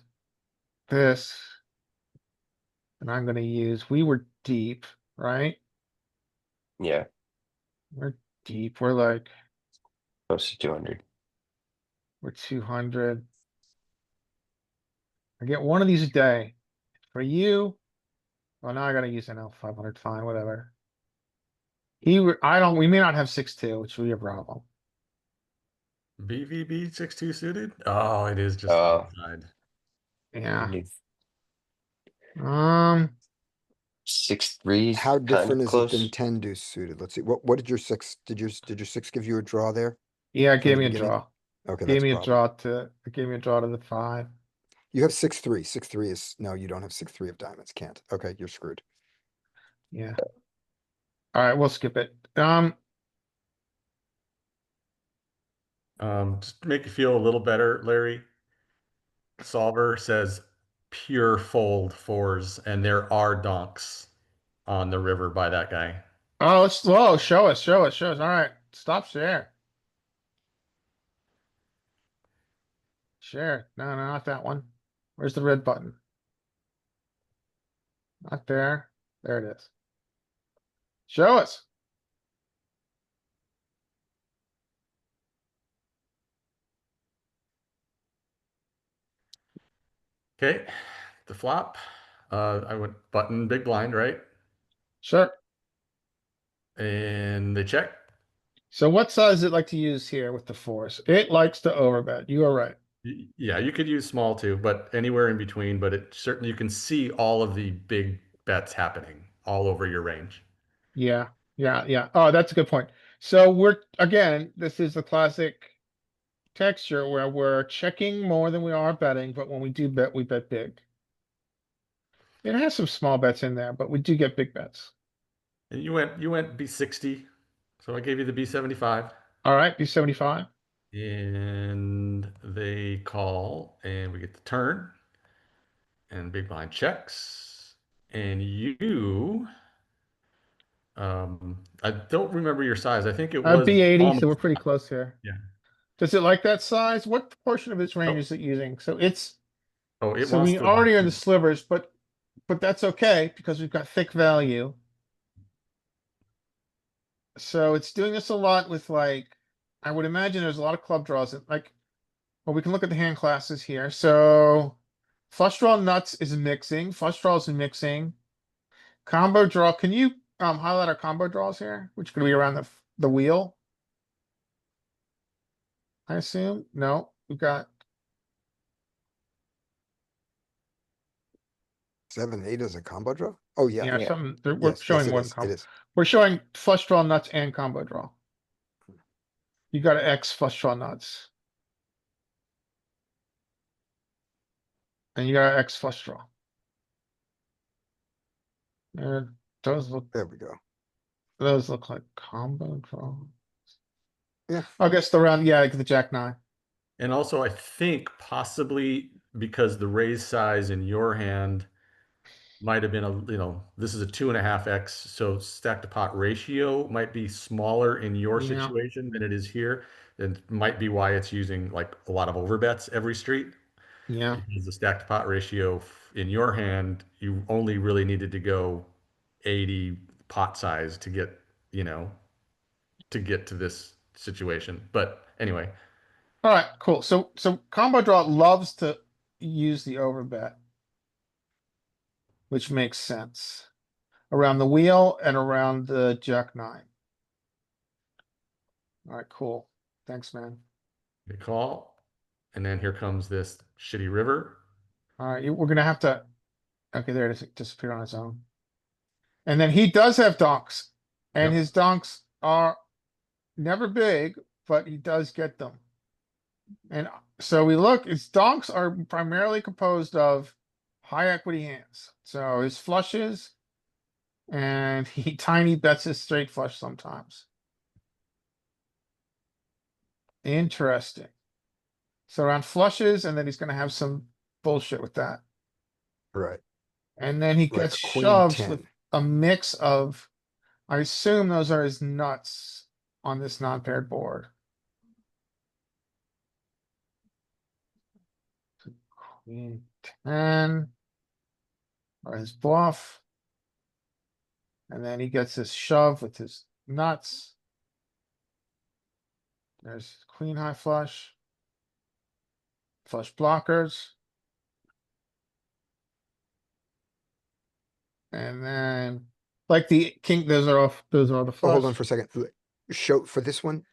this. And I'm gonna use, we were deep, right? Yeah, We're deep. We're like, close to 200. we're 200. I get one of these a day. For you, well, now I gotta use NL 500, fine, whatever. I don't, we may not have 6-2, which would be a problem. BVB 6-2 suited? Oh, it is just Uh, outside. Yeah. Um, 6-3's How kind different of is it than close. 10 deuce suited? Let's see. What did your six, did your six give you a draw there yeah, it from gave the me a beginning? draw. Okay, Gave that's a me a problem. draw it gave me a draw to the 5. You have 6-3. 6-3 is, no, you don't have 6-3 of diamonds. Can't. Okay, you're screwed. Yeah. Alright, we'll skip it. Just to make you feel a little better, Larry, Solver says pure fold fours, and there are donks on the river by that guy. Oh, whoa, show us. Alright, stop share. Share. No, not that one. Where's the red button? Not there. There it is. Show us. Okay, the flop. I went button big blind, right? Sure. And they check. So what size does it like to use here with the force? It likes to overbet. You are right. Yeah, you could use small too, but anywhere in between. But it certainly you can see all of the big bets happening all over your range. Yeah. Yeah. Oh, that's a good point. So again, this is the classic texture where we're checking more than we are betting, but when we do bet, we bet big. It has some small bets in there, but we do get big bets. And you went B60, so I gave you the B75. All right, B75. And they call, and we get the turn, and big blind checks, and I don't remember your size. I think it was B80, so we're almost, pretty close here. yeah. Does it like that size? What portion of its range Oh, is it using? it So wants we to. already are the slivers, but that's okay because we've got thick value. So it's doing this a lot with like, I would imagine there's a lot of club draws and like, well, we can look at the hand classes here. So flush draw nuts is mixing, flush draw is mixing. Combo draw, can you highlight our combo draws here, which could be around the wheel? I assume. No, we've got 7-8 is a combo draw? Oh, yeah. yeah, Yeah. something we're Yes, showing yes, it more is. than It combo. is. We're showing flush draw nuts and combo draw. You got to X flush draw nuts. And you got X flush draw. And those look There we go. like combo draw. I guess the round, yeah, like the jack nine. And also, I think possibly because the raise size in your hand might have been this is a 2.5x, so stack to pot ratio might be smaller in your Yeah. situation than it is here. And might be why it's using like a lot of overbets every street. Yeah. Because the stack to pot ratio in your hand, you only really needed to go 80 pot size to get, you know, to get to this situation. But anyway, All right, cool. So combo draw loves to use the overbet, which makes sense around the wheel and around the jack nine. All right, cool. Thanks, man. they call, and then here comes this shitty river. All right, we're gonna have to. Okay, there it is. It disappeared on its own. And then he does have donks, and Yep. his donks are never big, but he does get them. And so we look, his donks are primarily composed of high equity hands. So his flushes, and he tiny bets his straight flush sometimes. Interesting. So around flushes, and then he's gonna have some bullshit with that. Right. And then he Right, gets a queen shoves 10. with a mix of, I assume those are his nuts on this non-paired board. Queen 10. Or his bluff. And then he gets his shove with his nuts. There's queen high flush. Flush blockers. And then like the king, those are all the Oh, hold on flush. for a second. Show for this one,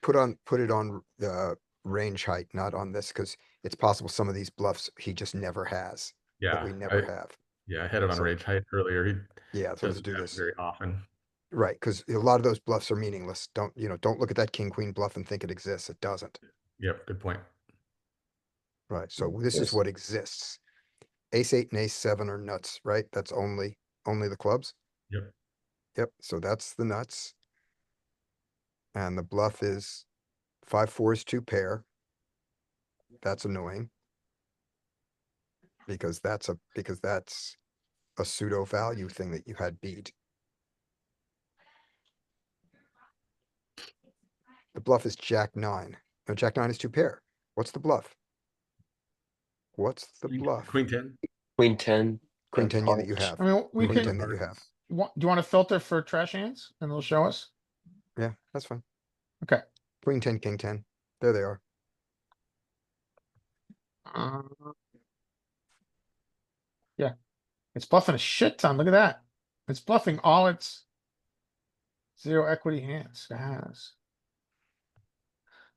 put it on the range height, not on this, because it's possible some of these bluffs he just never has, that Yeah, we never have. I had it on So- rage height earlier. He Yeah, so let's doesn't do have it this. very often. Right, because a lot of those bluffs are meaningless. Don't look at that king, queen bluff and think it exists. It doesn't. Yep, good point. Right, so this is Yes. what exists. Ace eight and ace seven are nuts, right? That's only the clubs. Yep. Yep, so that's the nuts. And the bluff is 5-4 is two pair. That's annoying. Because that's a pseudo value thing that you had beat. The bluff is jack nine. No, jack nine is two pair. What's the bluff? What's the bluff? Queen 10. Queen 10. Queen of 10 that you hearts. have. I mean, we Queen can, 10 that you have. do you want to filter for trash hands and it'll show us? Yeah, that's fine. Okay. Queen 10, king 10. There they are. Uh, Yeah, it's bluffing a shit ton. Look at that. It's bluffing all its zero equity hands it has.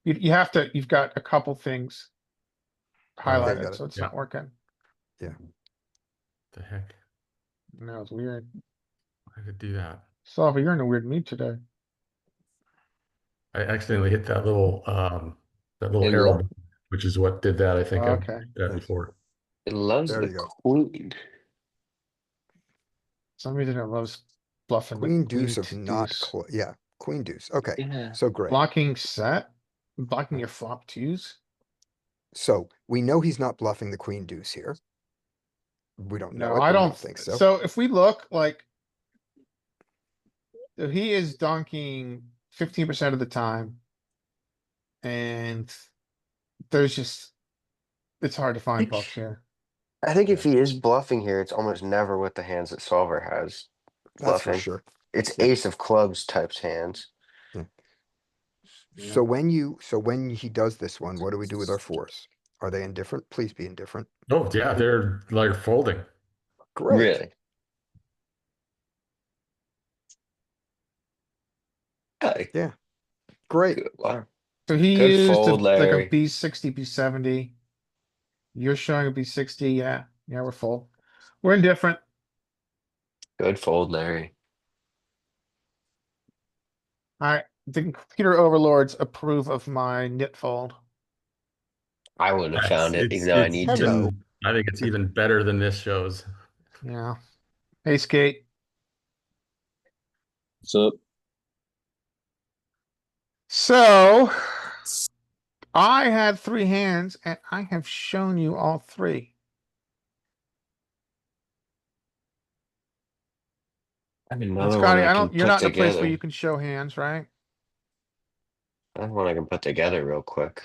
You have to, you've got a couple things Yeah, you highlighted, got it. so it's Yeah. not working. The heck? No, it's weird. Why did it do that? Solver, you're in a weird mood today. I accidentally hit that little It arrow, lo- which is what did that. I think I've Okay. did that Thanks. before. It loves There the you go. queen. Some reason it loves bluffing the Queen deuce of queen not, deuce. yeah, queen deuce. Okay, Yeah. so great. Blocking set, blocking your flop twos. So we know he's not bluffing the queen deuce here. We don't know No, it, I but we don't think so. So if we look like. So he is donking 15% of the time. And there's just, it's hard to find Think- bluffs here. I think if he is bluffing here, it's almost never with the hands that Solver has. That's for bluffing. sure. It's Yeah. ace of clubs types hands. Yeah. So when he does this one, what do we do with our fours? Are they indifferent? Please be indifferent. Oh yeah, they're like folding. Great. Really? Yeah. Great. Good. Wow. So he Good used fold, like a Larry. B60, B70. You're showing a B60, yeah, we're full. We're indifferent. Good fold, Larry. Alright, the computer overlords approve of my knit fold. I wouldn't have found it, even though I need Hello. to. I think it's even better than this shows. Yeah. Ace gate. So So I had three hands and I have shown you all three. I have And another one Scotty, I I can don't, you're put not in a place where together. you can show hands, right? Another one I can put together real quick.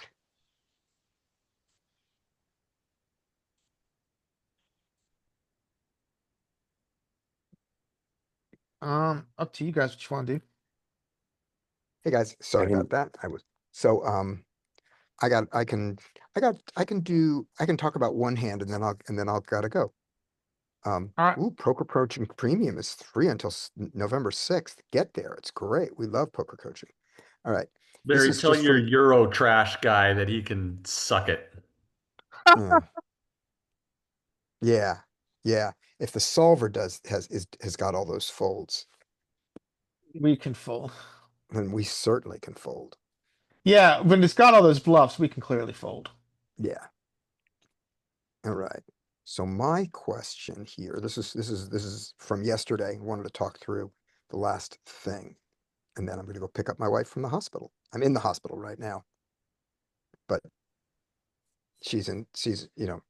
Up to you guys what you want to do. Hey, guys, sorry can- about that. So, I can talk about one hand and then I'll gotta go. All right. Ooh, Poker Coaching Premium is free until November 6th. Get there. It's great. We love poker coaching. All right. This Barry, is tell just your from, Euro trash guy that he can suck it. uh, yeah, yeah. If the solver has got all those folds, We can fold. then we certainly can fold. Yeah, when it's got all those bluffs, we can clearly fold. Yeah. All right. So my question here, this is from yesterday. I wanted to talk through the last thing. And then I'm gonna go pick up my wife from the hospital. I'm in the hospital right now. But she's,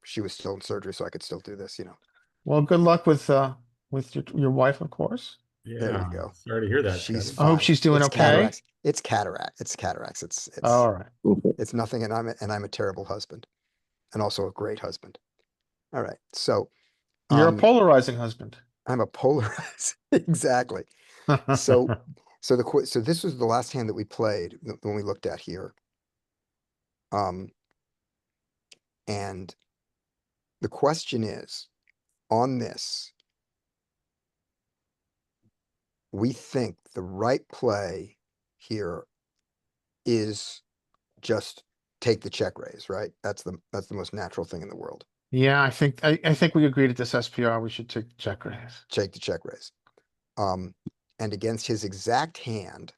she was still in surgery, so I could still do this, Well, good luck with your wife, of course. There you go. Sorry to hear that, She's Scotty. I hope fine. she's doing It's okay. cataracts. It's cataracts. All right. It's nothing, and I'm a terrible husband, and also a great husband. All right, so You're a um, polarizing husband. I'm a polarized exactly. So so this was the last hand that we played when we looked at here. And the question is, on this, we think the right play here is just take the check raise, right? That's the most natural thing in the world. Yeah, I think we agreed at this SPR we should take check raise. Take the check raise. And against his exact hand,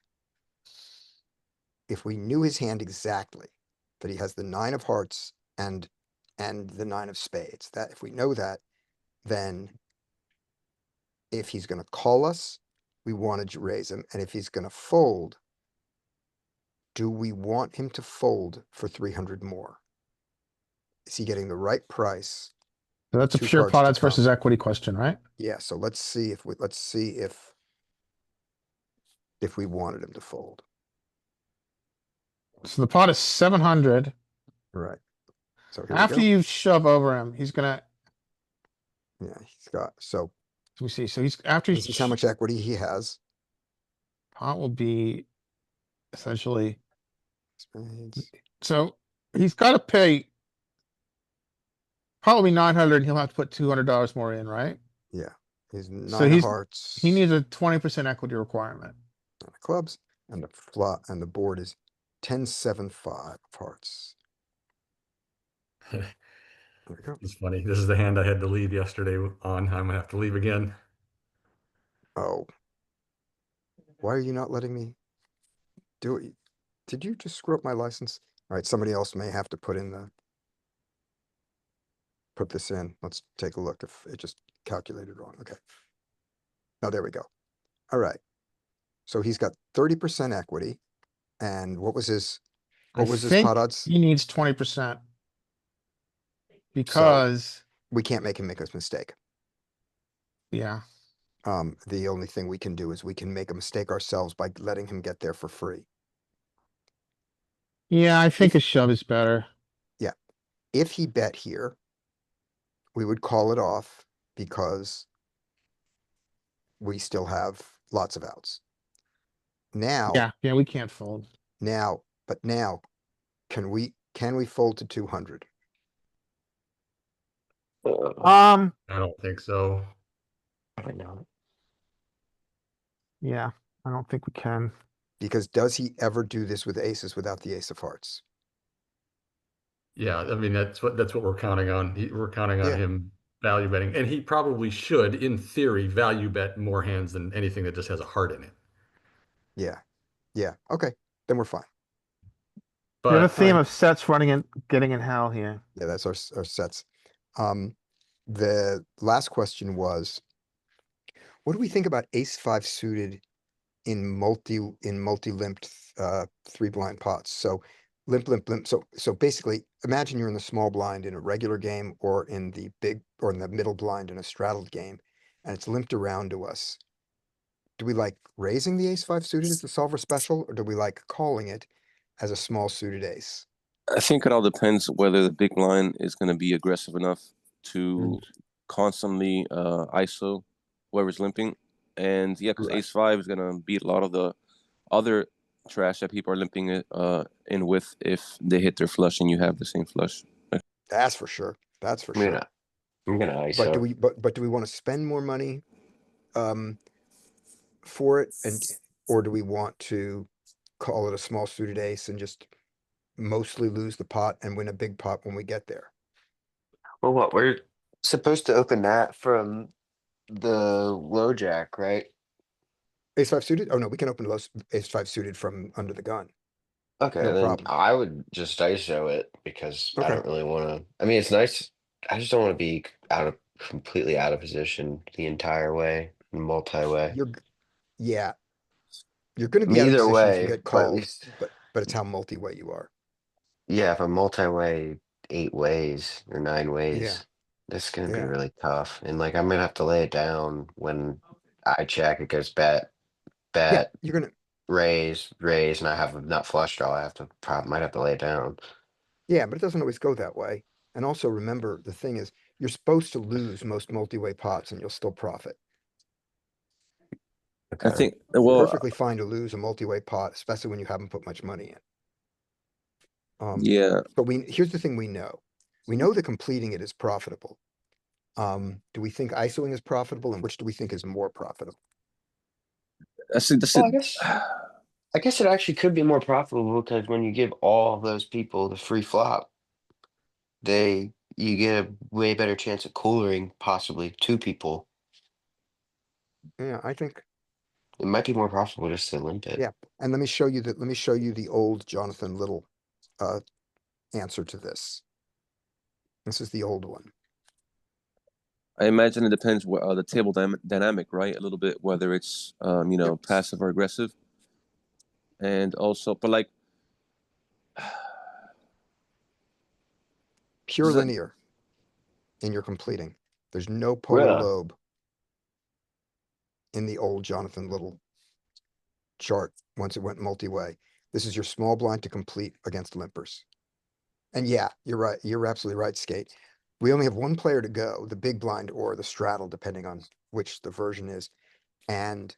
if we knew his hand exactly, that he has the 9 of hearts and the 9 of spades, that if we know that, then if he's gonna call us, we want to raise him, and if he's gonna fold, do we want him to fold for 300 more? Is he getting the right price? So that's a Two pure cards pot to odds versus come. equity question, right? Yeah, so let's see if we wanted him to fold. So the pot is 700. Right. So here After we go. you shove over him, he's gonna, Yeah, he's got, so let me see. So he's after this is how much equity he has. pot will be essentially, Spades. so he's got to pay probably 900 and he'll have to put $200 more in, right? Yeah, he's So 9 of he's, hearts. he needs a 20% equity requirement. 9 of clubs, and the flop, and the board is 10-7-5 of hearts. There we go. It's funny. This is the hand I had to leave yesterday on. I'm gonna have to leave again. Oh. Why are you not letting me do it? Did you just screw up my license? All right, somebody else may have to put this in. Let's take a look if it just calculated wrong. Okay. Oh, there we go. All right. So he's got 30% equity. And what was his I pot think odds? he needs 20% because, We can't make him make a mistake. yeah, The only thing we can do is we can make a mistake ourselves by letting him get there for free. yeah, I think a shove is better. If he bet here, we would call it off because we still have lots of outs. Now, Yeah, we can't fold. now, can we fold to 200? I don't think so. I know. Yeah, I don't think we can. Because does he ever do this with aces without the ace of hearts? Yeah, I mean that's what we're counting on. We're counting on Yeah. him value betting, and he probably should, in theory, value bet more hands than anything that just has a heart in it. Yeah. Yeah. Okay. Then we're fine. We have a But theme Alright. of sets running and getting in hell here. Yeah, that's our sets. The last question was, what do we think about ace 5 suited in multi-limped three blind pots. So limp, limp, limp. So basically, imagine you're in the small blind in a regular game or in the big or in the middle blind in a straddled game, and it's limped around to us. Do we like raising the ace five suited as the solver special, or do we like calling it as a small suited ace? I think it all depends whether the big blind is going to be aggressive enough to constantly ISO whoever's limping. And yeah, because Right. ace five is going to beat a lot of the other trash that people are limping it in with if they hit their flush and you have the same flush. That's for sure. That's for I'm sure. gonna, I'm gonna But do ISO. we, but do we want to spend more money for it, or do we want to call it a small suited ace and just mostly lose the pot and win a big pot when we get there? Well, what, we're supposed to open that from the low jack, right? Ace five suited? Oh no, we can open ace five suited from under the gun. Okay, No then problem. I would just ISO it because I Okay. don't really wanna, I mean, it's nice. I just don't wanna be completely out of position the entire way, multi-way. Yeah, you're gonna I be mean, out of either position if you way, get but at called, least, but it's how multi-way you are. yeah, if I'm multi-way 8 ways or 9 ways, Yeah, that's gonna be yeah. really tough. And like, I'm gonna have to lay it down when I check, it goes bet, Yeah, bet, you're gonna, raise, and I have a nut flush draw. I have to, might have to lay it down. yeah, but it doesn't always go that way. And also remember, the thing is, you're supposed to lose most multi-way pots and you'll still profit. I Okay. think, well, Perfectly fine to lose a multi-way pot, especially when you haven't put much money in. yeah, But here's the thing we know. We know that completing it is profitable. Do we think ISOing is profitable, and which do we think is more profitable? I see that's Well, it. I guess it actually could be more profitable because when you give all those people the free flop, you get a way better chance of coolering possibly two people. Yeah, I think, It might be more profitable just to limp it. yeah. And let me show you the old Jonathan Little answer to this. This is the old one. I imagine it depends what the table dynamic, right? A little bit whether it's Yep. passive or aggressive, and also, but like Pure does it- linear in your completing. There's no polar Yeah. lobe in the old Jonathan Little chart once it went multi-way. This is your small blind to complete against limpers. And yeah, you're right. You're absolutely right, Skate. We only have one player to go, the big blind or the straddle, depending on which the version is. And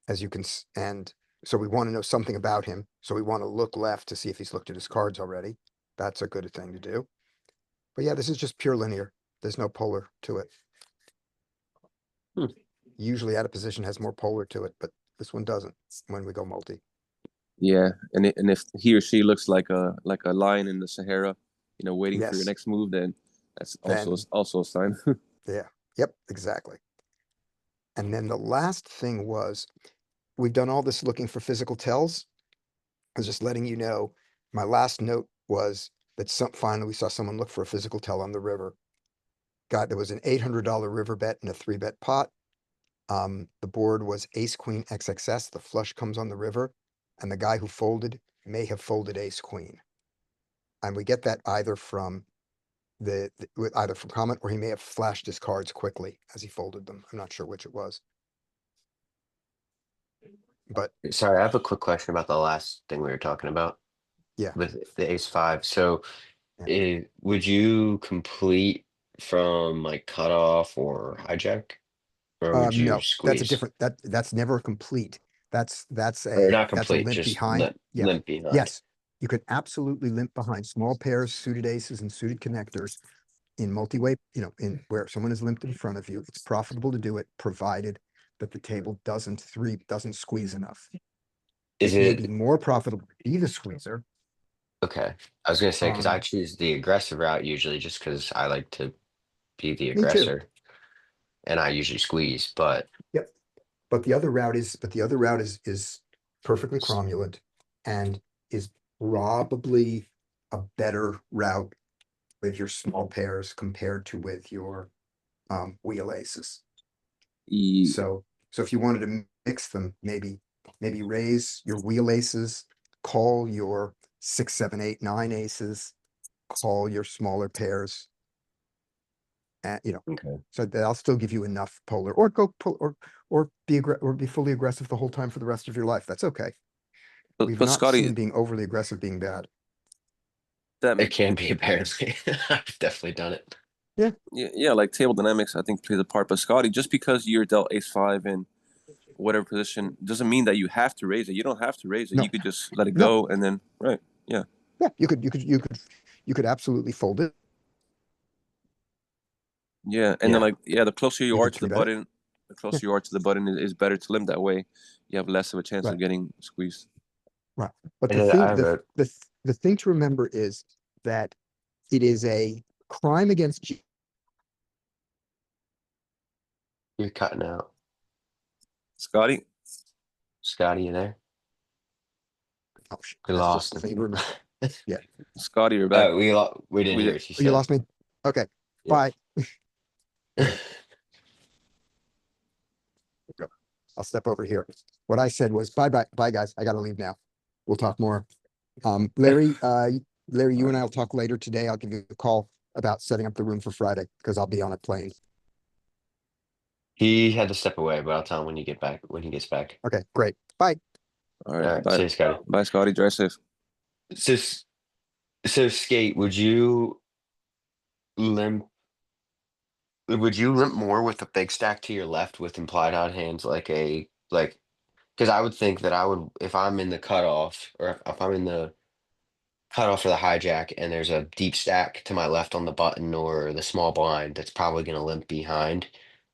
as you can, and so we want to know something about him. So we want to look left to see if he's looked at his cards already. That's a good thing to do. But yeah, this is just pure linear. There's no polar to it. Hmm. Usually out of position has more polar to it, but this one doesn't when we go multi. yeah, and if he or she looks like a lion in the Sahara, waiting for your Yes. next move, then that's Then- also a sign. Yeah. Yep. Exactly. And then the last thing was, we've done all this looking for physical tells. I was just letting you know, my last note was that finally we saw someone look for a physical tell on the river. There was an $800 river bet and a 3-bet pot. The board was ace queen XXS. The flush comes on the river, and the guy who folded may have folded ace queen. And we get that either from either from comment, or he may have flashed his cards quickly as he folded them. I'm not sure which it was. But Sorry, I have a quick question about the last thing we were talking about. Yeah. With the ace five. So Yeah. would you complete from like cutoff or hijack? Or would you no, that's a squeeze? different, that's never complete. That's Or not that's a complete, limp just behind. Yeah. limp behind. Yes, you could absolutely limp behind small pairs, suited aces and suited connectors in multi-way, in where someone is limped in front of you. It's profitable to do it, provided that the table doesn't squeeze enough. Is It may be it more profitable to be the squeezer. okay? I was gonna say, because I Um, choose the aggressive route usually just because I like to be the Me too. aggressor. And I usually squeeze, but Yep. But the other route is perfectly cromulent and is probably a better route with your small pairs compared to with your wheel aces. Ye- So if you wanted to mix them, maybe raise your wheel aces call your 6, 7, 8, 9 aces, call your smaller pairs. And, Okay. so that'll still give you enough polar, or be fully aggressive the whole time for the rest of your life. That's okay. We've But not Scotty, seen being overly aggressive being bad. that It can be apparently. I've definitely done it. yeah, like table dynamics, I think plays a part. But Scotty, just because you're dealt ace five in whatever position doesn't mean that you have to raise it. You don't have to raise it. No. You could just let it No. go and then right. Yeah, you could absolutely fold it. Yeah, and Yeah. then like the closer you You are could to the three bet it. button, the closer you are to the button is better to limp that way. You have less of a chance Right. of getting squeezed. Right. But And the then thing, I have a the thing to remember is that it is a crime against you're cutting out. Scotty, Scotty, you there? oh, shit, We that's lost just the him. thing to remember. Scotty, you're back. We didn't We hear did- what you Oh, you said. lost me? Okay, Yeah. bye. I'll step over here. What I said was bye, guys. I gotta leave now. We'll talk more. Larry, you and I will talk later today. I'll give you a call about setting up the room for Friday, because I'll be on a plane. He had to step away, but I'll tell him when he gets back. Okay, great. Bye. All All right, right, bye, see you, Scotty. bye, Scotty. Drive safe. So, so Skate, would you limp more with a big stack to your left with implied odd hands like because I would think that I would if I'm in the cutoff or if I'm in the cutoff for the hijack and there's a deep stack to my left on the button or the small blind that's probably going to limp behind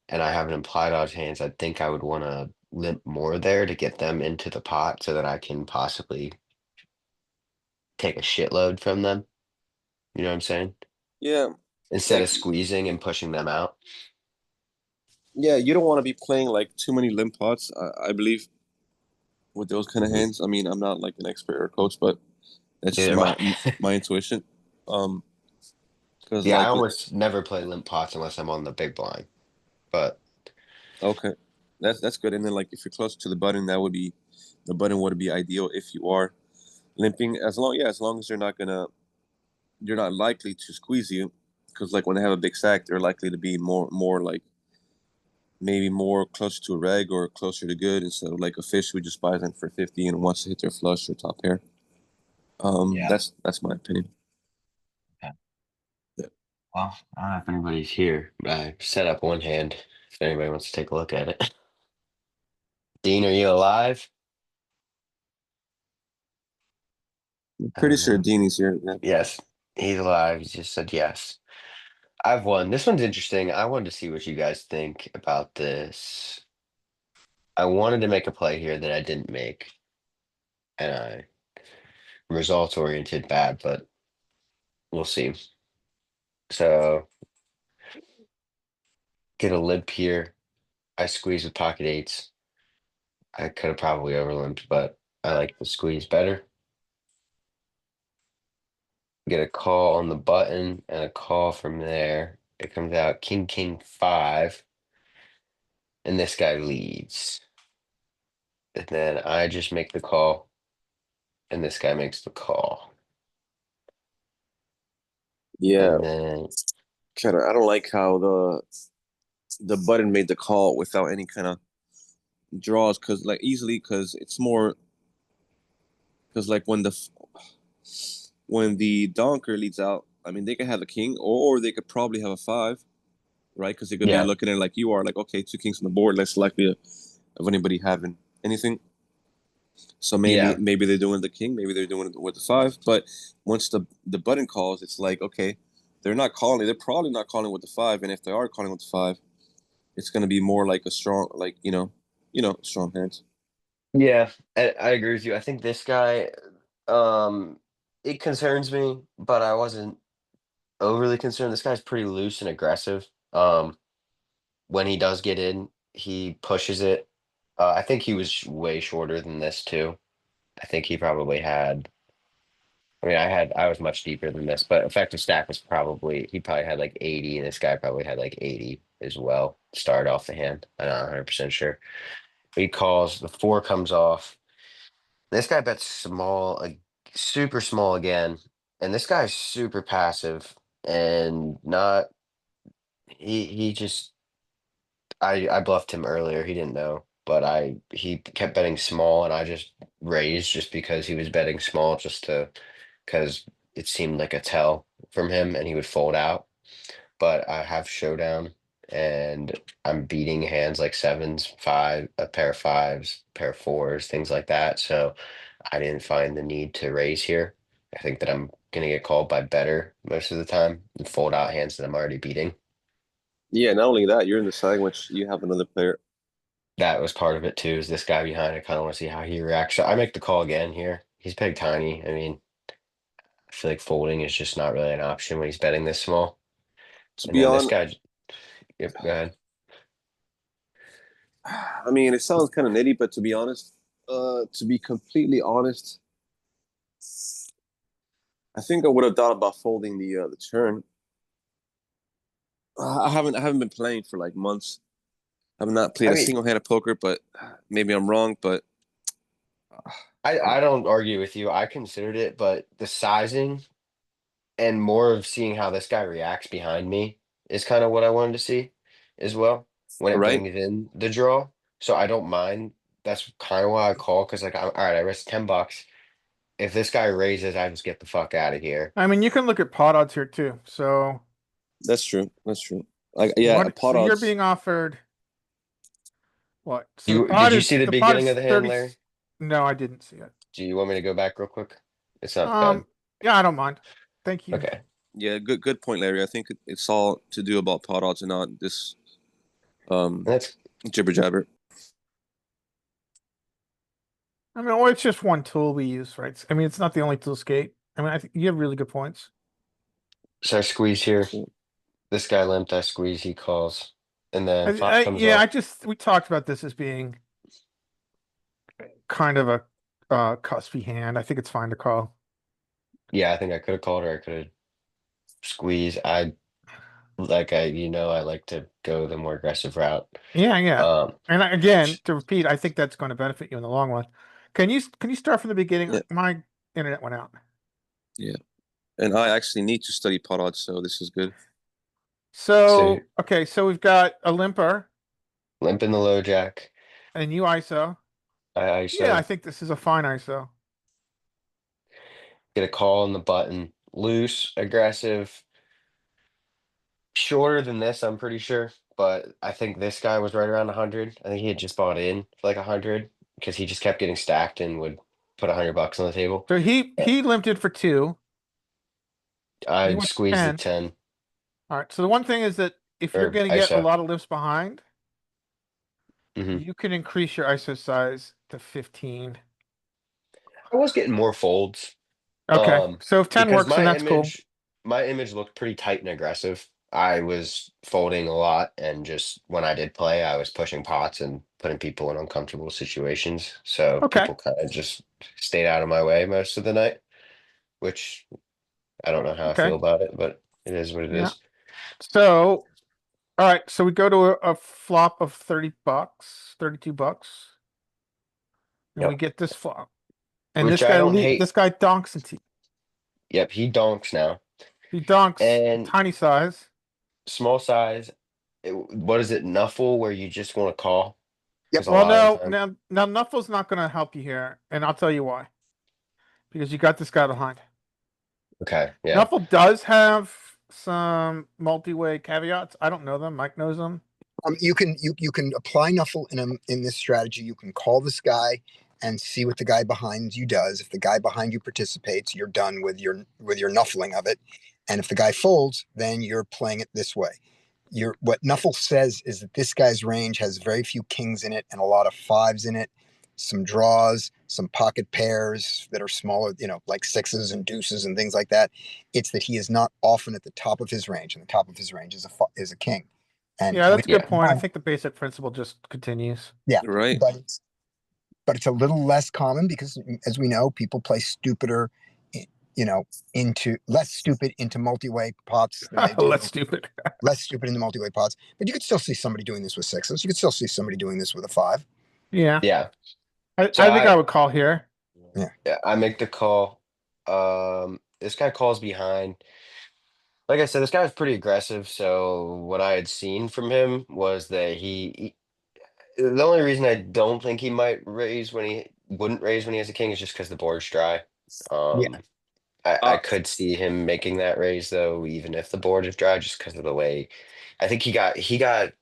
and I have an implied odds hands, I think I would want to limp more there to get them into the pot so that I can possibly take a shitload from them. You know what I'm saying? Yeah, Instead like of squeezing and pushing them out. yeah, you don't want to be playing like too many limp pots. I believe with those kind of Mhm. hands. I mean, I'm not like an expert or coach, but that's just Neither am my I. my intuition. Because Yeah, I like almost never play limp pots unless I'm on the big blind. But okay, that's good. And then like if you're close to the button, the button would be ideal if you are limping. As long as you're not likely to squeeze you, because like when they have a big stack, they're likely to be more like maybe more closer to a reg or closer to good instead of like a fish who just buys in for 50 and wants to hit their flush or top pair. Yeah. That's my opinion. well, I don't know if anybody's here, but I set up one hand if anybody wants to take a look at it. Dean, are you alive? I'm I pretty don't sure know. Deanie's here. Yeah. Yes, he's alive. He just said yes. I've won. This one's interesting. I wanted to see what you guys think about this. I wanted to make a play here that I didn't make. And I results oriented bad, but we'll see. So get a limp here. I squeeze with pocket eights. I could have probably overlimped, but I like the squeeze better. Get a call on the button and a call from there. It comes out king, king, 5. And this guy leads. And then I just make the call. And this guy makes the call. Yeah, And then kind of. I don't like how the button made the call without any kind of draws, because it's more because like when the donker leads out, I mean they could have a king or they could probably have a 5, right? Because they could be yeah, looking at it like you are, like okay, 2 kings on the board, less likely of anybody having anything. So yeah, maybe they're doing the king, maybe they're doing it with the 5. But once the button calls, it's like okay, they're not calling. They're probably not calling with the 5, and if they are calling with the 5, it's going to be more like a strong, like strong hands. yeah. I agree with you. I think this guy, it concerns me, but I wasn't overly concerned. This guy's pretty loose and aggressive. When he does get in, he pushes it. I think he was way shorter than this too. I think he probably had. I mean, I was much deeper than this, but effective stack was he probably had like 80, and this guy probably had like 80 as well. Start off the hand. I'm not 100% sure. He calls, the 4 comes off. This guy bets small, like super small again, and this guy's super passive and not. He just I bluffed him earlier. He didn't know, but he kept betting small, and I just raised just because he was betting small, just to because it seemed like a tell from him, and he would fold out. But I have showdown, and I'm beating hands like sevens, five, a pair of fives, pair of fours, things like that. So I didn't find the need to raise here. I think that I'm gonna get called by better most of the time and fold out hands that I'm already beating. Yeah, not only that, you're in the side which you have another player. That was part of it too, is this guy behind. I kind of want to see how he reacts. So I make the call again here. He's big tiny. I mean, I feel like folding is just not really an option when he's betting this small. To And be then this on, guy, yep, go ahead. I mean, it sounds kind of nitty, but to be honest, to be completely honest, I think I would have thought about folding the turn. I haven't been playing for like months. I've not played I a mean, single hand of poker, but maybe I'm wrong. But I don't argue with you. I considered it, but the sizing and more of seeing how this guy reacts behind me is kind of what I wanted to see as well when it right, brings in the draw. So I don't mind. That's kind of why I call, because like all right, I risked $10. If this guy raises, I just get the fuck out of here. I mean, you can look at pot odds here too. So that's true. That's true. Like, yeah, pot so you're odds. being offered what? So the You pot did you is see the the pot beginning is of the hand, 30. Larry? No, I didn't see it. Do you want me to go back real quick? It's not bad. Yeah, I don't mind. Thank you. Okay. Yeah, good point, Larry. I think it's all to do about pot odds and not this And that's jibber jabber. I mean, well, it's just one tool we use, right? I mean, it's not the only tool skate. I mean, I think you have really good points. so I squeeze here. This guy limped, I squeeze, he calls. And then flop comes Yeah, off. we talked about this as being kind of a cuspy hand. I think it's fine to call. Yeah, I think I could have called, or I could have squeezed. I like to go the more aggressive route. Yeah, yeah. Um, And again, to repeat, I think that's going to benefit you in the long run. Can you start from the beginning? Yeah. My internet went out. Yeah, and I actually need to study pot odds, so this is good. So okay, so we've got a limper limp in the low jack. and you ISO. I Yeah, I ISO, think this is a fine ISO. get a call on the button. Loose, aggressive. Shorter than this, I'm pretty sure. But I think this guy was right around 100. I think he had just bought in for like 100 because he just kept getting stacked and would put $100 on the table. So he limped it for 2. I went squeezed the 10. 10. All right. So the one thing is that if you're Or going to get a ISO. lot of limps behind, hmm you can increase your ISO size to 15. I was getting more folds. Okay. So if 10 Because works, then that's cool. my image looked pretty tight and aggressive. I was folding a lot, and just when I did play, I was pushing pots and putting people in uncomfortable situations. So Okay. people kind of just stayed out of my way most of the night, which I don't know how I Okay. feel about it, but it is what it Yeah. is. So, all right. So we go to a flop of $30, $32. And we Yep. get this flop. And Which this I guy, don't hate. this guy donks into you. Yep, he donks now. He donks And tiny size. small size. What is it, Nuffle, where you just want to call? Yep. 'Cause a Well, lot of no, the time- now Nuffle's not going to help you here, and I'll tell you why. Because you got this guy behind. Okay, yeah. Nuffle does have some multi-way caveats. I don't know them. Mike knows them. You can apply Nuffle in this strategy. You can call this guy and see what the guy behind you does. If the guy behind you participates, you're done with your Nuffling of it. And if the guy folds, then you're playing it this way. What Nuffle says is that this guy's range has very few kings in it and a lot of fives in it, some draws, some pocket pairs that are smaller, like sixes and deuces and things like that. It's that he is not often at the top of his range, and the top of his range is a king. And Yeah, that's a good Yeah. point. I think the basic principle just continues. yeah, Right. but it's a little less common because, as we know, people play stupider, into less stupid into multi-way pots than they do. Less stupid. Less stupid into multi-way pots. But you could still see somebody doing this with sixes. You could still see somebody doing this with a 5. Yeah. Yeah. I So think I would call here. Yeah, I make the call. This guy calls behind. Like I said, this guy was pretty aggressive. So what I had seen from him was that the only reason I don't think he might raise when he wouldn't raise when he has a king is just because the board's dry. Yeah. Um, I Uh, could see him making that raise though, even if the board is dry, just because of the way. I think he got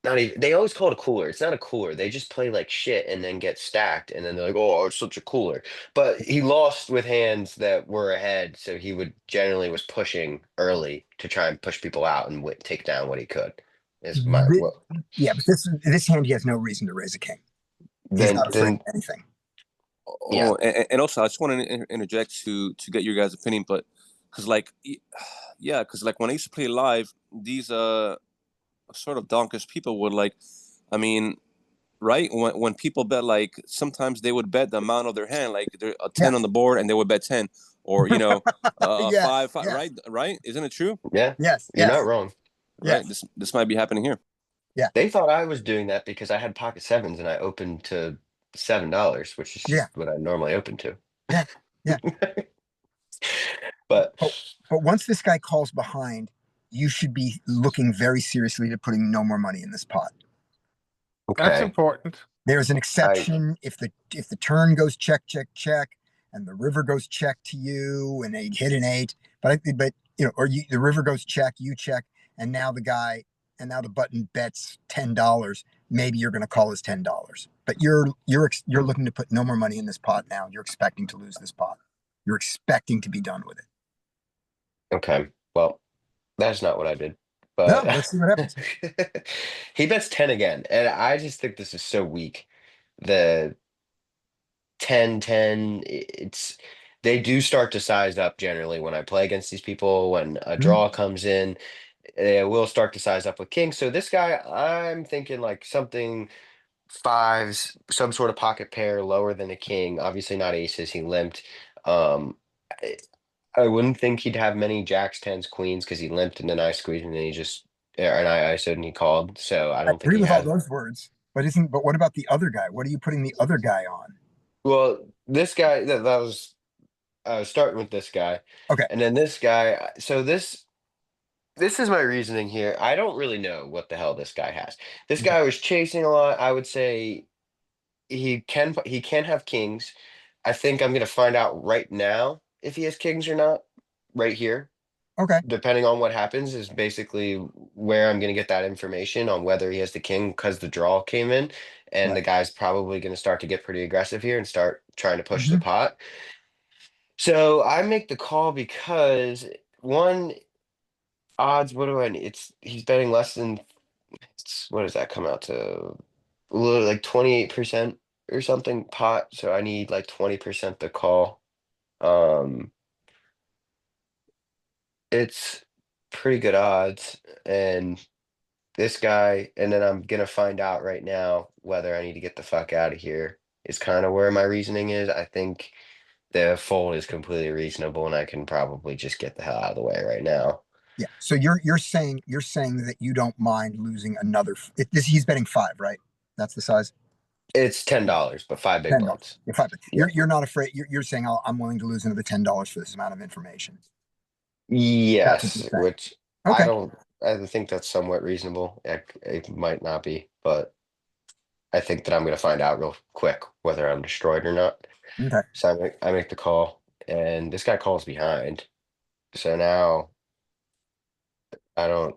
not even. They always call it a cooler. It's not a cooler. They just play like shit and then get stacked, and then they're like, "Oh, it's such a cooler." But he lost with hands that were ahead, so he would generally was pushing early to try and push people out and take down what he could. Is my Thi- well. Yeah, but this hand he has no reason to raise a king. He's Then not afraid then of anything. yeah. oh, and also I just want to interject to get your guys' opinion, but because like yeah, because like when I used to play live, these sort of donkish people would like, I mean, right when people bet, like sometimes they would bet the amount of their hand, like they're a 10 on Yes. the board and they would bet 10, or you know, Yes. five, Yes. right, isn't it true? Yeah, Yes. you're not Yes. wrong. Right, Yes. this might be happening here. Yeah. They thought I was doing that because I had pocket sevens and I opened to $7, which is Yeah. just what I normally open to. Yeah. Yeah. But But but once this guy calls behind, you should be looking very seriously to putting no more money in this pot. That's okay, important. There's an I exception if the turn goes check check check and the river goes check to you and they hit an eight, but you know, or the river goes check, you check, and now the button bets $10. Maybe you're going to call his $10, but you're looking to put no more money in this pot now. You're expecting to lose this pot. You're expecting to be done with it. okay. Well, that's not what I did. No, But let's see what happens. he bets 10 again, and I just think this is so weak. The 10-10, it's they do start to size up generally when I play against these people. When a Mhm. draw comes in, they will start to size up with king. So this guy, I'm thinking like something fives, some sort of pocket pair lower than a king. Obviously not aces. He limped. Um, I, I wouldn't think he'd have many jacks, tens, queens because he limped and then I squeezed and then he just and I ISO'd and he called. So I I don't think agree he with all has. those words, but what about the other guy? What are you putting the other guy on? Well, this guy that was starting with this guy, Okay. and then this guy. So this is my reasoning here. I don't really know what the hell this guy has. This Okay. guy was chasing a lot. I would say he can have kings. I think I'm gonna find out right now if he has kings or not. Right here, Okay. depending on what happens, is basically where I'm gonna get that information on whether he has the king because the draw came in, and the Right. guy's probably gonna start to get pretty aggressive here and start trying to push the Hmm. pot. So I make the call because one odds. What do I need? He's betting less than what does that come out to? Like 28% or something pot. So I need like 20% to call. Um, it's pretty good odds. And this guy, and then I'm gonna find out right now whether I need to get the fuck out of here is kind of where my reasoning is. I think the fold is completely reasonable and I can probably just get the hell out of the way right now. Yeah. So you're saying that you don't mind losing another. He's betting five, right? That's the size. It's $10, but five big $10. blinds. Yeah, five. Yeah. You're not afraid. You're saying I'm willing to lose another $10 for this amount of information. That's what Yes, you're saying. which I Okay. don't, I think that's somewhat reasonable. It might not be, but I think that I'm gonna find out real quick whether I'm destroyed or not. Okay. So I make the call, and this guy calls behind. So now I don't.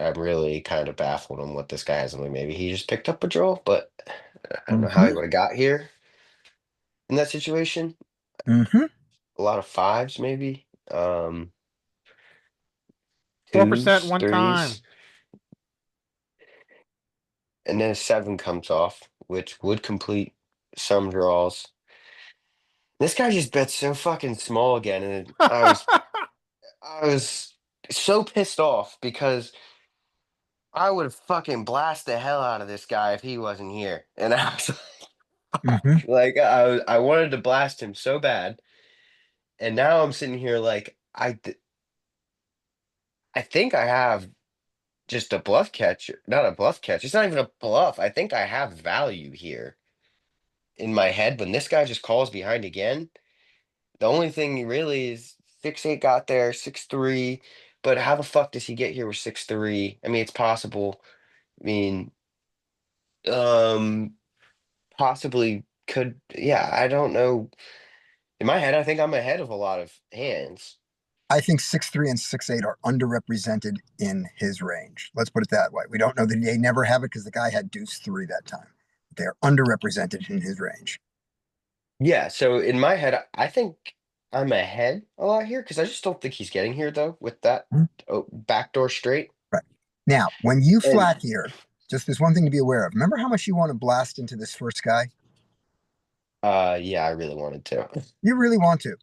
I'm really kind of baffled on what this guy has. I mean, maybe he just picked up a draw, but I don't know how he Mm-hmm. would have got here in that situation. Mm-hmm. A lot of fives, maybe. 4% Twos, one time. threes, and then a seven comes off, which would complete some draws. This guy just bet so fucking small again, and I was so pissed off because I would fucking blast the hell out of this guy if he wasn't here. And I was Mm-hmm. like, I wanted to blast him so bad, and now I'm sitting here like I think I have just a bluff catch, not a bluff catch. It's not even a bluff. I think I have value here. in my head, when this guy just calls behind again, the only thing really is 6-8 got there, 6-3, but how the fuck does he get here with 6-3? I mean, it's possible. I mean, um, possibly could, yeah, I don't know. In my head, I think I'm ahead of a lot of hands. I think 6-3 and 6-8 are underrepresented in his range. Let's put it that way. We don't know that they never have it because the guy had deuce 3 that time. They're underrepresented in his range. Yeah, so in my head, I think I'm ahead a lot here because I just don't think he's getting here though with that Mhm. backdoor straight. Now, when you And flat here, just there's one thing to be aware of. Remember how much you want to blast into this first guy? yeah, I really wanted to. You really want to.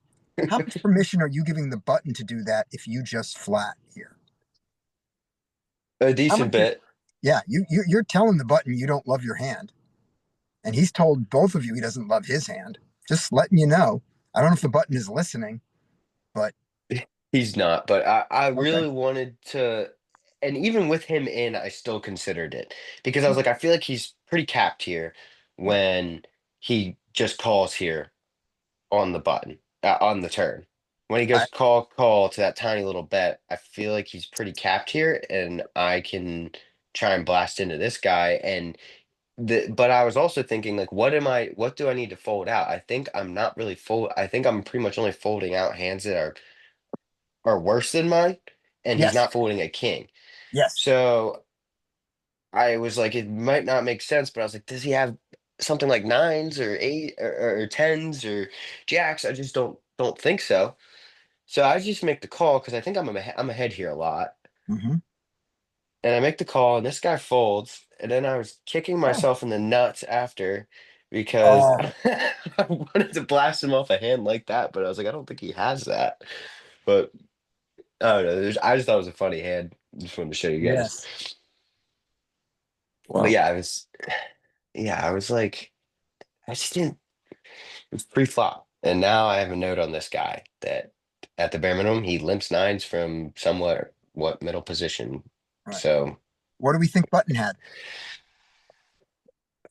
How much permission are you giving the button to do that if you just flat here? A How decent much? bit. Yeah, you're telling the button you don't love your hand, and he's told both of you he doesn't love his hand. Just letting you know. I don't know if the button is listening, but He's not, but I okay. really wanted to, and even with him in, I still considered it because I was like, I feel like he's pretty capped here Right. when he just calls here on the button, on the turn. When he I, goes call to that tiny little bet, I feel like he's pretty capped here, and I can try and blast into this guy. And but I was also thinking like, what do I need to fold out? I think I'm not really I think I'm pretty much only folding out hands that are worse than mine, and he's yes, not folding a king. yes. So I was like, it might not make sense, but I was like, does he have something like nines or eight or tens or jacks? I just don't think so. So I just make the call because I think I'm ahead here a lot. Hmm. And I make the call, and this guy folds, and then I was kicking Oh, myself in the nuts after because oh, I wanted to blast him off a hand like that, but I was like, I don't think he has that. But I don't know. I just thought it was a funny hand. Just wanted to show you guys. yes. But Wow. yeah, I was like, I just didn't. It was pre-flop, and now I have a note on this guy that at the bare minimum he limps nines from somewhat what middle position. Right. So What do we think button had?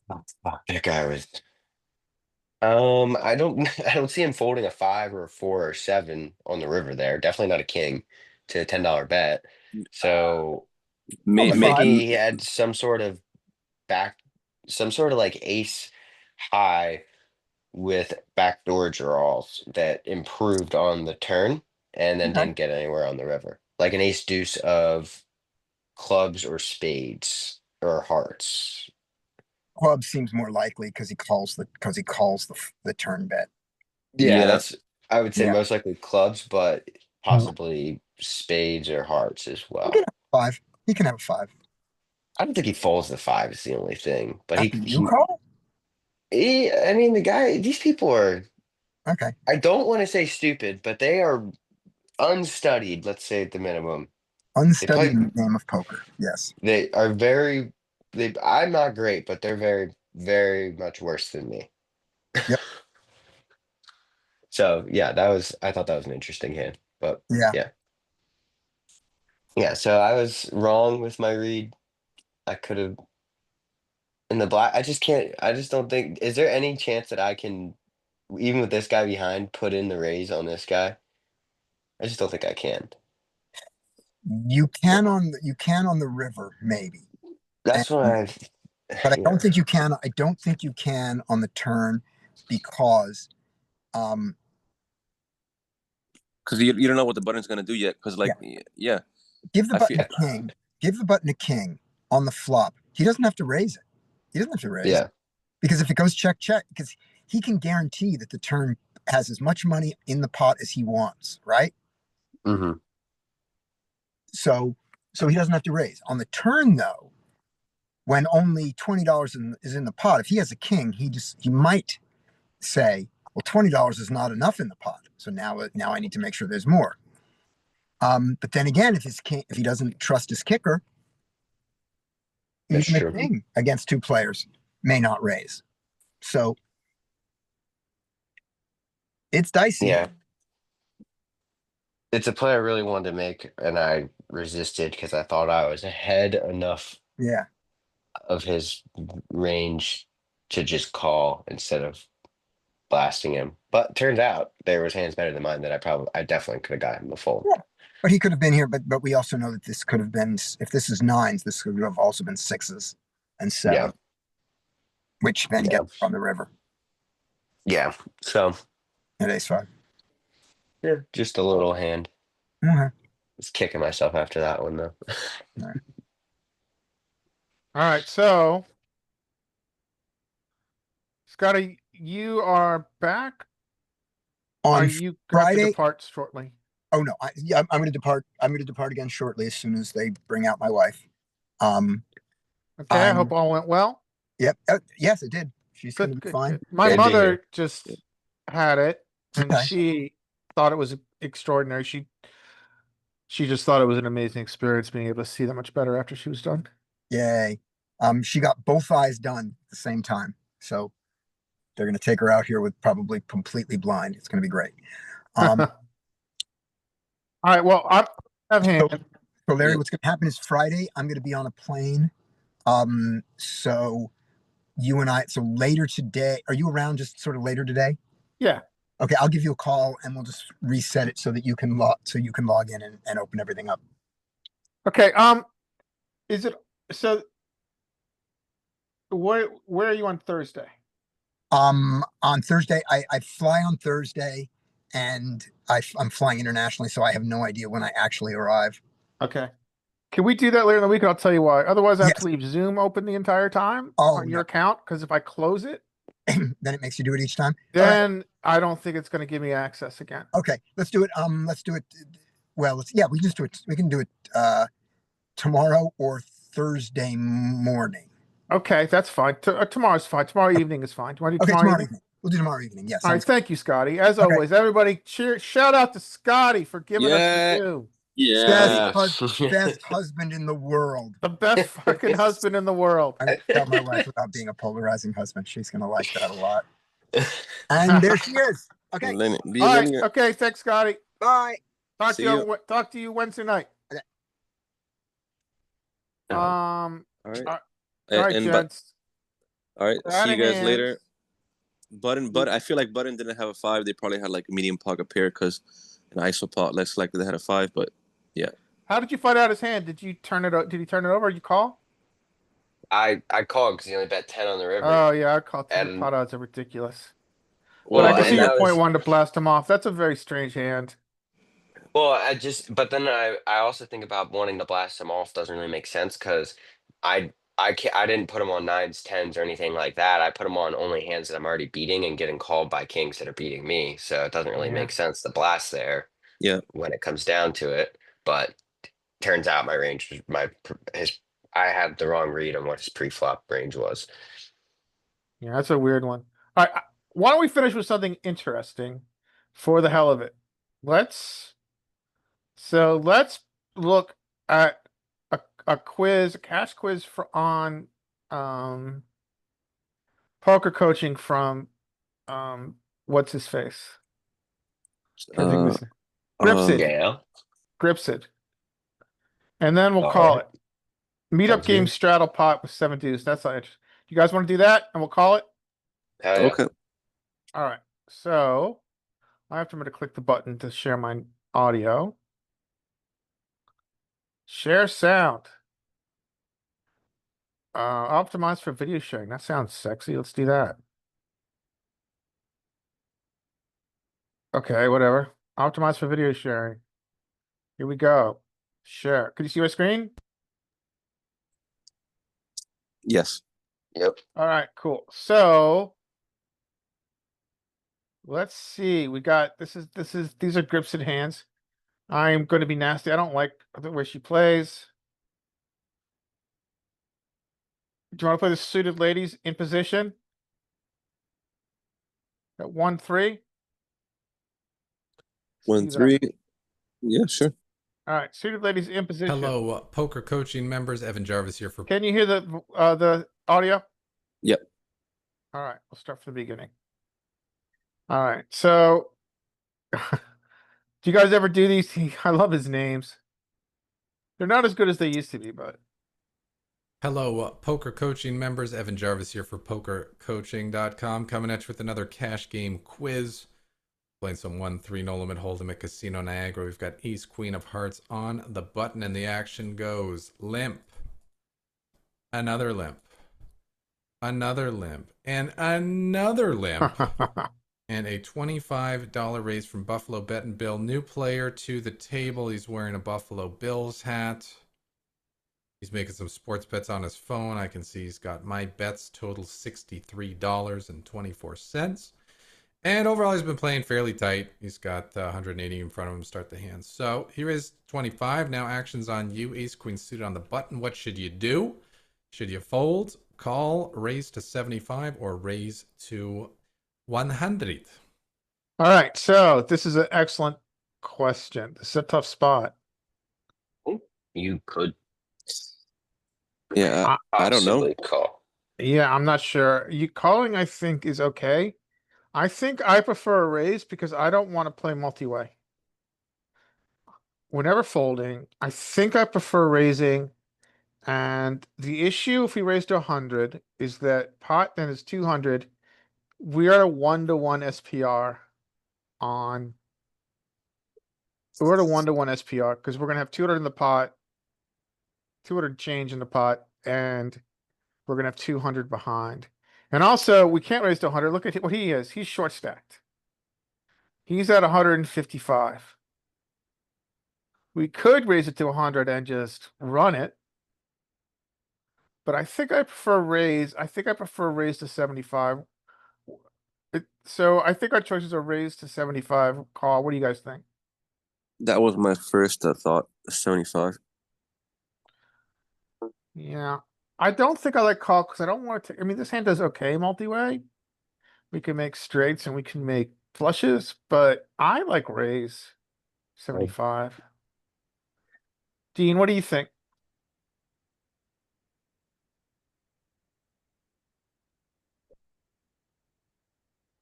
oh, fuck, that guy was. I don't I don't see him folding a 5 or a 4 or 7 on the river there. Definitely not a king to a $10 bet. So On the I'm five. thinking he had back some sort of like ace high with backdoor draws that improved on the turn and then Okay. didn't get anywhere on the river. Like an ace deuce of clubs or spades or hearts. Club seems more likely because he calls the turn bet. Yeah, Yeah. that's I would say Yeah. most likely clubs, but Mm. possibly spades or hearts as He can well. have a five. He can have a five. I don't think he folds the 5 is the only thing. But After you call? I mean the guy these people are Okay. I don't want to say stupid, but they are unstudied, let's say at the minimum. They Unstudied play in the game of poker. Yes. they are very I'm not great, but they're very, very much worse than me. Yep. So yeah, I thought that was an interesting hand. But Yeah. yeah. Yeah, so I was wrong with my read. I could have in the black. I just don't think is there any chance that I can even with this guy behind put in the raise on this guy? I just don't think I can. You can on the river, maybe. And, That's what I but I yeah. don't think you can. I don't think you can on the turn because um Because you don't know what the button's gonna do yet. Because yeah, yeah, give the I feel button a king. Give the button a king on the flop. He doesn't have to raise it. He doesn't have to raise it. Yeah. Because if it goes check, check, because he can guarantee that the turn has as much money in the pot as he wants, right? Hmm. So so he doesn't have to raise. On the turn, though, when only $20 is in the pot, if he has a king, he might say, well, $20 is not enough in the pot. So now I need to make sure there's more. But then again, if he doesn't trust his kicker, That's even a true. king against two players may not raise. So it's dicey. Yeah. It's a play I really wanted to make, and I resisted because I thought I was ahead enough Yeah. of his range to just call instead of blasting him. But turns out there was hands better than mine that I definitely could have got him the fold. Yeah. But he could have been here, but we also know that this could have been, if this is nines, this could have also been sixes and seven, Yeah. which then Yeah. gets on the river Yeah. So at ace five. yeah, just a little hand. Okay. Was kicking myself after that one though. Alright, so. Scotty, you are back? Are On you gonna have to Friday? depart shortly? Oh no, I'm going to depart. I'm going to depart again shortly as soon as they bring out my wife. Okay, I hope all went well. Yep. Yes, it did. She's going to Good, be good, fine. good. My Good to mother hear. just had it and Okay. she thought it was extraordinary. She just thought it was an amazing experience being able to see that much better after she was done. Yay. She got both eyes done at the same time. So they're going to take her out here with probably completely blind. It's going to be great. Alright, well, I have hand. So Larry, Yeah. what's going to happen is Friday, I'm going to be on a plane. So you and I, so later today, are you around just sort of later today? Yeah. Okay, I'll give you a call and we'll just reset it so that you can log in and open everything up. Okay, is it, so. Where are you on Thursday? On Thursday, I fly on Thursday and I'm flying internationally, so I have no idea when I actually arrive. Okay. Can we do that later in the week? And I'll tell you why. Otherwise, I have to Yes. leave Zoom open the entire time Oh, on your no. account, because if I close it, Then it makes you do it each time. All right. then I don't think it's gonna give me access again. Okay, let's do it. Let's do it. Well, we can just do it. We can do it tomorrow or Thursday morning. Okay, that's fine. Tomorrow's fine. Tomorrow evening is fine. Do you want to do Okay, tomorrow tomorrow evening? evening. We'll do tomorrow evening. Yes. All right, thank you, Scotty. As Okay. always, everybody shout out to Scotty for giving us Yeah. the do. Yeah. Best husband in the world. The best fucking husband in the world. I tell my wife about being a polarizing husband. She's gonna like that a lot. And there she is. Okay. Be All right, linear. okay, thanks, Scotty. Bye. See ya. Talk to you Wednesday night. Uh, All right. all right, And gents. all right. We're out See you of guys hands. later. Button. I feel like Button didn't have a 5. They probably had like a medium pocket pair because an ISO pot less likely they had a 5. But How did you find out his hand? Did you turn it? Did he turn it over? Or you call? I called because he only bet 10 on the river. Oh yeah, I call And- pot odds are ridiculous. well, But I can see and your that point. was- Wanted to blast him off. That's a very strange hand. Well, but then I also think about wanting to blast him off doesn't really make sense because I didn't put him on 9s, 10s or anything like that. I put him on only hands that I'm already beating and getting called by kings that are beating me. So it doesn't really Yeah. make sense to blast there. Yeah. When it comes down to it, but turns out my range was I had the wrong read on what his pre-flop range was. Yeah, that's a weird one. All right, why don't we finish with something interesting for the hell of it? Let's look at a quiz, a cash quiz on poker coaching from what's his face? I think this Gripsid. Yeah. Gripsid. And then we'll call Alright. it. Meetup Sounds game good. straddle pot with 7 deuce. That's not interesting. You guys want to do that? And we'll call it? Hell yeah. okay. All right. So I have to click the button to share my audio. Share sound. Optimize for video sharing. That sounds sexy. Let's do that. Okay, whatever. Optimize for video sharing. Here we go. Share. Can you see my screen? Yes. Yep. All right, cool. So let's see. We got these are Gripsid hands. I'm going to be nasty. I don't like the way she plays. Do you want to play the suited ladies in position? At 1-3. 1-3. Yeah, sure. All right, suited ladies in position. Hello, poker coaching members. Evan Jarvis here for. Can you hear the audio? Yep. All right, we'll start from the beginning. All right, so do you guys ever do these? I love his names. They're not as good as they used to be, but Hello, poker coaching members. Evan Jarvis here for pokercoaching.com, coming at you with another cash game quiz. Playing some 1-3 no limit hold'em at Casino Niagara. We've got ace queen of hearts on the button, and the action goes limp, another limp, another limp, and another limp. And a $25 raise from Buffalo Betting Bill. New player to the table. He's wearing a Buffalo Bills hat. He's making some sports bets on his phone. I can see he's got my bets total $63.24. And overall, he's been playing fairly tight. He's got 180 in front of him to start the hand. So here is 25. Now action's on you. Ace queen suited on the button. What should you do? Should you fold, call, raise to 75, or raise to 100? All right, so this is an excellent question. This is a tough spot. You could Yeah, I don't know. possibly call. Yeah, I'm not sure. You calling, I think, is okay. I think I prefer a raise because I don't want to play multi-way. Whenever folding, I think I prefer raising. And the issue if we raise to 100 is that pot then is 200. We are a 1-to-1 SPR on. We're at a 1-to-1 SPR because we're gonna have 200 in the pot. 200 change in the pot, and we're gonna have 200 behind. And also, we can't raise to 100. Look at what he is. He's short stacked. He's at 155. We could raise it to 100 and just run it. But I think I prefer raise. I think I prefer raise to 75. So I think our choices are raise to 75. Call. What do you guys think? That was my first thought. 75. Yeah, I don't think I like call because I don't want to. I mean, this hand does okay multi-way. We can make straights and we can make flushes, but I like raise 75. Dean, what do you think?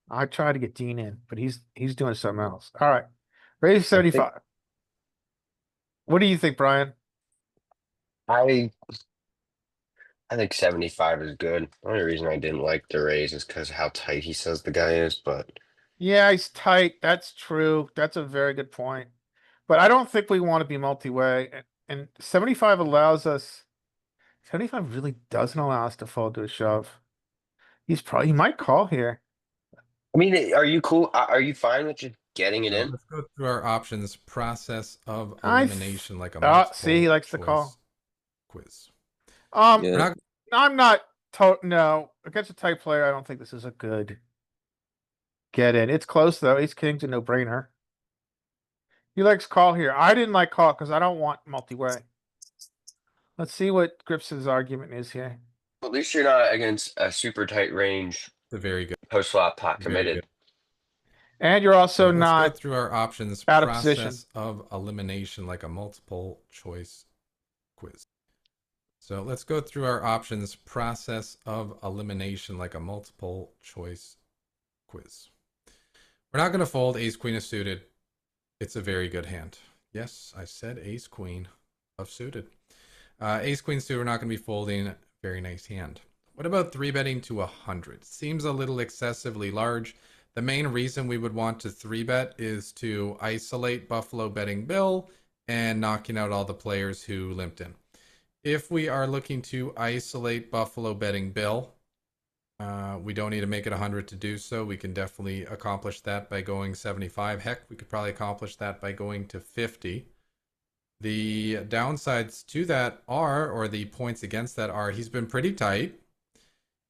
I tried to get Dean in, but he's doing something else. All right, raise 75. What do you think, Brian? I think 75 is good. The only reason I didn't like the raise is because of how tight he says the guy is, but Yeah, he's tight. That's true. That's a very good point. But I don't think we want to be multi-way, and 75 allows us. 75 really doesn't allow us to fold to a shove. He might call here. I mean, are you cool? Are you fine with just getting it in? Let's go through our options. Process of I th- elimination, like a see, he likes the multiple call. choice quiz. Yeah. We're not I'm not no, against a tight player, I don't think this is a good get in. It's close though. Ace king's a no-brainer. He likes call here. I didn't like call because I don't want multi-way. Let's see what Gripson's argument is here. At least you're not against a super tight range a very good. post flop pot Very committed. good. And you're also Let's go not through our options. out of position. Process of elimination, like a multiple choice quiz. So let's go through our options. Process of elimination, like a multiple choice quiz. We're not going to fold ace queen of suited. It's a very good hand. Yes, I said ace queen of suited. Ace queen suited, we're not going to be folding. Very nice hand. What about 3-betting to 100? Seems a little excessively large. The main reason we would want to 3-bet is to isolate Buffalo Betting Bill and knocking out all the players who limped in. If we are looking to isolate Buffalo Betting Bill, we don't need to make it 100 to do so. We can definitely accomplish that by going 75. Heck, we could probably accomplish that by going to 50. The downsides to that are, or the points against that are, he's been pretty tight.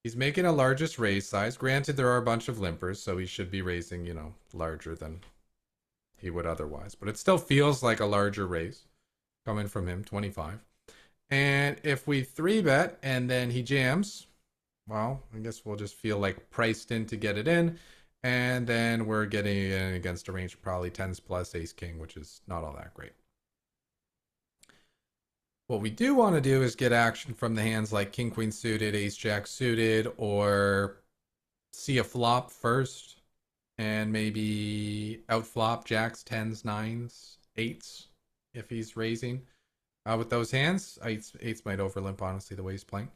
He's making a largest raise size. Granted, there are a bunch of limpers, so he should be raising, you know, larger than he would otherwise. But it still feels like a larger raise coming from him, 25. And if we 3-bet and then he jams, well, I guess we'll just feel like priced in to get it in. And then we're getting in against a range of probably 10s plus ace king, which is not all that great. What we do want to do is get action from the hands like king queen suited, ace jack suited, or see a flop first and maybe outflop jacks, 10s, 9s, 8s if he's raising. with those hands. Eights might overlimp, honestly, the way he's playing.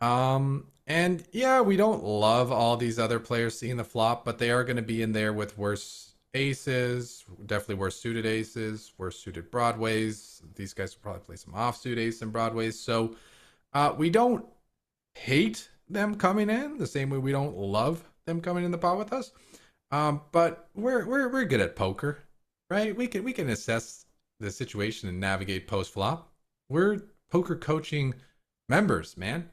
And yeah, we don't love all these other players seeing the flop, but they are going to be in there with worse aces, definitely worse suited aces, worse suited broadways. These guys will probably play some offsuit ace and broadways. So we don't hate them coming in the same way we don't love them coming in the pot with us. But we're good at poker, right? We can assess the situation and navigate post flop. We're poker coaching members, man.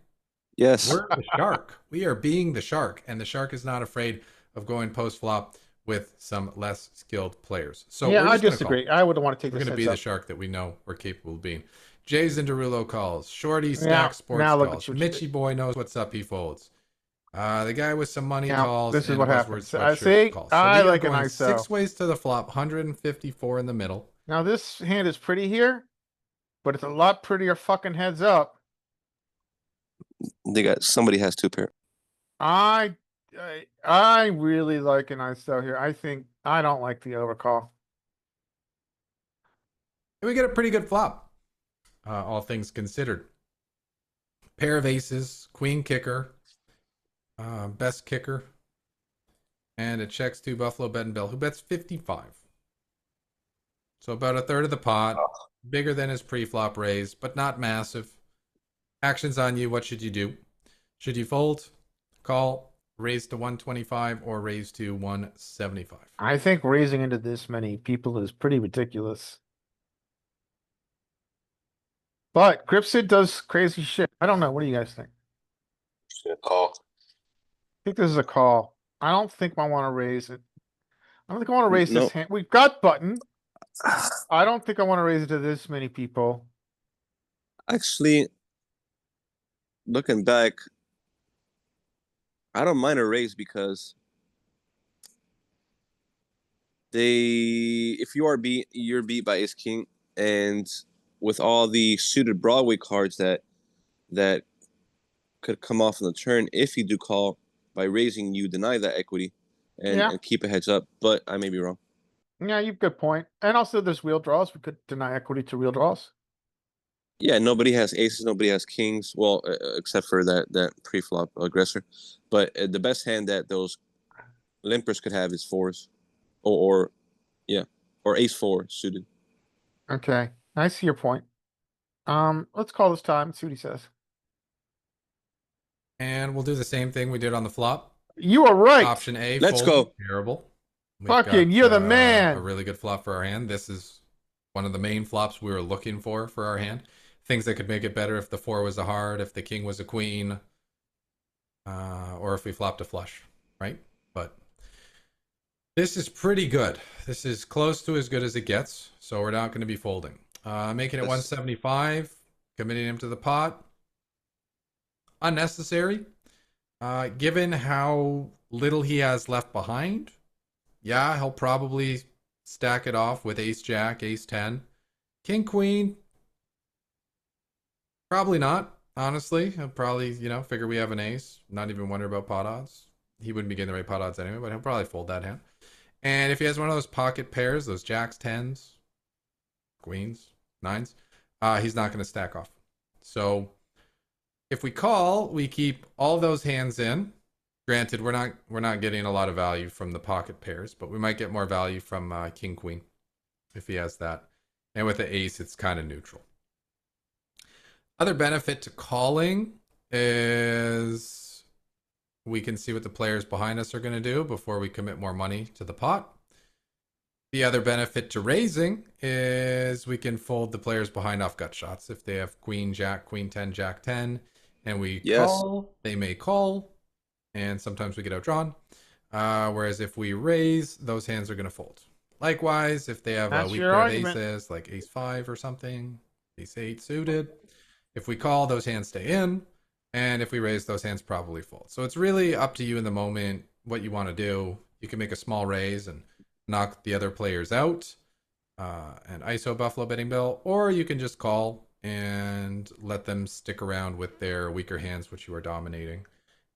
Yes. We're the shark. We are being the shark, and the shark is not afraid of going post flop with some less skilled players. So yeah, we're I just gonna disagree. call. I would want to take We're this going to heads be the up. shark that we know we're capable of being. Jay's and Derulo calls. Shorty Now- Stack Sports now look calls. at you. Mitchy boy knows what's up. He folds. The guy with some money Now, calls. this is and what Buzzword happens. Sweatshirt I see. calls. I we are like an going ISO. 6 ways to the flop. 154 in the middle. Now this hand is pretty here, but it's a lot prettier fucking heads up. Somebody has 2 pair. I really like an ISO here. I don't like the overcall. And we get a pretty good flop, all things considered. Pair of aces, queen kicker, best kicker, and it checks to Buffalo Bentonville, who bets 55. So about a third of the pot, bigger than his pre-flop raise, but not massive. Actions on you. What should you do? Should you fold, call, raise to 125, or raise to 175? I think raising into this many people is pretty ridiculous. But Gripsit does crazy shit. I don't know. What do you guys think? Just gonna call. I think this is a call. I don't think I want to raise it. I don't think I want to raise No. this hand. We've got button. I don't think I want to raise it to this many people. Actually, looking back, I don't mind a raise because if you are you're beat by ace king, and with all the suited Broadway cards that could come off on the turn, if you do call by raising, you deny that equity and, Yeah. and keep a heads up. But I may be wrong. Yeah, you've got a point. And also there's wheel draws. We could deny equity to wheel draws. Yeah, nobody has aces, nobody has kings. Well, except for that pre-flop aggressor. But the best hand that those limpers could have is fours, or ace 4 suited. Okay, I see your point. Let's call this time and see what he says. And we'll do the same thing we did on the flop. You are right. Option A. Let's fold. go. Terrible. We've Fucking, you're the man. A really good flop for our hand. This is one of the main flops we were looking for our hand. Things that could make it better if the 4 was a heart, if the king was a queen, or if we flopped a flush, right? But this is pretty good. This is close to as good as it gets, so we're not going to be folding. Making it 175, committing him to the pot. Unnecessary. Given how little he has left behind, yeah, he'll probably stack it off with ace jack, ace 10. King queen, probably not, honestly. He'll probably, figure we have an ace, not even wonder about pot odds. He wouldn't be getting the right pot odds anyway, but he'll probably fold that hand. And if he has one of those pocket pairs, those jacks, 10s, queens, 9s, he's not going to stack off. So if we call, we keep all those hands in. Granted, we're not getting a lot of value from the pocket pairs, but we might get more value from king queen if he has that. And with the ace, it's kind of neutral. Other benefit to calling is we can see what the players behind us are going to do before we commit more money to the pot. The other benefit to raising is we can fold the players behind off gut shots. If they have queen, jack, queen 10, jack 10, and we call, they may call, and sometimes we get outdrawn. Whereas if we raise, those hands are going to fold. Likewise, if they have a weak pair of aces, like ace 5 or something, ace 8 suited, if we call, those hands stay in, and if we raise, those hands probably fold. So it's really up to you in the moment what you want to do. You can make a small raise and knock the other players out and ISO Buffalo Bentonville, or you can just call and let them stick around with their weaker hands, which you are dominating,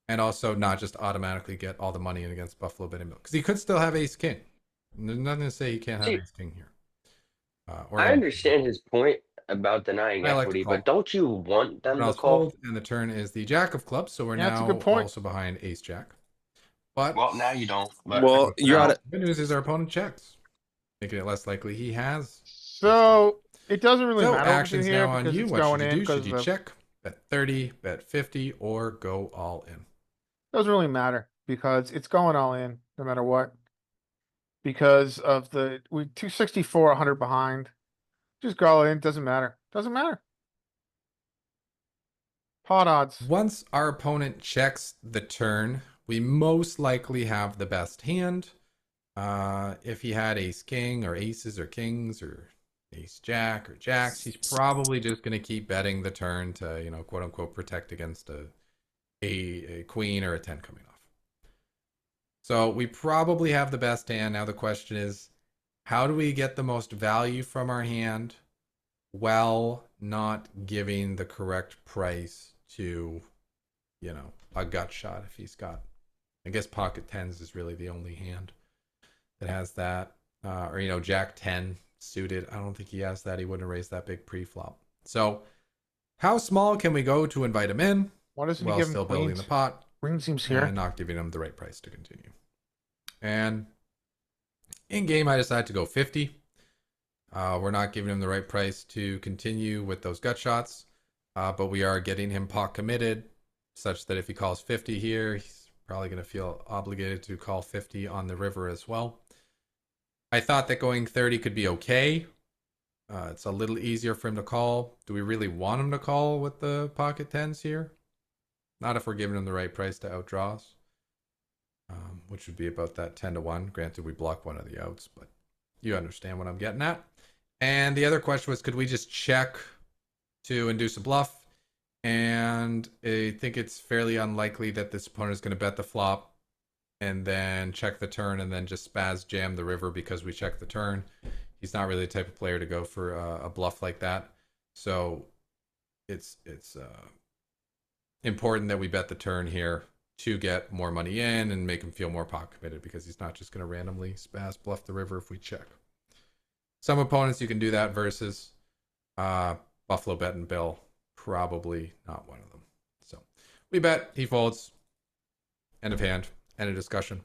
and also not just automatically get all the money in against Buffalo Bentonville, because he could still have ace king. There's nothing to say he can't have ace king here. I understand his point. about denying I like to equity, call. but don't you want them to Draws call? fold, and the turn is the jack of clubs, so we're Yeah, that's a now good point. also behind ace jack. But Well, now you don't. But Well, you're now, out of good news is our opponent checks, making it less likely he has. So it doesn't really So matter what we do actions here now on because you. it's What should going you in do? because Should you check, bet 30, bet 50, or go all in? doesn't really matter because it's going all in no matter what. Because of we 264, 100 behind. Just go all in, doesn't matter. Doesn't matter. Pot odds. Once our opponent checks the turn, we most likely have the best hand. If he had ace king or aces or kings or ace jack or jacks, he's probably just going to keep betting the turn to, you know, quote unquote, protect against a queen or a 10 coming off. So we probably have the best hand. Now the question is, how do we get the most value from our hand while not giving the correct price to, you know, a gut shot if he's got, I guess pocket tens is really the only hand that has that, or, you know, jack 10 suited. I don't think he has that. He wouldn't raise that big pre-flop. So how small can we go to invite him in Why doesn't he while give him still building queens? the pot Queen seems here. and not giving him the right price to continue? And in game, I decided to go 50. We're not giving him the right price to continue with those gut shots, but we are getting him pot committed such that if he calls 50 here, he's probably going to feel obligated to call 50 on the river as well. I thought that going 30 could be okay. It's a little easier for him to call. Do we really want him to call with the pocket tens here? Not if we're giving him the right price to outdraw us, which would be about that 10-1. Granted, we block one of the outs, but you understand what I'm getting at. And the other question was, could we just check to induce a bluff? And I think it's fairly unlikely that this opponent is going to bet the flop and then check the turn and then just spaz jam the river because we checked the turn. He's not really the type of player to go for a bluff like that. So it's important that we bet the turn here to get more money in and make him feel more pot committed, because he's not just going to randomly spaz bluff the river if we check. Some opponents you can do that versus Buffalo Bet and Bill, probably not one of them. So we bet, he folds, end of hand, end of discussion.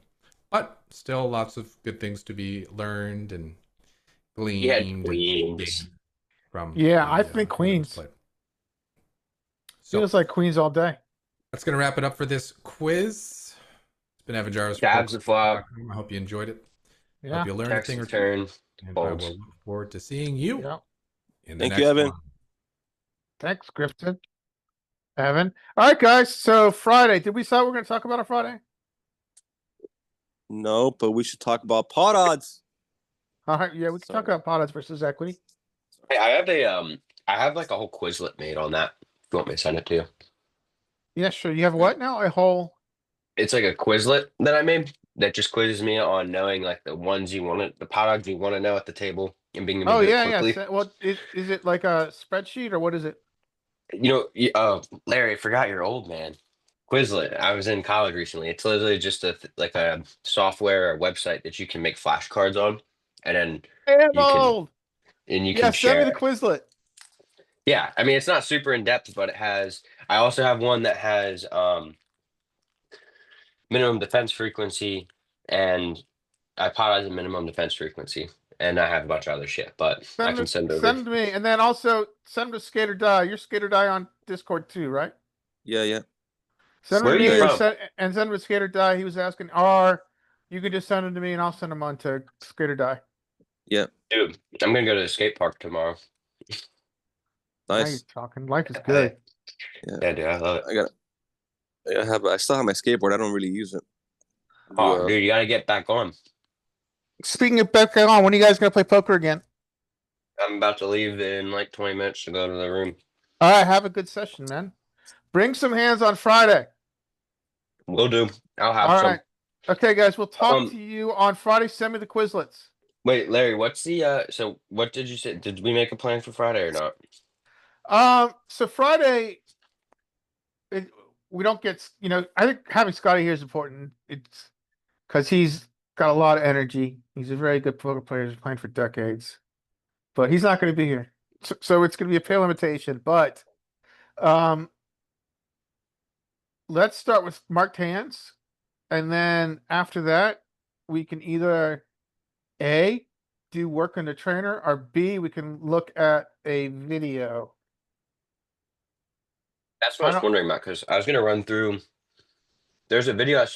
But still lots of good things to be learned and gleaned and queens. from. Yeah, the, I think queens. play. So Feels like queens all day. that's going to wrap it up for this quiz. It's been Evan Jarvis. Tabs the flop. I hope you enjoyed it. Yeah. Hope you learned a Checks thing the or two. turn. And I will Folds. look forward to seeing you Yeah. in the Thank next you, Evan. one. Thanks, Grifton. Evan. All right, guys. So Friday, did we decide we're going to talk about on Friday? No, but we should talk about pot odds. All right. Yeah, we can talk Sorry. about pot odds versus equity. Hey, I have like a whole Quizlet made on that. If you want me to send it to you? Yeah, sure. You have what now? A whole. It's like a Quizlet that I made that just quizzes me on knowing like the ones you want to, the pot odds you want to know at the table and being able Oh to do it yeah, yeah. quickly. What is it like a spreadsheet or what is it? You know, Larry, I forgot you're old, man. Quizlet. I was in college recently. It's literally just like a software or website that you can make flashcards on, and then Hey, I'm you can old. you Yeah, can send me share the it. Quizlet. Yeah, I mean it's not super in depth, but it has. I also have one that has minimum defense frequency, and I pot odds a minimum defense frequency, and I have a bunch of other shit, but I can send over. Send to me, and then also send them to Skater Die. You're Skater Die on Discord too, right? Yeah, yeah. Send Where them are to me you or from? send them to Skater Die. He was asking, or you can just send them to me and I'll send them on to Skater Die. Dude, I'm gonna go to the skate park tomorrow. Now you're Nice. talking. Life is good. Yeah, dude, I love it. I still have my skateboard. I don't really use it. Oh, dude, you gotta get back on. Speaking of back on, when are you guys gonna play poker again? I'm about to leave in like 20 minutes to go to the room. All right, have a good session, man. Bring some hands on Friday. Will do. I'll have All some. right. Okay, guys, we'll talk Um, to you on Friday. Send me the Quizlets. Wait, Larry, what's the so what did you say? Did we make a plan for Friday or not? So Friday, we don't get, I think having Scotty here is important. It's because he's got a lot of energy. He's a very good poker player. He's playing for decades, but he's not going to be here. so it's gonna be a pale imitation, but, let's start with marked hands. And then after that, we can either A, do work on the trainer, or B, we can look at a video. That's what I I was don't- wondering about because I was gonna run through. There's a video I saw